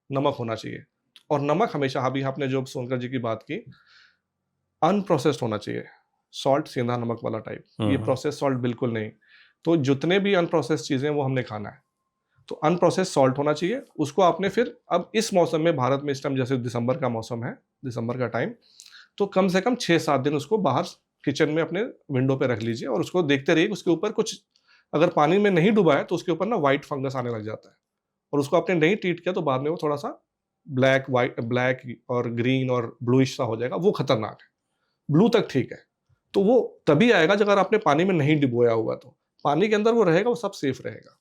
नमक होना चाहिए। और नमक हमेशा, अभी आपने जो सोनकर जी की बात की, अनप्रोसेस्ड होना चाहिए, सॉल्ट, सेंधा नमक वाला टाइप, ये प्रोसेस सॉल्ट बिल्कुल नहीं। तो जितने भी अनप्रोसेस्ड चीजें वो हमने खाना है, तो अनप्रोसेस्ड सॉल्ट होना चाहिए। उसको आपने फिर, अब इस मौसम में, भारत में इस टाइम जैसे दिसंबर का मौसम है, दिसंबर का टाइम, तो कम से कम 6-7 दिन उसको बाहर किचन में अपने विंडो पे रख लीजिए, और उसको देखते रहिए। उसके ऊपर कुछ अगर पानी में नहीं डूबा है तो उसके ऊपर ना व्हाइट फंगस आने लग जाता है, और उसको आपने नहीं ट्रीट किया तो बाद में वो थोड़ा सा ब्लैक और ग्रीन और ब्लूइश सा हो जाएगा, वो खतरनाक है। ब्लू तक ठीक है, तो वो तभी आएगा जब अगर आपने पानी में नहीं डुबोया हुआ, तो पानी के अंदर वो रहेगा, वो सब सेफ रहेगा।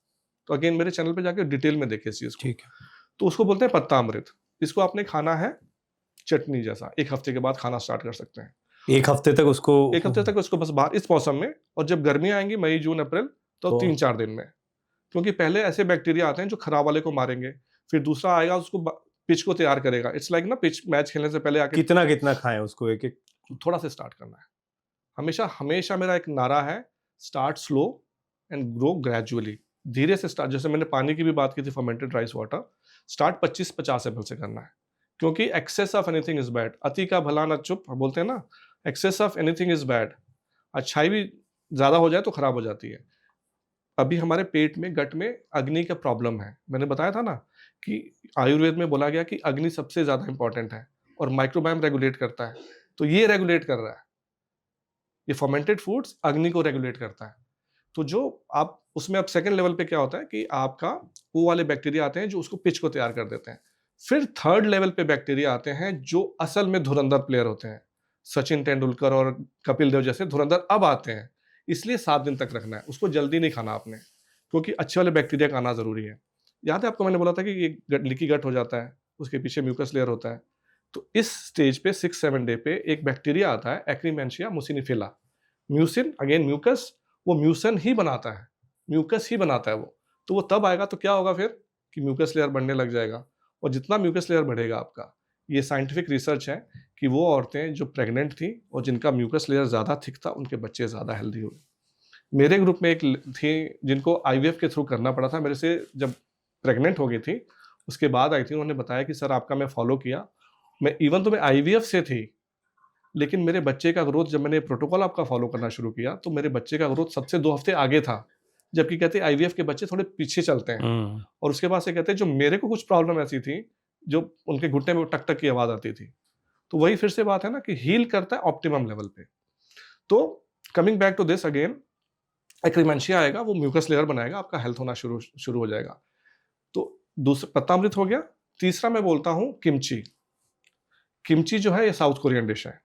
तो अगेन मेरे चैनल पे जाके डिटेल में देखिए इस चीज को। ठीक है। तो उसको बोलते हैं पत्ता अमृत। इसको आपने खाना है चटनी जैसा, 1 हफ्ते के बाद खाना स्टार्ट कर सकते हैं। 1 हफ्ते तक उसको बस बाहर इस मौसम में, और जब गर्मी आएंगी मई, जून, अप्रैल, तो 3-4 दिन में, क्योंकि पहले ऐसे बैक्टीरिया आते हैं जो खराब वाले को मारेंगे, फिर दूसरा आएगा उसको पिच को तैयार करेगा। इट्स लाइक ना, पिच मैच खेलने से पहले आके कितना खाएं उसको, एक थोड़ा से स्टार्ट करना है। हमेशा मेरा एक नारा है, start slow and grow gradually. धीरे से स्टार्ट, जैसे मैंने पानी की भी बात की थी, fermented rice water, start 25-50 ml से करना है, क्योंकि excess of anything is bad. अति का भला न चुप, बोलते हैं ना, excess of anything is bad. अच्छाई भी ज्यादा हो जाए तो खराब हो जाती है। अभी हमारे पेट में, गट में अग्नि का प्रॉब्लम है। मैंने बताया था ना कि आयुर्वेद में बोला गया कि अग्नि सबसे ज़्यादा इंपॉर्टेंट है और माइक्रोबायोम रेगुलेट करता है, तो ये रेगुलेट कर रहा है। ये फर्मेंटेड फूड्स अग्नि को रेगुलेट करता है। तो जो आप उसमें अब सेकंड लेवल पे क्या होता है कि आपका वो वाले बैक्टीरिया आते हैं जो उसको पिच को तैयार कर देते हैं। फिर थर्ड लेवल पे बैक्टीरिया आते हैं जो असल में धुरंधर प्लेयर होते हैं। सचिन तेंदुलकर और कपिल देव जैसे धुरंधर अब आते हैं, इसलिए 7 दिन तक रखना है, उसको जल्दी नहीं खाना आपने, क्योंकि अच्छे वाले बैक्टीरिया का आना ज़रूरी है। याद है आपको मैंने बोला था कि ये लीकी गट हो जाता है, उसके पीछे म्यूकस लेयर होता है। तो इस स्टेज पे 6-7 डे पे एक बैक्टीरिया आता है एक्रीमेंशिया मुसिनिफिला। म्यूसिन अगेन म्यूकस, वो म्यूसन ही बनाता है, म्यूकस ही बनाता है वो। तो वो तब आएगा तो क्या होगा फिर कि म्यूकस लेयर बढ़ने लग जाएगा, और जितना म्यूकस लेयर बढ़ेगा आपका, ये साइंटिफिक रिसर्च है कि वो औरतें जो प्रेग्नेंट थी और जिनका म्यूकस लेयर ज़्यादा थिक था, उनके बच्चे ज़्यादा हेल्दी हुए। मेरे ग्रुप में एक थी जिनको आईवीएफ के थ्रू करना पड़ा था, मेरे से जब प्रेग्नेंट हो गई थी उसके बाद आई थी, उन्होंने बताया कि सर आपका मैं फॉलो किया, मैं इवन तो मैं आईवीएफ से थी, लेकिन मेरे बच्चे का ग्रोथ जब मैंने प्रोटोकॉल आपका फॉलो करना शुरू किया तो मेरे बच्चे का ग्रोथ सबसे 2 हफ्ते आगे था, जबकि कहते हैं आईवीएफ के बच्चे थोड़े पीछे चलते हैं। और उसके बाद से कहते हैं जो मेरे को कुछ प्रॉब्लम ऐसी थी, जो उनके घुटने में टक टक की आवाज आती थी, तो वही फिर से बात है ना कि हील करता है ऑप्टिमम लेवल पे। तो coming back to this again, एक्रीमेंशिया आएगा, वो म्यूकस लेयर बनाएगा, आपका हेल्थ होना शुरू हो जाएगा। तो दूसरा पत्तामृत हो गया। तीसरा मैं बोलता हूँ किमची। किमची जो है ये साउथ कोरियन डिश है।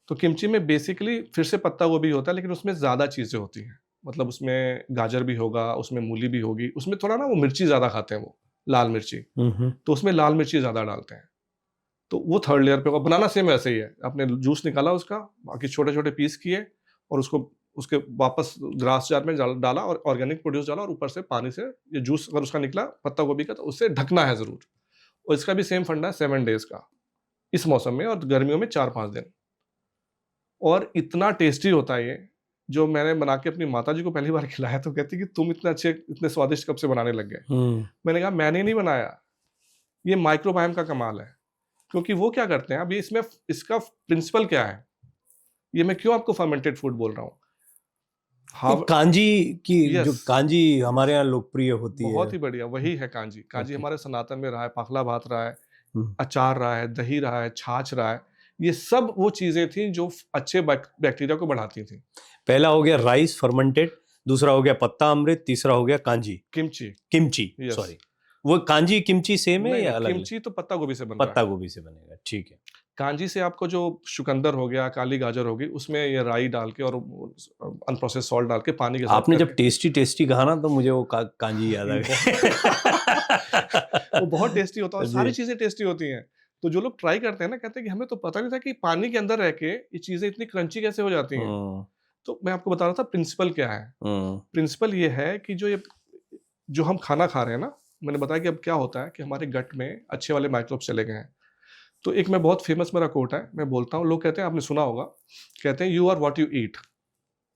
तो किमची में बेसिकली फिर से पत्ता गोभी होता है, लेकिन उसमें ज़्यादा चीज़ें होती हैं। मतलब उसमें गाजर भी होगा, उसमें मूली भी होगी, उसमें थोड़ा ना वो मिर्ची ज़्यादा खाते हैं, वो लाल मिर्ची, तो उसमें लाल मिर्ची ज़्यादा डालते हैं। तो वो थर्ड लेयर पे होगा। बनाना सेम वैसे ही है, आपने जूस निकाला उसका, बाकी छोटे छोटे पीस किए और उसको उसके वापस ग्लास जार में डाला और ऑर्गेनिक प्रोड्यूस डाला, और ऊपर से पानी से ये जूस अगर उसका निकला पत्ता गोभी का तो उससे ढकना है ज़रूर। और इसका भी सेम फंडा है 7 डेज का इस मौसम में, और गर्मियों में 4-5 दिन। और इतना टेस्टी होता है ये, जो मैंने बना के अपनी माताजी को पहली बार खिलाया तो कहती कि तुम इतने अच्छे इतने स्वादिष्ट कब से बनाने लग गए। मैंने कहा मैंने नहीं बनाया, ये माइक्रोबायोम का कमाल है। क्योंकि वो क्या करते हैं, अभी इसमें इसका प्रिंसिपल क्या है, ये मैं क्यों आपको फर्मेंटेड फूड बोल रहा हूँ। कांजी की जो Yes. कांजी हमारे यहाँ लोकप्रिय होती है, बहुत ही बढ़िया, वही है कांजी। कांजी Okay. हमारे सनातन में रहा है, पाखला भात रहा है, अचार रहा है, दही रहा है, छाछ रहा है। ये सब वो चीजें थी जो अच्छे बैक्टीरिया को बढ़ाती थी। पहला हो गया राइस फर्मेंटेड, दूसरा हो गया पत्ता अमृत, तीसरा हो गया कांजी किमची। किमची। सॉरी, वो कांजी किमची सेम है या अलग? किमची तो पत्ता गोभी से बन रहा है। पत्ता गोभी से बनेगा, ठीक है। कांजी से आपको जो चुकंदर हो गया, काली गाजर होगी, उसमें ये राई डाल के और अनप्रोसेस्ड सॉल्ट डाल के पानी के साथ आपने जब टेस्टी टेस्टी कहा ना तो मुझे वो कांजी याद आ गई। वो बहुत टेस्टी होता है और जी। सारी चीजें टेस्टी होती हैं। तो जो लोग ट्राई करते हैं ना, कहते हैं कि हमें तो पता नहीं था कि पानी के अंदर रह के ये चीजें इतनी क्रंची कैसे हो जाती हैं। तो मैं आपको बता रहा था प्रिंसिपल क्या है। प्रिंसिपल ये है कि जो हम खाना खा रहे हैं ना, मैंने बताया कि अब क्या होता है कि हमारे गट में अच्छे वाले माइक्रोब्स चले गए हैं। तो एक मैं बहुत फेमस मेरा कोट है, मैं बोलता हूँ, लोग कहते हैं, आपने सुना होगा, कहते हैं you are what you eat.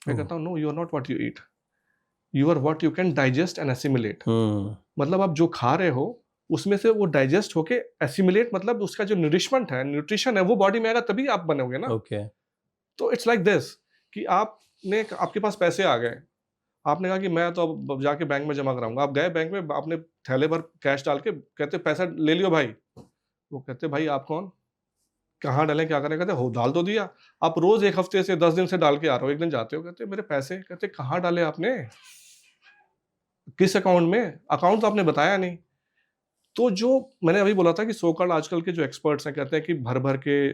मैं कहता हूँ no, you are not what you eat, you are what you can digest and assimilate. मतलब आप जो खा रहे हो उसमें से वो डाइजेस्ट होके एसिमिलेट, मतलब उसका जो नरिशमेंट है, न्यूट्रिशन है, वो बॉडी में आएगा तभी आप बनोगे ना। ओके। तो इट्स लाइक दिस कि आपके पास पैसे आ गए, आपने कहा कि मैं तो अब जाके बैंक में जमा कराऊंगा। आप गए बैंक में, आपने थैले भर कैश डाल के, कहते पैसा ले लियो भाई। वो कहते भाई आप कौन, कहाँ डालें, क्या करें, कहते हो डाल तो दिया। आप रोज 1 हफ्ते से 10 दिन से डाल के आ रहे हो, एक दिन जाते हो, कहते मेरे पैसे, कहते कहाँ डाले आपने, किस अकाउंट में, अकाउंट तो आपने बताया नहीं। तो जो मैंने अभी बोला था कि सो कॉल्ड आजकल के जो एक्सपर्ट्स हैं कहते हैं कि भर भर के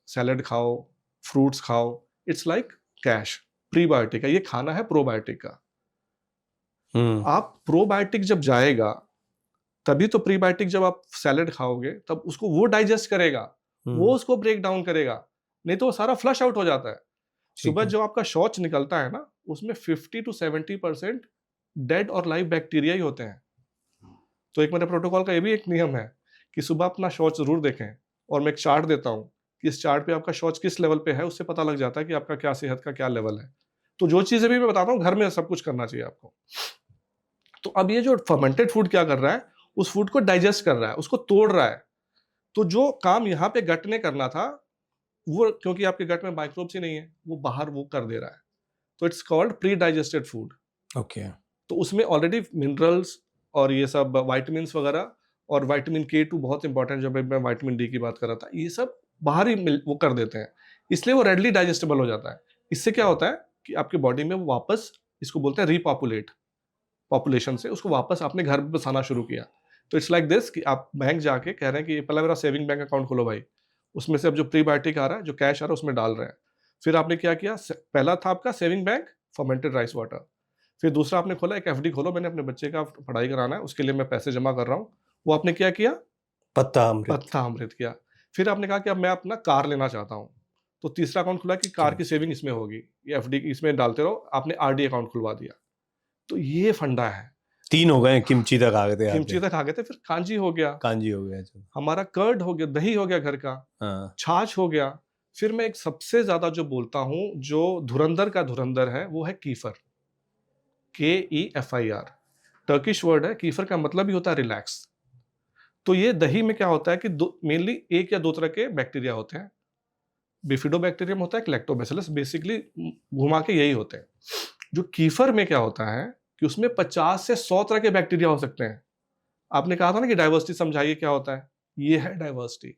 सैलेड खाओ, फ्रूट्स खाओ, इट्स लाइक कैश, प्रीबायोटिक है, ये खाना है प्रोबायोटिक का। आप प्रोबायोटिक जब जाएगा तभी तो प्रीबायोटिक, जब आप सैलेड खाओगे तब उसको वो डाइजेस्ट करेगा, वो उसको ब्रेक डाउन करेगा, नहीं तो वो सारा फ्लश आउट हो जाता है। सुबह जो आपका शौच निकलता है ना, उसमें 50 to 70% डेड और लाइव बैक्टीरिया ही होते हैं। तो एक मेरे प्रोटोकॉल का ये भी एक नियम है कि सुबह अपना शौच जरूर देखें, और मैं एक चार्ट देता हूँ कि इस चार्ट पे आपका शौच किस लेवल पे है, उससे पता लग जाता है कि आपका क्या सेहत का क्या लेवल है। तो जो चीजें भी मैं बताता हूँ, घर में सब कुछ करना चाहिए आपको। तो अब ये जो फर्मेंटेड फूड क्या कर रहा है, उस फूड को डाइजेस्ट कर रहा है, उसको तोड़ रहा है। तो जो काम यहाँ पे गट ने करना था, वो क्योंकि आपके गट में माइक्रोब्स ही नहीं है, वो बाहर वो कर दे रहा है। तो it's called pre digested food. Okay. तो उसमें ऑलरेडी मिनरल्स और ये सब वाइटामिन्स वगैरह और विटामिन K2 बहुत इंपॉर्टेंट, जब मैं विटामिन डी की बात कर रहा था, ये सब बाहर ही वो कर देते हैं, इसलिए वो रेडली डाइजेस्टेबल हो जाता है। इससे क्या होता है कि आपके बॉडी में वो वापस, इसको बोलते हैं रीपॉपुलेट, पॉपुलेशन से उसको वापस आपने घर में बसाना शुरू किया। तो इट्स लाइक दिस कि आप बैंक जाके कह रहे हैं कि पहला मेरा सेविंग बैंक अकाउंट खोलो भाई, उसमें से अब जो प्रीबायोटिक आ रहा है, जो कैश आ रहा है, उसमें डाल रहे हैं। फिर आपने क्या किया, पहला था आपका saving bank, fermented rice water. फिर दूसरा आपने खोला, एक एफडी खोलो, मैंने अपने बच्चे का पढ़ाई कराना है, उसके लिए मैं पैसे जमा कर रहा हूँ, वो आपने क्या किया, पत्ता अमृत। पत्ता अमृत किया। फिर आपने कहा कि अब मैं अपना कार लेना चाहता हूँ, तो तीसरा अकाउंट खुला कि कार की सेविंग इसमें होगी, ये एफडी इसमें डालते रहो, आपने आरडी अकाउंट खुलवा दिया। तो ये फंडा है। 3 हो गए, किमची तक आ गए थे, किमची तक आ गए थे, फिर कांजी हो गया, कांजी हो गया, हमारा कर्ड हो गया, दही हो गया घर का, हाँ। छाछ हो गया। फिर मैं एक सबसे ज्यादा जो बोलता हूँ, जो धुरंधर का धुरंधर है, वो है कीफर, KEFIR, टर्किश वर्ड है। कीफर का मतलब ही होता है रिलैक्स। तो ये दही में क्या होता है कि मेनली 1 या 2 तरह के बैक्टीरिया होते हैं, बिफिडोबैक्टीरियम होता है, लैक्टोबैसिलस, बेसिकली घुमा के यही होते हैं। जो कीफर में क्या होता है कि उसमें 50 से 100 तरह के बैक्टीरिया हो सकते हैं। आपने कहा था ना कि डाइवर्सिटी समझाइए क्या होता है, ये है डाइवर्सिटी।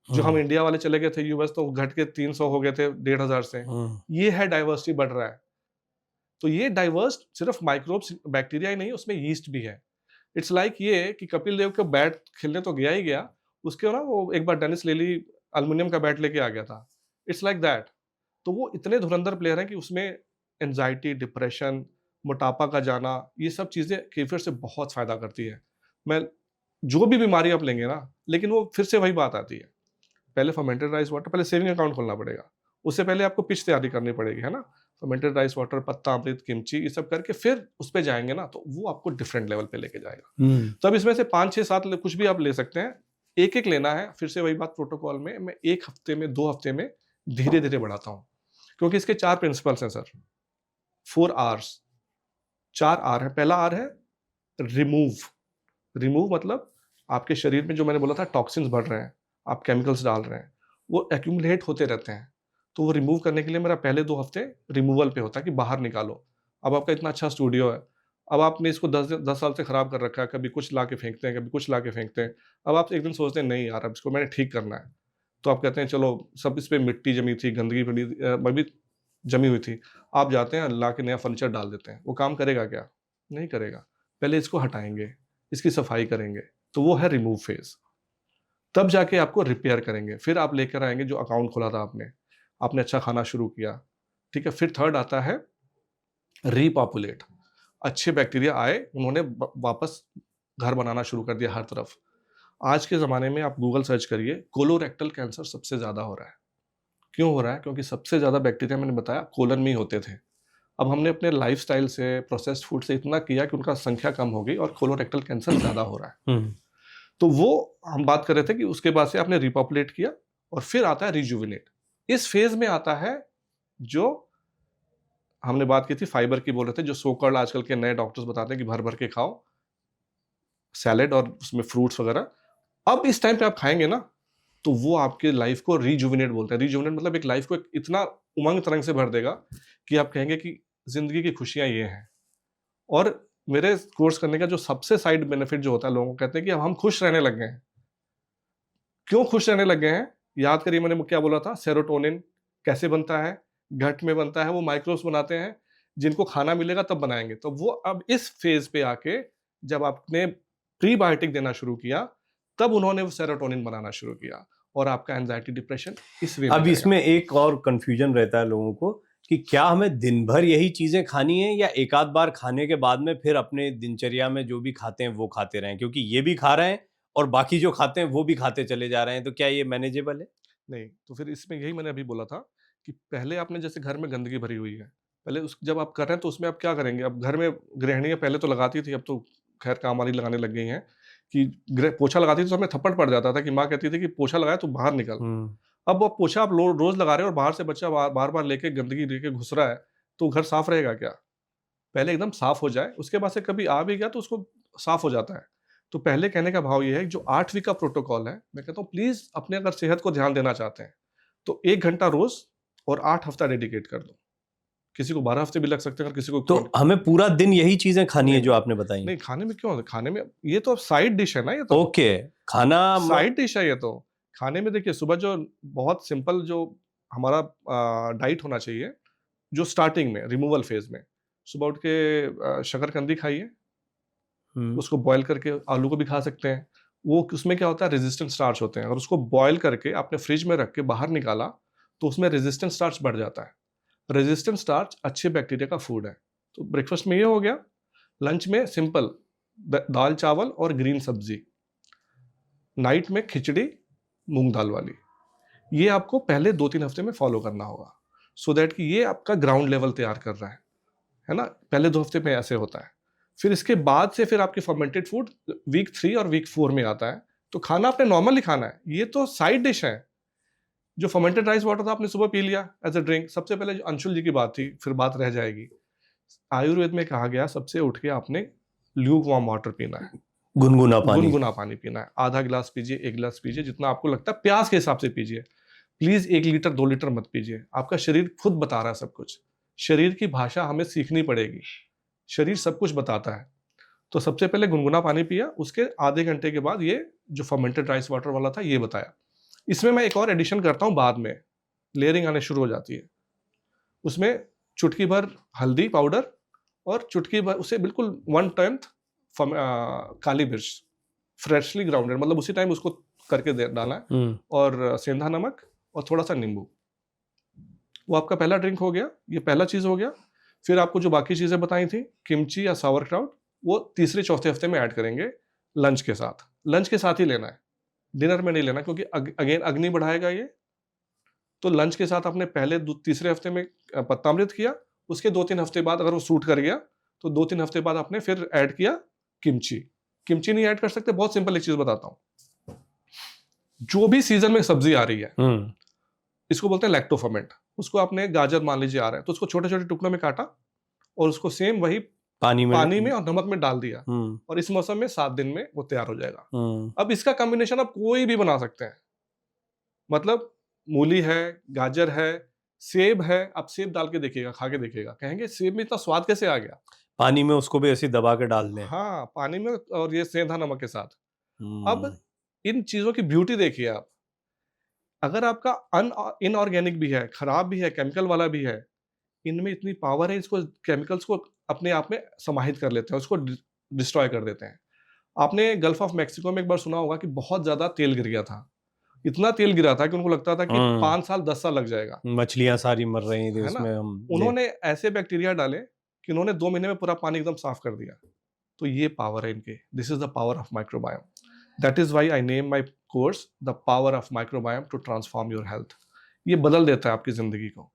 जो हम इंडिया वाले चले गए थे यूएस, तो घट के 300 हो गए थे 1500 से, ये है डाइवर्सिटी बढ़ रहा है। तो ये डाइवर्स सिर्फ माइक्रोब्स बैक्टीरिया ही नहीं, उसमें यीस्ट भी है। इट्स लाइक ये कि कपिल देव को बैट खेलने तो गया ही गया, उसके ना वो एक बार डेनिस लेली एल्युमिनियम का बैट लेके आ गया था। It's like that. तो वो इतने धुरंधर प्लेयर हैं कि उसमें एंजाइटी, डिप्रेशन, मोटापा का जाना, ये सब चीजें केफिर से बहुत फायदा करती है। मैं जो भी बीमारी आप लेंगे ना, लेकिन वो फिर से वही बात आती है, पहले फर्मेंटेड राइस वाटर, पहले सेविंग अकाउंट खोलना पड़ेगा, उससे पहले आपको पिच तैयारी करनी पड़ेगी, है ना। फर्मेंटेड राइस वाटर, पत्ता अमृत, किमची, ये सब करके फिर उस पे जाएंगे ना, तो वो आपको डिफरेंट लेवल पे लेके जाएगा। तो अब इसमें से 5, 6, 7 कुछ भी आप ले सकते हैं, एक एक लेना है। फिर से वही बात, प्रोटोकॉल में मैं 1 हफ्ते में, 2 हफ्ते में धीरे धीरे बढ़ाता हूँ, क्योंकि इसके 4 प्रिंसिपल्स हैं सर, 4 R's, 4 R है। पहला R है रिमूव। रिमूव मतलब आपके शरीर में जो मैंने बोला था टॉक्सिन्स बढ़ रहे हैं, आप केमिकल्स डाल रहे हैं, वो एक्यूमुलेट होते रहते हैं, तो वो रिमूव करने के लिए मेरा पहले 2 हफ्ते रिमूवल पे होता है कि बाहर निकालो। अब आपका इतना अच्छा स्टूडियो है, अब आपने इसको 10 साल से खराब कर रखा है, कभी कुछ ला के फेंकते हैं, कभी कुछ ला के फेंकते हैं। अब आप एक दिन सोचते हैं नहीं यार, अब इसको मैंने ठीक करना है, तो आप कहते हैं चलो, सब इस पे मिट्टी जमी थी, गंदगी बड़ी जमी हुई थी, आप जाते हैं ला के नया फर्नीचर डाल देते हैं। वो काम करेगा क्या? नहीं करेगा। पहले इसको हटाएंगे, इसकी सफाई करेंगे, तो वो है रिमूव फेज। तब जाके आपको रिपेयर करेंगे, फिर आप लेकर आएंगे जो अकाउंट खोला था आपने अच्छा खाना शुरू किया, ठीक है। फिर थर्ड आता है रीपॉपुलेट। अच्छे बैक्टीरिया आए, उन्होंने वापस घर बनाना शुरू कर दिया हर तरफ। आज के ज़माने में आप गूगल सर्च करिए, कोलोरेक्टल कैंसर सबसे ज़्यादा हो रहा है। क्यों हो रहा है? क्योंकि सबसे ज़्यादा बैक्टीरिया मैंने बताया कोलन में ही होते थे। अब हमने अपने लाइफस्टाइल से, प्रोसेस्ड फूड से इतना किया कि उनका संख्या कम हो गई और कोलोरेक्टल कैंसर ज़्यादा हो रहा है। तो वो हम बात कर रहे थे कि उसके बाद से आपने रिपॉपुलेट किया, और फिर आता है रिजुविनेट। इस फेज में आता है जो हमने बात की थी फाइबर की, बोल रहे थे, जो सोकॉल्ड आजकल के नए डॉक्टर्स बताते हैं कि भर भर के खाओ सैलेड और उसमें फ्रूट्स वगैरह। अब इस टाइम पे आप खाएंगे ना, तो वो आपके लाइफ को रिजुविनेट बोलते हैं। रिजुविनेट मतलब एक लाइफ को इतना उमंग तरंग से भर देगा कि आप कहेंगे कि जिंदगी की खुशियां ये हैं। और मेरे कोर्स करने का जो सबसे साइड बेनिफिट जो होता है, लोगों को कहते हैं कि अब हम खुश रहने लग गए हैं। क्यों खुश रहने लग गए हैं? याद करिए मैंने क्या बोला था, सेरोटोनिन कैसे बनता है? गट में बनता है, वो माइक्रोब्स बनाते हैं, जिनको खाना मिलेगा तब बनाएंगे। तो वो अब इस फेज पे आके जब आपने प्रीबायोटिक देना शुरू किया, तब उन्होंने वो सेरोटोनिन बनाना शुरू किया, और आपका एंजाइटी, डिप्रेशन इस वे में अब इसमें एक और कंफ्यूजन रहता है लोगों को कि क्या हमें दिन भर यही चीजें खानी है, या एक आध बार खाने के बाद में फिर अपने दिनचर्या में जो भी खाते हैं वो खाते रहें, क्योंकि ये भी खा रहे हैं और बाकी जो खाते हैं वो भी खाते चले जा रहे हैं, तो क्या ये मैनेजेबल है? नहीं। तो फिर इसमें यही मैंने अभी बोला था कि पहले आपने जैसे घर में गंदगी भरी हुई है, पहले उस जब आप कर रहे हैं तो उसमें आप क्या करेंगे? अब घर में गृहिणियां पहले तो लगाती थी, अब तो खैर काम वाली लगाने लग गई हैं, कि पोछा लगाती थी तो हमें थप्पड़ पड़ जाता था कि माँ कहती थी कि पोछा लगाया तो बाहर निकल। अब वो पोछा आप रोज लगा रहे हो और बाहर से बच्चा बार बार लेके गंदगी लेके घुस रहा है, तो घर साफ रहेगा क्या? पहले एकदम साफ हो जाए, उसके बाद से कभी आ भी गया तो उसको साफ हो जाता है। तो पहले कहने का भाव ये है, जो 8वीं का प्रोटोकॉल है, मैं कहता हूँ प्लीज अपने अगर सेहत को ध्यान देना चाहते हैं तो 1 घंटा रोज और 8 हफ्ता डेडिकेट कर दो। किसी को 12 हफ्ते भी लग सकते हैं, और किसी को तो हमें पूरा दिन यही चीजें खानी है जो आपने बताई? नहीं, खाने में क्यों, खाने में ये तो साइड डिश है ना, ये तो ओके, खाना साइड डिश है ये तो। खाने में देखिए, सुबह जो बहुत सिंपल जो हमारा डाइट होना चाहिए, जो स्टार्टिंग में रिमूवल फेज में, सुबह उठ के शकरकंदी खाइए, उसको बॉयल करके, आलू को भी खा सकते हैं। वो उसमें क्या होता है, रेजिस्टेंट स्टार्च होते हैं, और उसको बॉयल करके आपने फ्रिज में रख के बाहर निकाला तो उसमें रेजिस्टेंट स्टार्च बढ़ जाता है। रेजिस्टेंट स्टार्च अच्छे बैक्टीरिया का फूड है। तो ब्रेकफास्ट में ये हो गया। लंच में सिंपल दाल चावल और ग्रीन सब्जी। नाइट में खिचड़ी मूंग दाल वाली। ये आपको पहले 2-3 हफ्ते में फॉलो करना होगा, सो दैट कि ये आपका ग्राउंड लेवल तैयार कर रहा है ना। पहले 2 हफ्ते में ऐसे होता है। फिर इसके बाद से फिर आपके फर्मेंटेड फूड वीक 3 और वीक 4 में आता है। तो खाना आपने नॉर्मली खाना है, ये तो साइड डिश है। जो फर्मेंटेड राइस वाटर था आपने सुबह पी लिया एज अ ड्रिंक। सबसे पहले जो अंशुल जी की बात थी, फिर बात रह जाएगी। आयुर्वेद में कहा गया सबसे उठ के आपने ल्यूक वार्म वाटर पीना है, गुनगुना पानी पीना है। आधा गिलास पीजिए, 1 गिलास पीजिए, जितना आपको लगता है, प्यास के हिसाब से पीजिए। प्लीज 1 लीटर 2 लीटर मत पीजिए। आपका शरीर खुद बता रहा है सब कुछ। शरीर की भाषा हमें सीखनी पड़ेगी। शरीर सब कुछ बताता है। तो सबसे पहले गुनगुना पानी पिया, उसके आधे घंटे के बाद ये जो फर्मेंटेड राइस वाटर वाला था ये बताया। इसमें मैं एक और एडिशन करता हूँ बाद में, लेयरिंग आने शुरू हो जाती है। उसमें चुटकी भर हल्दी पाउडर और चुटकी भर, उसे बिल्कुल 1/10 काली मिर्च फ्रेशली ग्राउंडेड, मतलब उसी टाइम उसको करके डाला है, और सेंधा नमक और थोड़ा सा नींबू। वो आपका पहला ड्रिंक हो गया, ये पहला चीज हो गया। फिर आपको जो बाकी चीजें बताई थी, किमची या सावरक्राउट, वो तीसरे चौथे हफ्ते में ऐड करेंगे लंच के साथ। लंच के साथ ही लेना है, डिनर में नहीं लेना, क्योंकि अगेन अग्नि बढ़ाएगा ये। तो लंच के साथ आपने पहले तीसरे हफ्ते में पत्तामृत किया, उसके 2-3 हफ्ते बाद अगर वो सूट कर गया तो 2-3 हफ्ते बाद आपने फिर ऐड किया किमची। किमची नहीं ऐड कर सकते, बहुत सिंपल एक चीज बताता हूं। जो भी सीजन में सब्जी आ रही है, इसको बोलते हैं लैक्टोफर्मेंट। उसको आपने गाजर मान लीजिए आ रहा है, तो उसको छोटे छोटे टुकड़ों में काटा और उसको सेम वही पानी में और नमक में डाल दिया, और इस मौसम में 7 दिन में वो तैयार हो जाएगा। अब इसका कॉम्बिनेशन आप कोई भी बना सकते हैं। मतलब मूली है, गाजर है, सेब है, आप सेब डाल के देखिएगा, खा के देखिएगा, कहेंगे सेब में इतना स्वाद कैसे आ गया। पानी में उसको भी ऐसे दबा के डाल दें। हाँ, पानी में, और ये सेंधा नमक के साथ। अब इन चीजों की ब्यूटी देखिए आप। अगर आपका इनऑर्गेनिक भी है, खराब भी है, केमिकल वाला भी है, इनमें इतनी पावर है, इसको केमिकल्स को अपने आप में समाहित कर लेते हैं, उसको डिस्ट्रॉय कर देते हैं। आपने गल्फ ऑफ मैक्सिको में एक बार सुना होगा कि बहुत ज्यादा तेल गिर गया था। इतना तेल गिरा था कि उनको लगता था कि 5 साल 10 साल लग जाएगा, मछलियां सारी मर रही थी उसमें। उन्होंने ऐसे बैक्टीरिया डाले कि उन्होंने 2 महीने में पूरा पानी एकदम साफ कर दिया। तो ये पावर है इनके। This is the power of microbiome. That is why I name my course the power of microbiome to transform your health. ये बदल देता है आपकी जिंदगी को।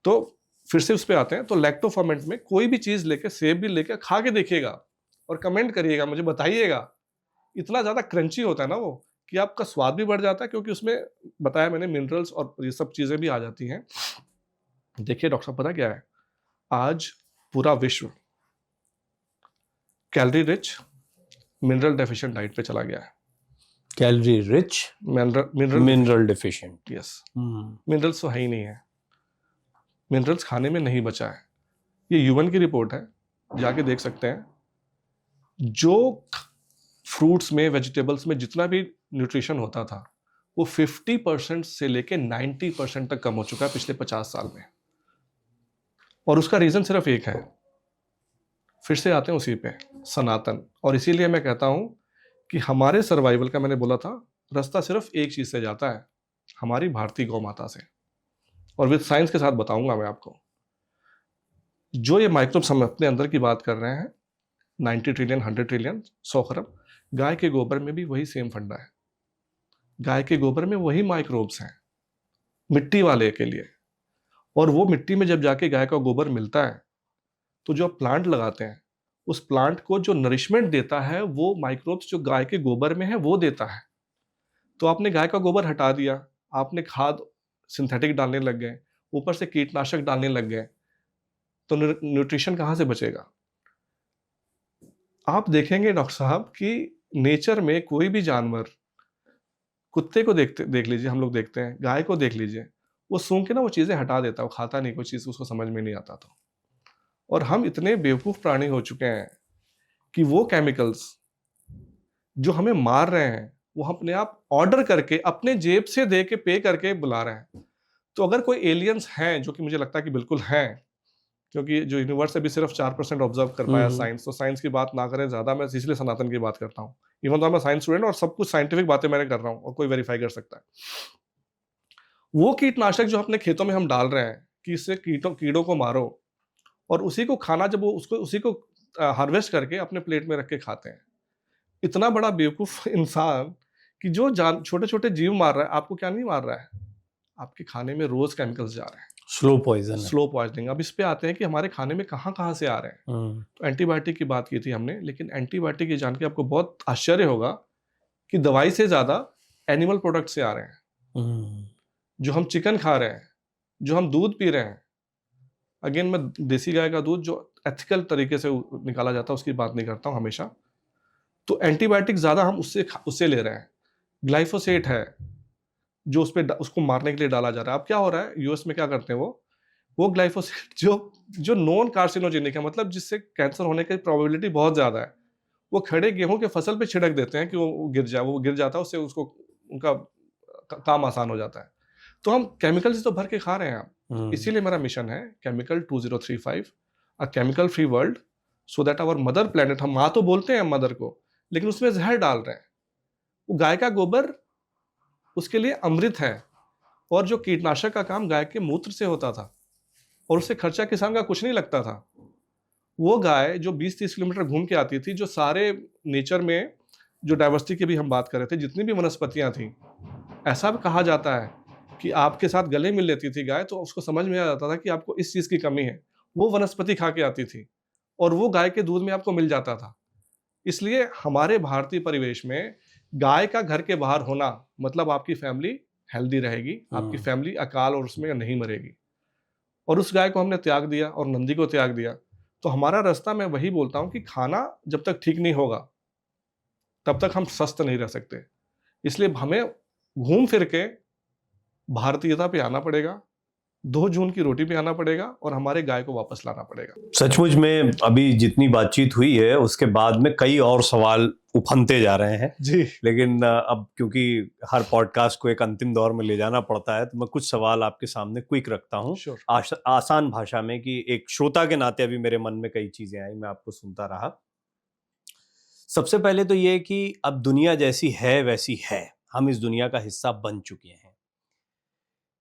तो फिर से उस पे आते हैं। तो लैक्टोफर्मेंट में कोई भी चीज लेके, सेब भी लेके खा के देखिएगा और कमेंट करिएगा, मुझे बताइएगा। इतना ज्यादा क्रंची होता है ना वो, कि आपका स्वाद भी बढ़ जाता है, क्योंकि उसमें बताया मैंने मिनरल्स और ये सब चीजें भी आ जाती हैं। देखिए डॉक्टर साहब, पता क्या है, आज पूरा विश्व calorie rich mineral deficient diet पे चला गया है। Calorie rich mineral deficient. Yes, minerals तो है ही नहीं है। मिनरल्स खाने में नहीं बचा है। ये यूएन की रिपोर्ट है, जाके देख सकते हैं। जो फ्रूट्स में, वेजिटेबल्स में जितना भी न्यूट्रिशन होता था, वो 50% से लेके 90% तक कम हो चुका है पिछले 50 साल में। और उसका रीजन सिर्फ एक है। फिर से आते हैं उसी पे, सनातन। और इसीलिए मैं कहता हूं कि हमारे सर्वाइवल का, मैंने बोला था, रास्ता सिर्फ एक चीज से जाता है, हमारी भारतीय गौ माता से। और विद साइंस के साथ बताऊंगा मैं आपको। जो ये माइक्रोब्स हम अपने अंदर की बात कर रहे हैं, 90 ट्रिलियन, 100 ट्रिलियन, 100 खरब, गाय के गोबर में भी वही सेम फंडा है। गाय के गोबर में वही माइक्रोब्स हैं, मिट्टी वाले के लिए। और वो मिट्टी में जब जाके गाय का गोबर मिलता है, तो जो प्लांट लगाते हैं, उस प्लांट को जो नरिशमेंट देता है, वो माइक्रोब्स जो गाय के गोबर में है वो देता है। तो आपने गाय का गोबर हटा दिया, आपने खाद सिंथेटिक डालने लग गए, ऊपर से कीटनाशक डालने लग गए, तो न्यूट्रिशन कहाँ से बचेगा? आप देखेंगे डॉक्टर साहब कि नेचर में कोई भी जानवर, कुत्ते को देख लीजिए, हम लोग देखते हैं, गाय को देख लीजिए, वो सूंघ के ना वो चीज़ें हटा देता है, वो खाता नहीं कोई चीज़, उसको समझ में नहीं आता तो। और हम इतने बेवकूफ़ प्राणी हो चुके हैं कि वो केमिकल्स जो हमें मार रहे हैं, वो हम अपने आप ऑर्डर करके अपने जेब से दे के पे करके बुला रहे हैं। तो अगर कोई एलियंस हैं, जो कि मुझे लगता है कि बिल्कुल हैं, क्योंकि जो यूनिवर्स अभी सिर्फ 4% ऑब्जर्व कर पाया साइंस, तो साइंस की बात ना करें ज़्यादा, मैं इसलिए सनातन की बात करता हूँ। इवन तो मैं साइंस स्टूडेंट और सब कुछ साइंटिफिक बातें मैंने कर रहा हूँ और कोई वेरीफाई कर सकता है। वो कीटनाशक जो अपने खेतों में हम डाल रहे हैं कि इससे कीड़ों को मारो, और उसी को खाना, जब वो उसको उसी को हार्वेस्ट करके अपने प्लेट में रख के खाते हैं। इतना बड़ा बेवकूफ़ इंसान कि जो जान छोटे-छोटे जीव मार रहा है, आपको क्या नहीं मार रहा है? आपके खाने में रोज़ केमिकल्स जा रहे हैं। स्लो पॉइजन है। Slow poisoning. अब इस पे आते हैं कि हमारे खाने में कहाँ-कहाँ से आ रहे हैं। तो एंटीबायोटिक की बात की थी हमने, लेकिन एंटीबायोटिक ये जान के आपको बहुत आश्चर्य होगा कि दवाई से ज़्यादा एनिमल प्रोडक्ट से आ रहे हैं। जो हम चिकन खा रहे हैं, जो हम दूध पी रहे हैं, अगेन मैं देसी गाय का दूध जो एथिकल तरीके से निकाला जाता है उसकी बात नहीं करता हूँ हमेशा। तो एंटीबायोटिक ज़्यादा हम उससे ले रहे हैं। ग्लाइफोसेट है, जो उसको मारने के लिए डाला जा रहा है। अब क्या हो रहा है, यूएस में क्या करते हैं वो ग्लाइफोसेट जो नॉन कार्सिनोजेनिक है, मतलब जिससे कैंसर होने की प्रोबेबिलिटी बहुत ज़्यादा है, वो खड़े गेहूं के फसल पे छिड़क देते हैं कि वो गिर जाए, वो गिर जाता है, उससे उसको उनका काम आसान हो जाता है। तो हम केमिकल से तो भर के खा रहे हैं। इसीलिए मेरा मिशन है chemical 2035, a chemical free world, so that our mother planet, हम माँ तो बोलते हैं मदर को, लेकिन उसमें जहर डाल रहे हैं। वो गाय का गोबर उसके लिए अमृत है, और जो कीटनाशक का काम गाय के मूत्र से होता था, और उससे खर्चा किसान का कुछ नहीं लगता था। वो गाय जो 20-30 किलोमीटर घूम के आती थी, जो सारे नेचर में जो डाइवर्सिटी की भी हम बात कर रहे थे, जितनी भी वनस्पतियां थी, ऐसा भी कहा जाता है कि आपके साथ गले मिल लेती थी गाय, तो उसको समझ में आ जाता था कि आपको इस चीज़ की कमी है। वो वनस्पति खा के आती थी, और वो गाय के दूध में आपको मिल जाता था। इसलिए हमारे भारतीय परिवेश में गाय का घर के बाहर होना मतलब आपकी फैमिली हेल्दी रहेगी, आपकी फैमिली अकाल और उसमें नहीं मरेगी। और उस गाय को हमने त्याग दिया और नंदी को त्याग दिया, तो हमारा रास्ता, मैं वही बोलता हूँ कि खाना जब तक ठीक नहीं होगा तब तक हम स्वस्थ नहीं रह सकते। इसलिए हमें घूम फिर के भारतीयता पे आना पड़ेगा, 2 जून की रोटी पे आना पड़ेगा, और हमारे गाय को वापस लाना पड़ेगा। सचमुच में अभी जितनी बातचीत हुई है उसके बाद में कई और सवाल उफनते जा रहे हैं जी। लेकिन अब क्योंकि हर पॉडकास्ट को एक अंतिम दौर में ले जाना पड़ता है, तो मैं कुछ सवाल आपके सामने क्विक रखता हूँ। आसान भाषा में, कि एक श्रोता के नाते अभी मेरे मन में कई चीजें आई, मैं आपको सुनता रहा। सबसे पहले तो ये कि अब दुनिया जैसी है वैसी है, हम इस दुनिया का हिस्सा बन चुके हैं।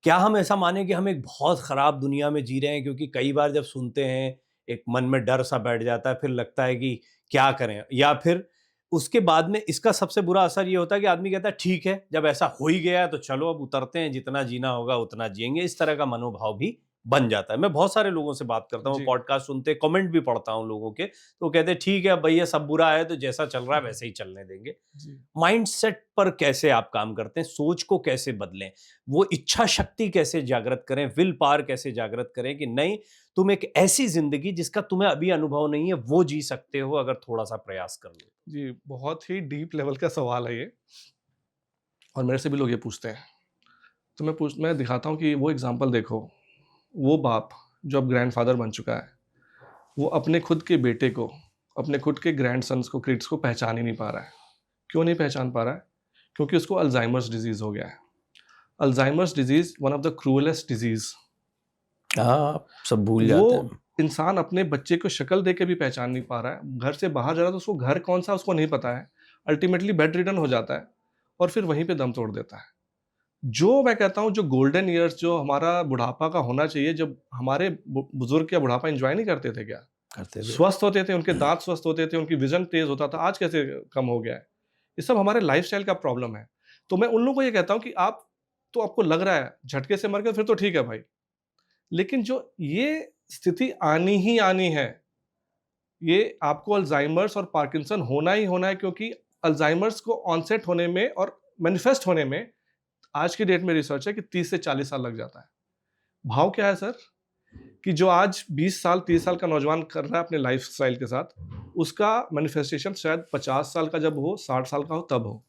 क्या हम ऐसा माने कि हम एक बहुत खराब दुनिया में जी रहे हैं? क्योंकि कई बार जब सुनते हैं एक मन में डर सा बैठ जाता है, फिर लगता है कि क्या करें, या फिर उसके बाद में इसका सबसे बुरा असर ये होता है कि आदमी कहता है ठीक है, जब ऐसा हो ही गया तो चलो अब उतरते हैं, जितना जीना होगा उतना जिएंगे। इस तरह का मनोभाव भी बन जाता है। मैं बहुत सारे लोगों से बात करता हूँ, पॉडकास्ट सुनते, कमेंट भी पढ़ता हूँ लोगों के, तो वो कहते हैं ठीक है भैया, सब बुरा है तो जैसा चल रहा है वैसे ही चलने देंगे। माइंडसेट पर कैसे आप काम करते हैं? सोच को कैसे बदलें? वो इच्छा शक्ति कैसे जागृत करें? विल पावर कैसे जागृत करें कि नहीं, तुम एक ऐसी जिंदगी जिसका तुम्हें अभी अनुभव नहीं है वो जी सकते हो अगर थोड़ा सा प्रयास कर लो? जी, बहुत ही डीप लेवल का सवाल है ये, और मेरे से भी लोग ये पूछते हैं। तो मैं दिखाता हूँ कि वो एग्जांपल देखो, वो बाप जो अब ग्रैंडफादर बन चुका है, वो अपने खुद के बेटे को, अपने खुद के ग्रैंडसन्स को, किड्स को पहचान ही नहीं पा रहा है। क्यों नहीं पहचान पा रहा है? क्योंकि उसको अल्जाइमर्स डिजीज़ हो गया है। Alzheimer's disease one of the cruellest disease. सब भूल जाते हैं। वो इंसान अपने बच्चे को शक्ल देके भी पहचान नहीं पा रहा है। घर से बाहर जा रहा है तो उसको घर कौन सा उसको नहीं पता है। अल्टीमेटली बेड रिडन हो जाता है और फिर वहीं पे दम तोड़ देता है। जो मैं कहता हूँ, जो गोल्डन ईयर्स जो हमारा बुढ़ापा का होना चाहिए, जब हमारे बुजुर्ग क्या बुढ़ापा एंजॉय नहीं करते थे क्या? करते थे। स्वस्थ होते थे, उनके दांत स्वस्थ होते थे, उनकी विजन तेज होता था। आज कैसे कम हो गया है? ये सब हमारे लाइफस्टाइल का प्रॉब्लम है। तो मैं उन लोगों को ये कहता हूँ कि आपको लग रहा है झटके से मर गए, फिर तो ठीक है भाई, लेकिन जो ये स्थिति आनी ही आनी है, ये आपको अल्जाइमर्स और पार्किंसन होना ही होना है, क्योंकि अल्जाइमर्स को ऑनसेट होने में और मैनिफेस्ट होने में आज की डेट में रिसर्च है कि 30 से 40 साल लग जाता है। भाव क्या है सर? कि जो आज 20 साल 30 साल का नौजवान कर रहा है अपने लाइफस्टाइल के साथ, उसका मैनिफेस्टेशन शायद 50 साल का जब हो, 60 साल का हो तब हो।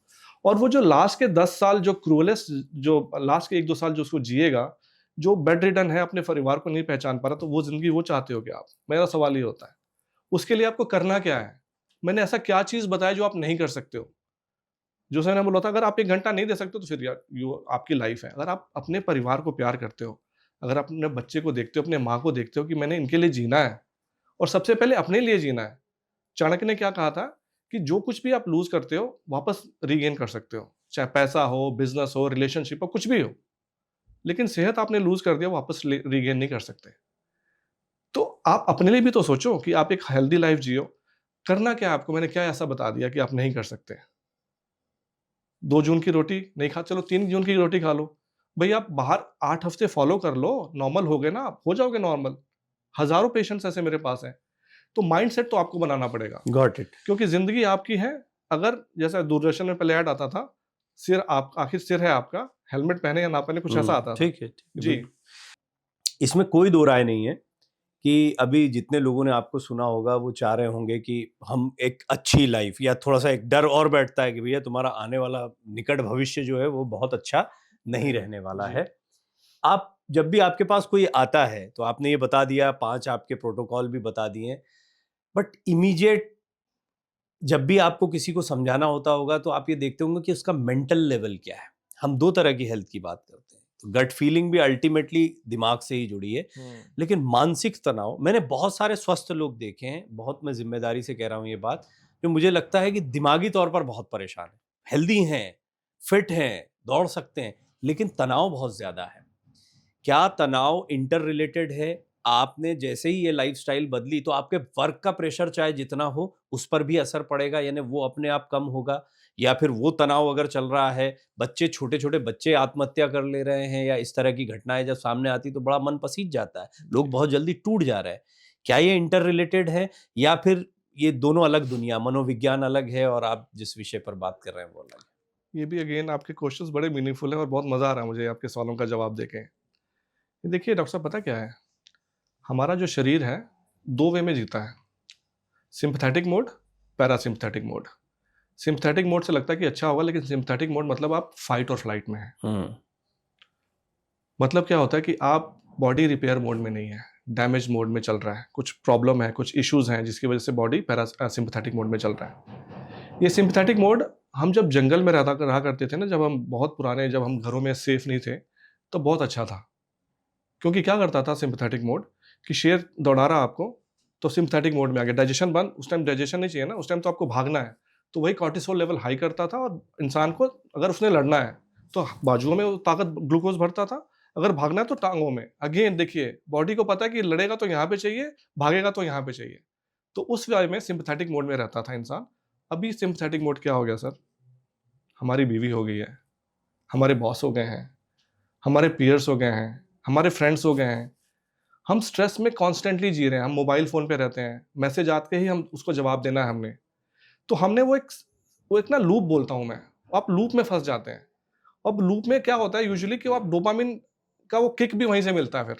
और वो जो लास्ट के 10 साल जो क्रूएलेस्ट, जो लास्ट के 1-2 साल जो उसको जिएगा, जो बेड रिडन है, अपने परिवार को नहीं पहचान पा रहा, तो वो जिंदगी वो चाहते हो क्या आप? मेरा सवाल ये होता है। उसके लिए आपको करना क्या है? मैंने ऐसा क्या चीज बताया जो आप नहीं कर सकते हो? जो मैंने बोला था, अगर आप 1 घंटा नहीं दे सकते तो फिर यार यो आपकी लाइफ है। अगर आप अपने परिवार को प्यार करते हो, अगर आप अपने बच्चे को देखते हो, अपने माँ को देखते हो कि मैंने इनके लिए जीना है और सबसे पहले अपने लिए जीना है। चाणक्य ने क्या कहा था कि जो कुछ भी आप लूज़ करते हो, वापस रीगेन कर सकते हो। चाहे पैसा हो, बिज़नेस हो, रिलेशनशिप हो, कुछ भी हो। लेकिन सेहत आपने लूज़ कर दिया, वापस रीगेन नहीं कर सकते। तो आप अपने लिए भी तो सोचो कि आप एक हेल्दी लाइफ जियो। करना क्या है आपको? मैंने क्या ऐसा बता दिया कि आप नहीं कर सकते? 2 जून की रोटी नहीं खा, चलो 3 जून की रोटी खा लो। भई आप बाहर 8 हफ्ते फॉलो कर लो, नॉर्मल हो गए ना आप, हो जाओगे नॉर्मल। हज़ारों पेशेंट्स ऐसे मेरे पास हैं। तो माइंडसेट तो आपको बनाना पड़ेगा, गॉट इट। क्योंकि ज़िंदगी आपकी है। अगर जैसा दूरदर्शन में पहले ऐड आता था, सिर आप आखिर सिर है आपका, हेलमेट पहने या ना पहने, कुछ ऐसा आता था। ठीक है, ठीक है, जी। बिल्कुल। इसमें कोई दो राय नहीं है कि अभी जितने लोगों ने आपको सुना होगा वो चाह रहे होंगे कि हम एक अच्छी लाइफ, या थोड़ा सा एक डर और बैठता है कि भैया तुम्हारा आने वाला निकट भविष्य जो है वो बहुत अच्छा नहीं रहने वाला जी। है। आप जब भी आपके पास कोई आता है तो आपने ये बता दिया, 5 आपके प्रोटोकॉल भी बता दिए, बट इमीडिएट जब भी आपको किसी को समझाना होता होगा तो आप ये देखते होंगे कि उसका मेंटल लेवल क्या है। हम 2 तरह की हेल्थ की बात करते हैं। तो गट फीलिंग भी अल्टीमेटली दिमाग से ही जुड़ी है। लेकिन मानसिक तनाव, मैंने बहुत सारे स्वस्थ लोग देखे हैं, बहुत मैं ज़िम्मेदारी से कह रहा हूँ ये बात, जो मुझे लगता है कि दिमागी तौर पर बहुत परेशान हैं। हेल्दी हैं, फिट हैं, दौड़ सकते हैं, लेकिन तनाव बहुत ज़्यादा है। क्या तनाव इंटर रिलेटेड है? आपने जैसे ही ये लाइफ़स्टाइल बदली तो आपके वर्क का प्रेशर चाहे जितना हो, उस पर भी असर पड़ेगा, यानी वो अपने आप कम होगा? या फिर वो तनाव अगर चल रहा है, बच्चे छोटे-छोटे बच्चे आत्महत्या कर ले रहे हैं या इस तरह की घटनाएँ जब सामने आती तो बड़ा मन पसीज जाता है। लोग बहुत जल्दी टूट जा रहे हैं। क्या ये इंटर रिलेटेड है या फिर ये दोनों अलग दुनिया, मनोविज्ञान अलग है और आप जिस विषय पर बात कर रहे हैं वो अलग है? ये भी अगेन आपके क्वेश्चंस बड़े मीनिंगफुल हैं और बहुत मज़ा आ रहा है मुझे आपके सवालों का जवाब देके। ये देखिए डॉक्टर साहब, पता क्या है? हमारा जो शरीर है, 2 वे में जीता है। Sympathetic mode, parasympathetic mode. Sympathetic mode से लगता है कि अच्छा होगा, लेकिन सिम्पैथेटिक मोड मतलब आप फाइट और फ्लाइट में हैं। मतलब क्या होता है कि आप बॉडी रिपेयर मोड में नहीं है, डैमेज मोड में चल रहा है, कुछ प्रॉब्लम है, कुछ इश्यूज़ हैं जिसकी वजह से बॉडी सिम्पैथेटिक मोड में चल रहा है। ये सिम्पैथेटिक मोड हम जब जंगल में रहा करते थे ना, जब हम बहुत पुराने, जब हम घरों में सेफ नहीं थे, तो बहुत अच्छा था। क्योंकि क्या करता था सिम्पैथेटिक मोड कि शेर दौड़ा रहा आपको, तो सिम्पैथेटिक मोड में आ गया, डाइजेशन बंद, उस टाइम डाइजेशन नहीं चाहिए ना, उस टाइम तो आपको भागना है। तो वही कॉर्टिसोल लेवल हाई करता था और इंसान को, अगर उसने लड़ना है तो बाजुओं में वो ताकत ग्लूकोज भरता था, अगर भागना है तो टांगों में। अगेन देखिए, बॉडी को पता है कि लड़ेगा तो यहाँ पे चाहिए, भागेगा तो यहाँ पे चाहिए। तो उस वे में सिम्पैथेटिक मोड में रहता था इंसान। अभी सिम्पैथेटिक मोड क्या हो गया सर? हमारी बीवी हो गई है, हमारे बॉस हो गए हैं, हमारे पीयर्स हो गए हैं, हमारे फ्रेंड्स हो गए हैं। हम स्ट्रेस में कॉन्स्टेंटली जी रहे हैं, हम मोबाइल फ़ोन पे रहते हैं, मैसेज आते ही हम उसको जवाब देना है हमने। तो हमने वो एक ना लूप बोलता हूँ मैं, आप लूप में फँस जाते हैं। अब लूप में क्या होता है यूजुअली कि वो आप डोपामाइन का वो किक भी वहीं से मिलता है फिर।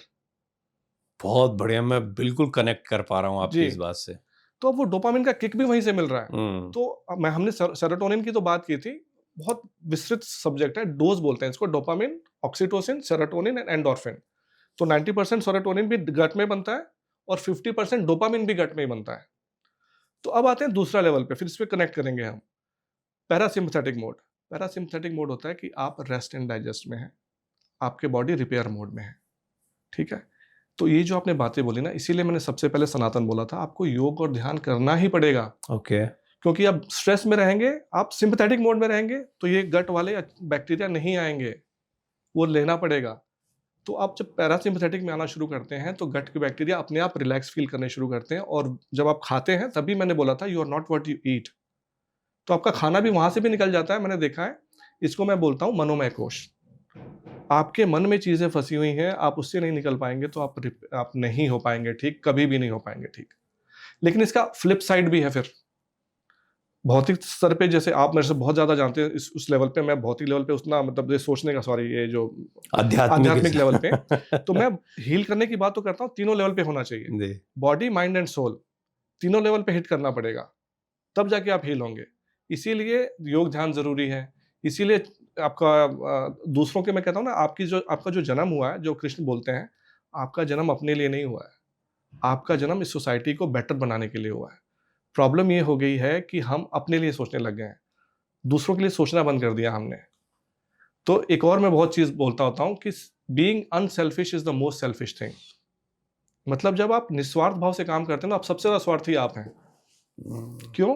बहुत बढ़िया, मैं बिल्कुल कनेक्ट कर पा रहा हूँ आपकी जी, इस बात से। तो अब वो डोपामाइन का किक भी वहीं से मिल रहा है। हुँ। तो मैं हमने सेरोटोनिन की तो बात की थी, बहुत विस्तृत सब्जेक्ट है, डोज़ बोलते हैं इसको, dopamine, oxytocin, serotonin and endorphin. तो 90% सेरोटोनिन भी गट में बनता है और 50% डोपामाइन भी गट में ही बनता है। तो अब आते हैं दूसरा लेवल पे, फिर इस पे कनेक्ट करेंगे हम। Parasympathetic mode. पैरासिम्पैथेटिक मोड होता है कि आप रेस्ट एंड डाइजेस्ट में हैं, आपके बॉडी रिपेयर मोड में है, ठीक है? तो ये जो आपने बातें बोली ना, इसीलिए मैंने सबसे पहले सनातन बोला था, आपको योग और ध्यान करना ही पड़ेगा। ओके। क्योंकि आप स्ट्रेस में रहेंगे, आप सिम्पैथेटिक मोड में रहेंगे, तो ये गट वाले बैक्टीरिया नहीं आएँगे, वो लेना पड़ेगा। तो आप जब पैरासिम्पैथेटिक में आना शुरू करते हैं, तो गट के बैक्टीरिया अपने आप रिलैक्स फ़ील करने शुरू करते हैं और जब आप खाते हैं, तभी मैंने बोला था, you are not what you eat. तो आपका खाना भी वहाँ से भी निकल जाता है, मैंने देखा है। इसको मैं बोलता हूँ मनोमय कोश। आपके मन में चीज़ें फँसी हुई हैं, आप उससे नहीं निकल पाएँगे तो आप नहीं हो पाएँगे ठीक, कभी भी नहीं हो पाएँगे ठीक। लेकिन इसका फ्लिप साइड भी है फिर। भौतिक स्तर पे जैसे आप मेरे से बहुत ज़्यादा जानते हैं, इस उस लेवल पे मैं भौतिक लेवल पे उतना, मतलब ये सोचने का, सॉरी, ये जो आध्यात्मिक लेवल पे, तो मैं हील करने की बात तो करता हूँ, तीनों लेवल पे होना चाहिए। जी। बॉडी, माइंड एंड सोल, तीनों लेवल पे हिट करना पड़ेगा, तब जाके आप हील होंगे। इसीलिए योग ध्यान ज़रूरी है, इसीलिए आपका दूसरों के, मैं कहता हूँ ना, आपका जो जन्म हुआ है, जो कृष्ण बोलते हैं, आपका जन्म अपने लिए नहीं हुआ है, आपका जन्म इस सोसाइटी को बेटर बनाने के लिए हुआ है। प्रॉब्लम ये हो गई है कि हम अपने लिए सोचने लग गए हैं, दूसरों के लिए सोचना बंद कर दिया हमने। तो एक और मैं बहुत चीज़ बोलता होता हूँ कि being unselfish is the most selfish thing. मतलब जब आप निस्वार्थ भाव से काम करते हैं ना, आप सबसे ज़्यादा स्वार्थी आप हैं। क्यों?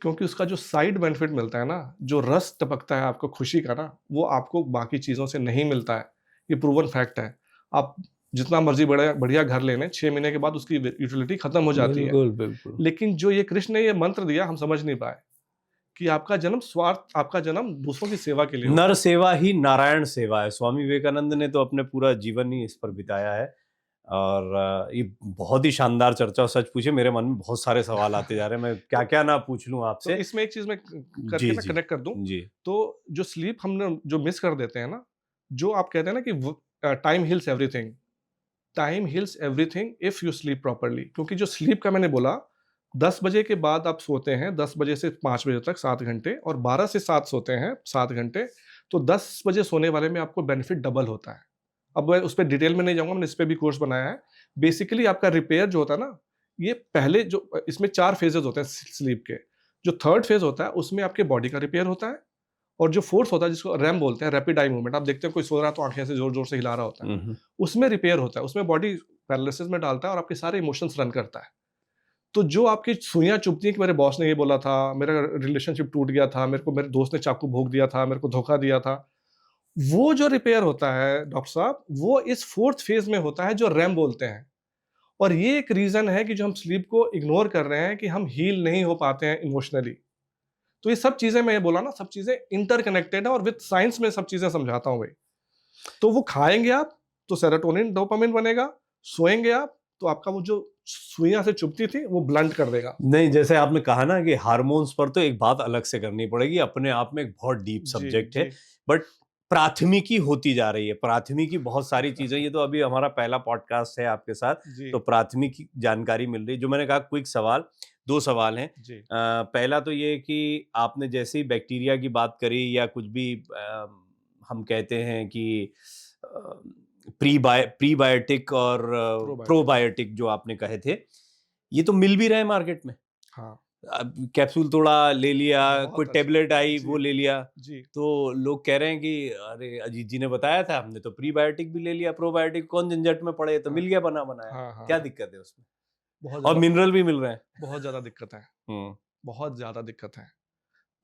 क्योंकि उसका जो साइड बेनिफिट मिलता है ना, जो रस टपकता है आपको खुशी का ना, वो आपको बाकी चीज़ों से नहीं मिलता है। ये प्रूवन फैक्ट है। आप जितना मर्जी बड़ा बढ़िया घर ले लें, 6 महीने के बाद उसकी यूटिलिटी खत्म हो जाती है। बिल्कुल बिल्कुल। लेकिन जो ये कृष्ण ने ये मंत्र दिया, हम समझ नहीं पाए कि आपका जन्म दूसरों की सेवा के लिए हुआ। नर सेवा ही नारायण सेवा है। स्वामी विवेकानंद ने तो अपने पूरा जीवन ही इस पर बिताया है। और ये बहुत ही शानदार चर्चा, और सच पूछे मेरे मन में बहुत सारे सवाल आते जा रहे हैं, मैं क्या क्या ना पूछ लूं तो आपसे। इसमें एक चीज़ मैं करके जी ना जी कनेक्ट कर दूं, जी। तो जो स्लीप हमने जो मिस कर देते हैं ना, जो आप कहते हैं ना कि time heals everything, time heals everything if you sleep properly. क्योंकि जो स्लीप का मैंने बोला, 10 बजे के बाद आप सोते हैं, 10 बजे से 5 बजे तक 7 घंटे, और 12 से 7 सोते हैं 7 घंटे, तो 10 बजे सोने वाले में आपको बेनिफिट डबल होता है। अब मैं उस पे डिटेल में नहीं जाऊँगा, मैंने इस पे भी कोर्स बनाया है। बेसिकली आपका रिपेयर जो होता है ना, ये पहले जो इसमें 4 फेजेज़ होते हैं स्लीप के। जो 3rd फेज़ होता है, उसमें आपके बॉडी का रिपेयर होता है, और जो 4th होता है, जिसको रैम बोलते हैं, रैपिड आई मूवमेंट, आप देखते हैं कोई सो रहा है तो आँखें ऐसे ज़ोर-ज़ोर से हिला रहा होता है, उसमें रिपेयर होता है, उसमें बॉडी पैरालिसिस में डालता है और आपके सारे इमोशंस रन करता है। तो जो आपकी सुइयाँ चुभती हैं कि मेरे बॉस ने ये बोला था, मेरा रिलेशनशिप टूट गया था, मेरे को मेरे दोस्त ने चाकू भोंक दिया था, मेरे को धोखा दिया था, वो जो रिपेयर होता है डॉक्टर साहब, वो इस 4th फेज़ में होता है, जो रैम बोलते हैं। और ये एक रीज़न है कि जो हम स्लीप को इग्नोर कर रहे हैं, कि हम हील नहीं हो पाते हैं इमोशनली। तो ये सब चीज़ें, मैं ये बोला ना, सब चीज़ें इंटरकनेक्टेड है, और विद साइंस में सब चीज़ें समझाता हूँ भाई। तो वो खाएँगे आप, तो सेरोटोनिन, डोपामाइन बनेगा, सोएँगे आप, तो आपका वो जो सुइयाँ से चुभती थी, वो ब्लंट कर देगा। नहीं, जैसे आपने कहा ना कि हार्मोन्स पर तो एक बात अलग से करनी पड़ेगी, अपने आप में एक बहुत डीप जी, सब्जेक्ट है, जी। बट प्राथमिकी होती जा रही है। प्राथमिकी बहुत सारी चीजें, ये तो अभी हमारा पहला पॉडकास्ट है आपके साथ, जी, तो प्राथमिक जानकारी मिल रही है। जो मैंने कहा क्विक सवाल, 2 सवाल हैं। जी। पहला तो ये कि आपने जैसे ही बैक्टीरिया की बात करी, या कुछ भी हम कहते हैं कि प्रीबायोटिक और प्रोबायोटिक। प्रोबायोटिक जो आपने कहे थे, ये तो मिल भी रहे हैं मार्केट में। हाँ, अब कैप्सूल थोड़ा ले लिया, बहुत कोई अच्छा। टैबलेट आई जी, वो ले लिया, जी। तो लोग कह रहे हैं कि अरे अजीत जी ने बताया था, हमने तो प्रीबायोटिक भी ले लिया, प्रोबायोटिक कौन झंझट में पड़े, तो हाँ, मिल गया बना बनाया। हाँ, हाँ, क्या हाँ। दिक्कत है उसमें? बहुत और ज़्यादा मिनरल भी मिल रहे हैं। बहुत ज़्यादा दिक्कत है, हम्म। बहुत ज़्यादा दिक्कत है।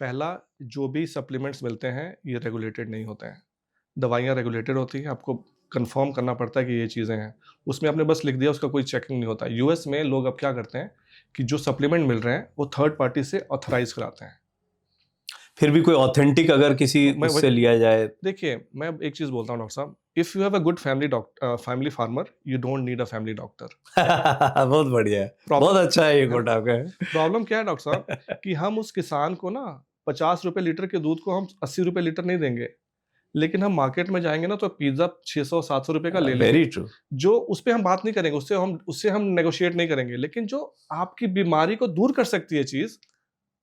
पहला, जो भी सप्लीमेंट्स मिलते हैं, ये रेगुलेटेड नहीं होते हैं। दवाइयाँ रेगुलेटेड होती हैं, आपको कन्फर्म करना पड़ता है कि ये चीज़ें हैं। उसमें आपने बस लिख दिया, उसका कोई चेकिंग नहीं होता। यूएस में लोग अब क्या करते हैं कि जो सप्लीमेंट मिल रहे हैं, वो थर्ड पार्टी से ऑथराइज़ कराते हैं। फिर भी कोई ऑथेंटिक अगर किसी मैं उससे लिया जाए। देखिए, मैं एक चीज़ बोलता हूँ डॉक्टर साहब, if you have a good family farmer, you don't need a family doctor. बहुत बढ़िया है, प्रॉब्लम बहुत अच्छा है ये है ना? कोट आपका। प्रॉब्लम क्या है डॉक्टर साहब, कि हम उस किसान को ना ₹50 लीटर के दूध को हम ₹80 लीटर नहीं देंगे। लेकिन हम मार्केट में जाएँगे ना, तो पिज़्ज़ा ₹600-700 का ले लेंगे। Very true. जो उस पे हम बात नहीं करेंगे, उससे हम नेगोशिएट नहीं करेंगे। लेकिन जो आपकी बीमारी को दूर कर सकती है चीज़,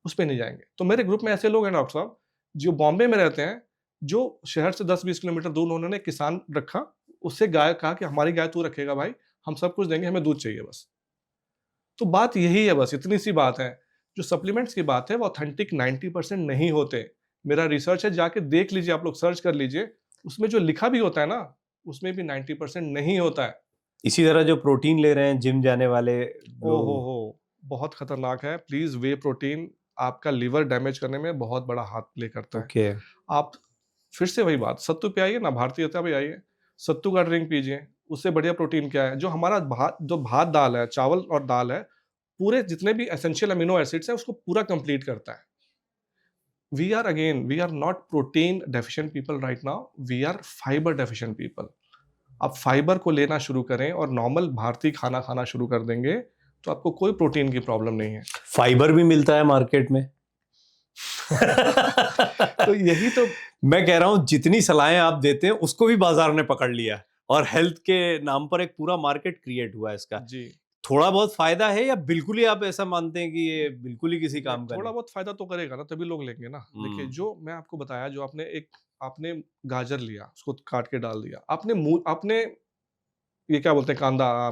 उस पे नहीं जाएँगे। तो मेरे ग्रुप में ऐसे लोग हैं डॉक्टर साहब, जो बॉम्बे में रहते हैं, जो शहर से 10-20 किलोमीटर दूर उन्होंने एक किसान रखा, उससे गाय कहा कि हमारी गाय तू रखेगा भाई, हम सब कुछ देंगे, हमें दूध चाहिए बस। तो बात यही है, बस इतनी सी बात है। जो सप्लीमेंट्स की बात है, वो ऑथेंटिक 90% नहीं होते। मेरा रिसर्च है, जाके देख लीजिए, आप लोग सर्च कर लीजिए। उसमें जो लिखा भी होता है ना, उसमें भी 90% नहीं होता है। इसी तरह जो प्रोटीन ले रहे हैं जिम जाने वाले ओह लोग। हो! बहुत खतरनाक है। प्लीज़, व्हे प्रोटीन आपका लिवर डैमेज करने में बहुत बड़ा हाथ प्ले करता है। ओके। आप फिर से वही बात, सत्तू पे आइए ना, भारतीयता पे आइए। सत्तू का ड्रिंक पीजिए, उससे बढ़िया प्रोटीन क्या है? जो हमारा भात दाल है, चावल और दाल है, पूरे जितने भी एसेंशियल अमीनो एसिड्स हैं, उसको पूरा कंप्लीट करता है। We are not protein deficient people right now, we are fibre deficient people. आप फाइबर को लेना शुरू करें और नॉर्मल भारतीय खाना खाना शुरू कर देंगे, तो आपको कोई प्रोटीन की प्रॉब्लम नहीं है। फाइबर भी मिलता है मार्केट में। तो यही तो मैं कह रहा हूं, जितनी सलाहें आप देते हैं उसको भी बाजार ने पकड़ लिया, और हेल्थ के नाम पर एक पूरा मार्केट क्रिएट हुआ है इसका। जी, थोड़ा बहुत फायदा है या बिल्कुल ही आप ऐसा मानते हैं कि ये बिल्कुल ही किसी काम का थोड़ा नहीं? बहुत फायदा तो करेगा ना, तभी लोग लेंगे ना। देखिए, हम्म। जो मैं आपको बताया, जो आपने गाजर लिया, उसको काट के डाल दिया, आपने ये क्या बोलते हैं,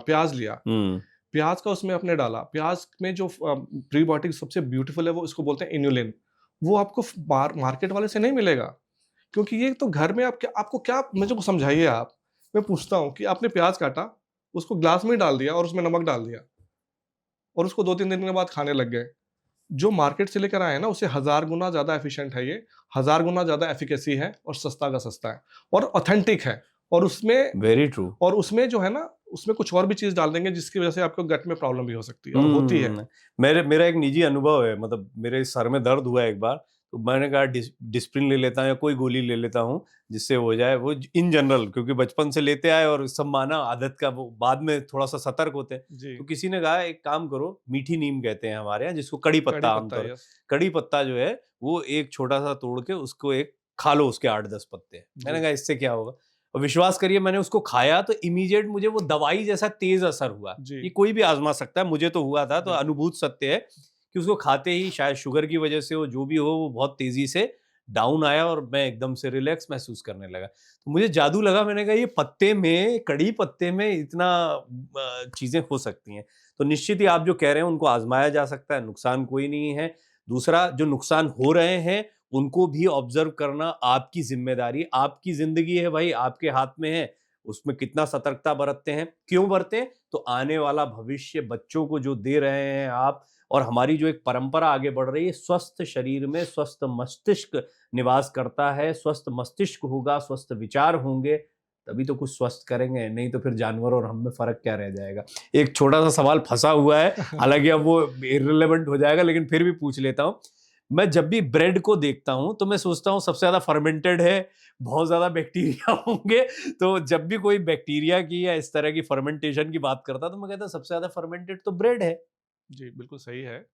प्याज लिया, हम्म। प्याज का उसमें आपने डाला, प्याज में जो प्रीबायोटिक सबसे ब्यूटीफुल है, वो इसको बोलते हैं इन्युलिन। वो आपको मार्केट वाले से नहीं मिलेगा, क्योंकि ये तो घर में आपको क्या, मुझे को समझाइए आप। मैं पूछता हूँ कि आपने प्याज काटा, उसको ग्लास में डाल दिया और उसमें नमक डाल दिया, और उसको 2-3 दिन के बाद खाने लग गए। जो मार्केट से लेकर आए हैं ना, उससे 1000 गुना ज़्यादा एफिशिएंट है ये, 1000 गुना ज़्यादा एफिकेसी है, और सस्ता का सस्ता है, और ऑथेंटिक है। और उसमें वेरी ट्रू। जो है ना, उसमें कुछ और भी चीज़ डाल देंगे, जिसकी वजह से आपको गट में प्रॉब्लम भी हो सकती है, और होती है। मेरा एक निजी अनुभव है, मतलब मेरे सर में दर्द हुआ एक बार, तो मैंने कहा डिस्प्रिन ले लेता हूँ या कोई गोली ले लेता हूँ जिससे हो जाए वो, इन जनरल, क्योंकि बचपन से लेते आए और सब माना आदत का, वो बाद में थोड़ा सा सतर्क होते हैं। जी, तो किसी ने कहा एक काम करो, मीठी नीम कहते हैं हमारे यहाँ, जिसको कड़ी कड़ी पत्ता पत्ता, आमतौर, यस। कड़ी पत्ता जो है वो एक छोटा सा तोड़ के उसको एक खा लो, उसके 8-10 पत्ते। मैंने जी, कहा इससे क्या होगा, और विश्वास करिए मैंने उसको खाया तो इमीडिएट मुझे वो दवाई जैसा तेज असर हुआ। जी, ये कोई भी आजमा सकता है, मुझे तो हुआ था, तो बिल्कुल। अनुभूत सत्य है कि उसको खाते ही शायद शुगर की वजह से हो, जो भी हो, वो बहुत तेजी से डाउन आया और मैं एकदम से रिलैक्स महसूस करने लगा। तो मुझे जादू लगा, मैंने कहा ये पत्ते में, कड़ी पत्ते में इतना चीजें हो सकती हैं। तो निश्चित ही आप जो कह रहे हैं उनको आजमाया जा सकता है, नुकसान कोई नहीं है। दूसरा, जो नुकसान हो रहे हैं उनको भी ऑब्जर्व करना आपकी जिम्मेदारी, आपकी जिंदगी है भाई, आपके हाथ में है। उसमें कितना सतर्कता बरतते हैं, क्यों बरतें, तो आने वाला भविष्य बच्चों को जो दे रहे हैं आप, और हमारी जो एक परंपरा आगे बढ़ रही है, स्वस्थ शरीर में स्वस्थ मस्तिष्क निवास करता है। स्वस्थ मस्तिष्क होगा, स्वस्थ विचार होंगे, तभी तो कुछ स्वस्थ करेंगे, नहीं तो फिर जानवर और हम में फर्क क्या रह जाएगा। एक छोटा सा सवाल फंसा हुआ है, हालांकि अब वो इररिलेवेंट हो जाएगा, लेकिन फिर भी पूछ लेता हूँ। मैं जब भी ब्रेड को देखता हूं तो मैं सोचता हूं सबसे ज्यादा फर्मेंटेड है, बहुत ज्यादा बैक्टीरिया होंगे। तो जब भी कोई बैक्टीरिया की या इस तरह की फर्मेंटेशन की बात करता तो मैं कहता सबसे ज्यादा फर्मेंटेड तो ब्रेड है। जी, बिल्कुल सही है,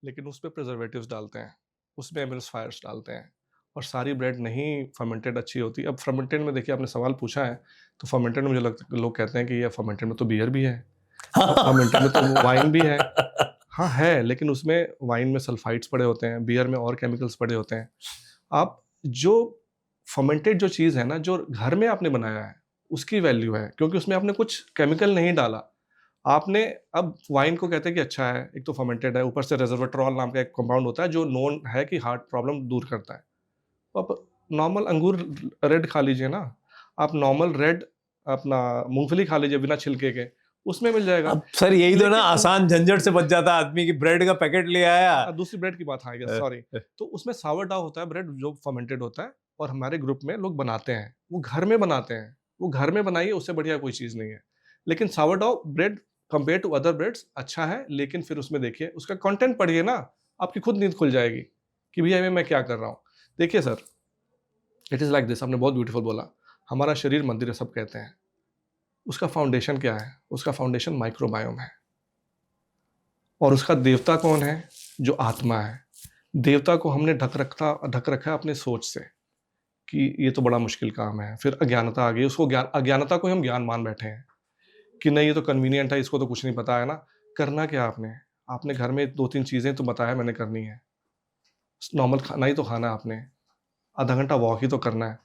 लेकिन उसपे प्रिजर्वेटिव्स डालते हैं, उसमें एम्ल्सिफायर्स डालते हैं, और सारी ब्रेड नहीं फर्मेंटेड अच्छी होती। अब फर्मेंटेड में देखिए, आपने सवाल पूछा है, तो फर्मेंटेड में मुझे लगता, लोग कहते हैं कि ये फर्मेंटेड में तो बियर भी है, फर्मेंटेड में तो वाइन भी है। हाँ, है, लेकिन उसमें वाइन में सल्फाइड्स पड़े होते हैं, बियर में और केमिकल्स पड़े होते हैं। आप जो फर्मेंटेड जो चीज़ है ना, जो घर में आपने बनाया है, उसकी वैल्यू है, क्योंकि उसमें आपने कुछ केमिकल नहीं डाला। आपने अब वाइन को कहते हैं कि अच्छा है, एक तो फर्मेंटेड है, ऊपर से रेसवेट्रॉल नाम का एक कंपाउंड होता है, जो नोन है कि हार्ट प्रॉब्लम दूर करता है। तो आप नॉर्मल अंगूर रेड खा लीजिए ना, आप नॉर्मल रेड अपना मूँगफली खा लीजिए बिना छिलके के, उसमें मिल जाएगा। अब सर यही तो ना, लेकिन आसान झंझट से बच जाता आदमी की, ब्रेड का पैकेट ले आया। दूसरी ब्रेड की बात, हाँ, यस, अ, सॉरी। अ, तो उसमें सावरडाउ होता है, ब्रेड जो फर्मेंटेड होता है, और हमारे ग्रुप में लोग बनाते हैं, वो घर में बनाते हैं। वो घर में बनाइए, उससे बढ़िया कोई चीज़ नहीं है। लेकिन sourdough bread compare to other breads अच्छा है, लेकिन फिर उसमें देखिए, उसका कंटेंट पढ़िए ना, आपकी खुद नींद खुल जाएगी कि भैया मैं क्या कर रहा हूँ। देखिए sir, it is like this, आपने बहुत ब्यूटीफुल बोला, हमारा शरीर मंदिर है, सब कहते हैं। उसका फाउंडेशन क्या है? उसका फाउंडेशन माइक्रोबायोम है, और उसका देवता कौन है? जो आत्मा है। देवता को हमने ढक रखा है अपने सोच से, कि ये तो बड़ा मुश्किल काम है। फिर अज्ञानता आ गई, उसको अज्ञानता को हम ज्ञान मान बैठे हैं कि नहीं, ये तो कन्वीनियंट है, इसको तो कुछ नहीं पता है ना। करना क्या आपने? आपने घर में 2-3 चीज़ें तो बताया मैंने करनी है। नॉर्मल खाना ही तो खाना है आपने, आधा घंटा वॉक ही तो करना है।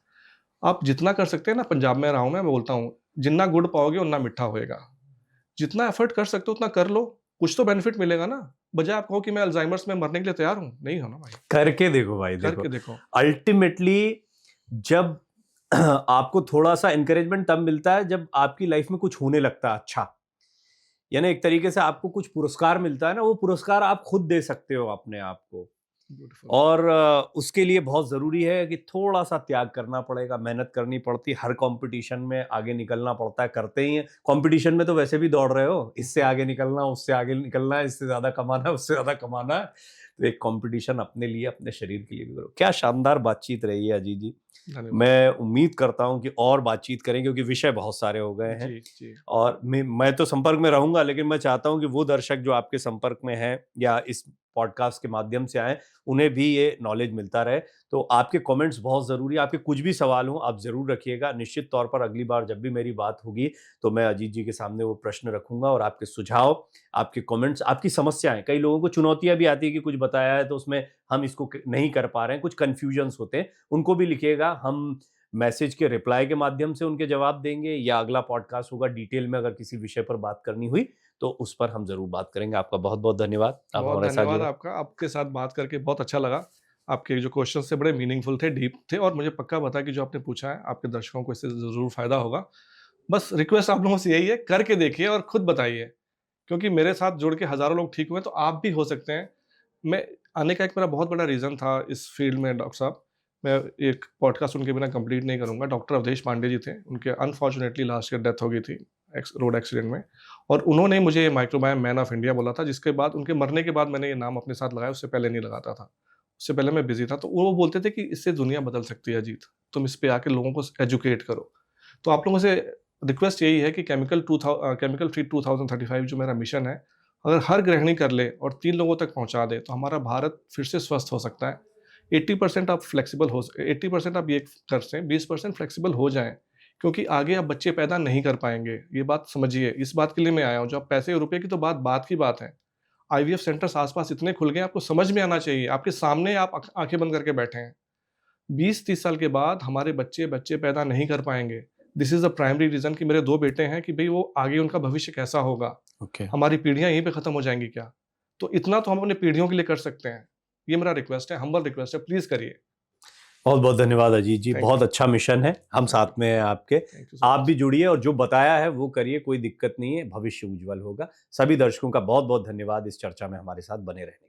आप जितना कर सकते हैं ना, पंजाब में रहा हूँ मैं बोलता हूँ, जितना गुड़ पाओगे उतना मीठा होएगा। जितना एफर्ट कर सकते हो उतना कर लो, कुछ तो बेनिफिट मिलेगा ना। बजाय आप कहो कि मैं अल्जाइमर्स में मरने के लिए तैयार हूँ, नहीं हो ना भाई, करके देखो भाई, देखो करके देखो। अल्टीमेटली जब आपको थोड़ा सा इंकरेजमेंट तब मिलता है जब आपकी लाइफ में कुछ होने लगता है अच्छा, यानी एक तरीके से आपको कुछ पुरस्कार मिलता है ना, वो पुरस्कार आप खुद दे सकते हो अपने आप को। ब्यूटीफुल। और उसके लिए बहुत ज़रूरी है कि थोड़ा सा त्याग करना पड़ेगा, मेहनत करनी पड़ती है, हर कंपटीशन में आगे निकलना पड़ता है, करते ही हैं। कंपटीशन में तो वैसे भी दौड़ रहे हो, इससे आगे निकलना, उससे आगे निकलना है, इससे ज़्यादा कमाना है, उससे ज़्यादा कमाना है। तो एक कंपटीशन अपने लिए, अपने शरीर के लिए भी करो। क्या शानदार बातचीत रही है अजीत जी। धन्यवाद। मैं उम्मीद करता हूं कि और बातचीत करें, क्योंकि विषय बहुत सारे हो गए हैं। जी जी। और मैं तो संपर्क में रहूंगा, लेकिन मैं चाहता हूं कि वो दर्शक जो आपके संपर्क में हैं या इस पॉडकास्ट के माध्यम से आए, उन्हें भी ये नॉलेज मिलता रहे। तो आपके कमेंट्स बहुत ज़रूरी है। आपके कुछ भी सवाल हों आप ज़रूर रखिएगा। निश्चित तौर पर अगली बार जब भी मेरी बात होगी तो मैं अजीत जी के सामने वो प्रश्न रखूंगा, और आपके सुझाव, आपके कमेंट्स, आपकी समस्याएं, कई लोगों को चुनौतियां भी आती है कि कुछ बताया है तो उसमें हम इसको नहीं कर पा रहे हैं, कुछ कन्फ्यूजन्स होते हैं, उनको भी लिखिएगा। हम मैसेज के रिप्लाई के माध्यम से उनके जवाब देंगे, या अगला पॉडकास्ट होगा डिटेल में अगर किसी विषय पर बात करनी हुई तो उस पर हम जरूर बात करेंगे। आपका बहुत बहुत धन्यवाद, आप बहुत हमारे साथ धन्यवाद जुड़े। आपका। आपके साथ बात करके बहुत अच्छा लगा। आपके जो क्वेश्चन थे बड़े मीनिंगफुल थे, डीप थे, और मुझे पक्का पता है कि जो आपने पूछा है आपके दर्शकों को इससे ज़रूर फ़ायदा होगा। बस रिक्वेस्ट आप लोगों से यही है, करके देखिए और खुद बताइए, क्योंकि मेरे साथ जुड़ के हज़ारों लोग ठीक हुए, तो आप भी हो सकते हैं। मैं आने का एक मेरा बहुत बड़ा रीज़न था इस फील्ड में डॉक्टर साहब। मैं एक पॉडकास्ट उनके बिना कंप्लीट नहीं करूँगा। डॉक्टर अवधेश पांडे जी थे, उनके अनफॉर्चुनेटली लास्ट ईयर डेथ हो गई थी रोड एक्सीडेंट में, और उन्होंने मुझे ये माइक्रोबायोम मैन ऑफ इंडिया बोला था, जिसके बाद उनके मरने के बाद मैंने ये नाम अपने साथ लगाया। उससे पहले नहीं लगाता था, उससे पहले मैं बिजी था। तो वो बोलते थे कि इससे दुनिया बदल सकती है अजीत, तुम इस पे आके लोगों को एजुकेट करो। तो आप लोगों से रिक्वेस्ट यही है कि केमिकल फ्री 2035 जो मेरा मिशन है, अगर हर गृहिणी कर ले और 3 लोगों तक पहुंचा दे तो हमारा भारत फिर से स्वस्थ हो सकता है। 80% आप फ्लेक्सिबल हो 80% आप ये कर सें, 20% फ्लेक्सिबल हो जाएं, क्योंकि आगे आप बच्चे पैदा नहीं कर पाएंगे। ये बात समझिए, इस बात के लिए मैं आया हूँ। जो आप पैसे और रुपए की तो बात की बात है। आईवीएफ सेंटर्स आसपास इतने खुल गए, आपको समझ में आना चाहिए। आपके सामने आप आंखें बंद करके बैठे हैं। 20-30 साल के बाद हमारे बच्चे पैदा नहीं कर पाएंगे। This is the primary reason कि मेरे 2 बेटे हैं कि भाई वो आगे उनका भविष्य कैसा होगा। ओके। हमारी पीढ़ियां यहीं पे खत्म हो जाएंगी क्या? तो इतना तो हम अपनी पीढ़ियों के लिए कर सकते हैं। ये मेरा रिक्वेस्ट है, हम्बल रिक्वेस्ट है, प्लीज करिए। बहुत बहुत धन्यवाद अजीत जी, Thank बहुत you. अच्छा मिशन है, हम साथ में हैं आपके। थैंक यू सो आप मच। भी जुड़िए और जो बताया है वो करिए, कोई दिक्कत नहीं है, भविष्य उज्जवल होगा। सभी दर्शकों का बहुत बहुत धन्यवाद इस चर्चा में हमारे साथ बने रहने के लिए।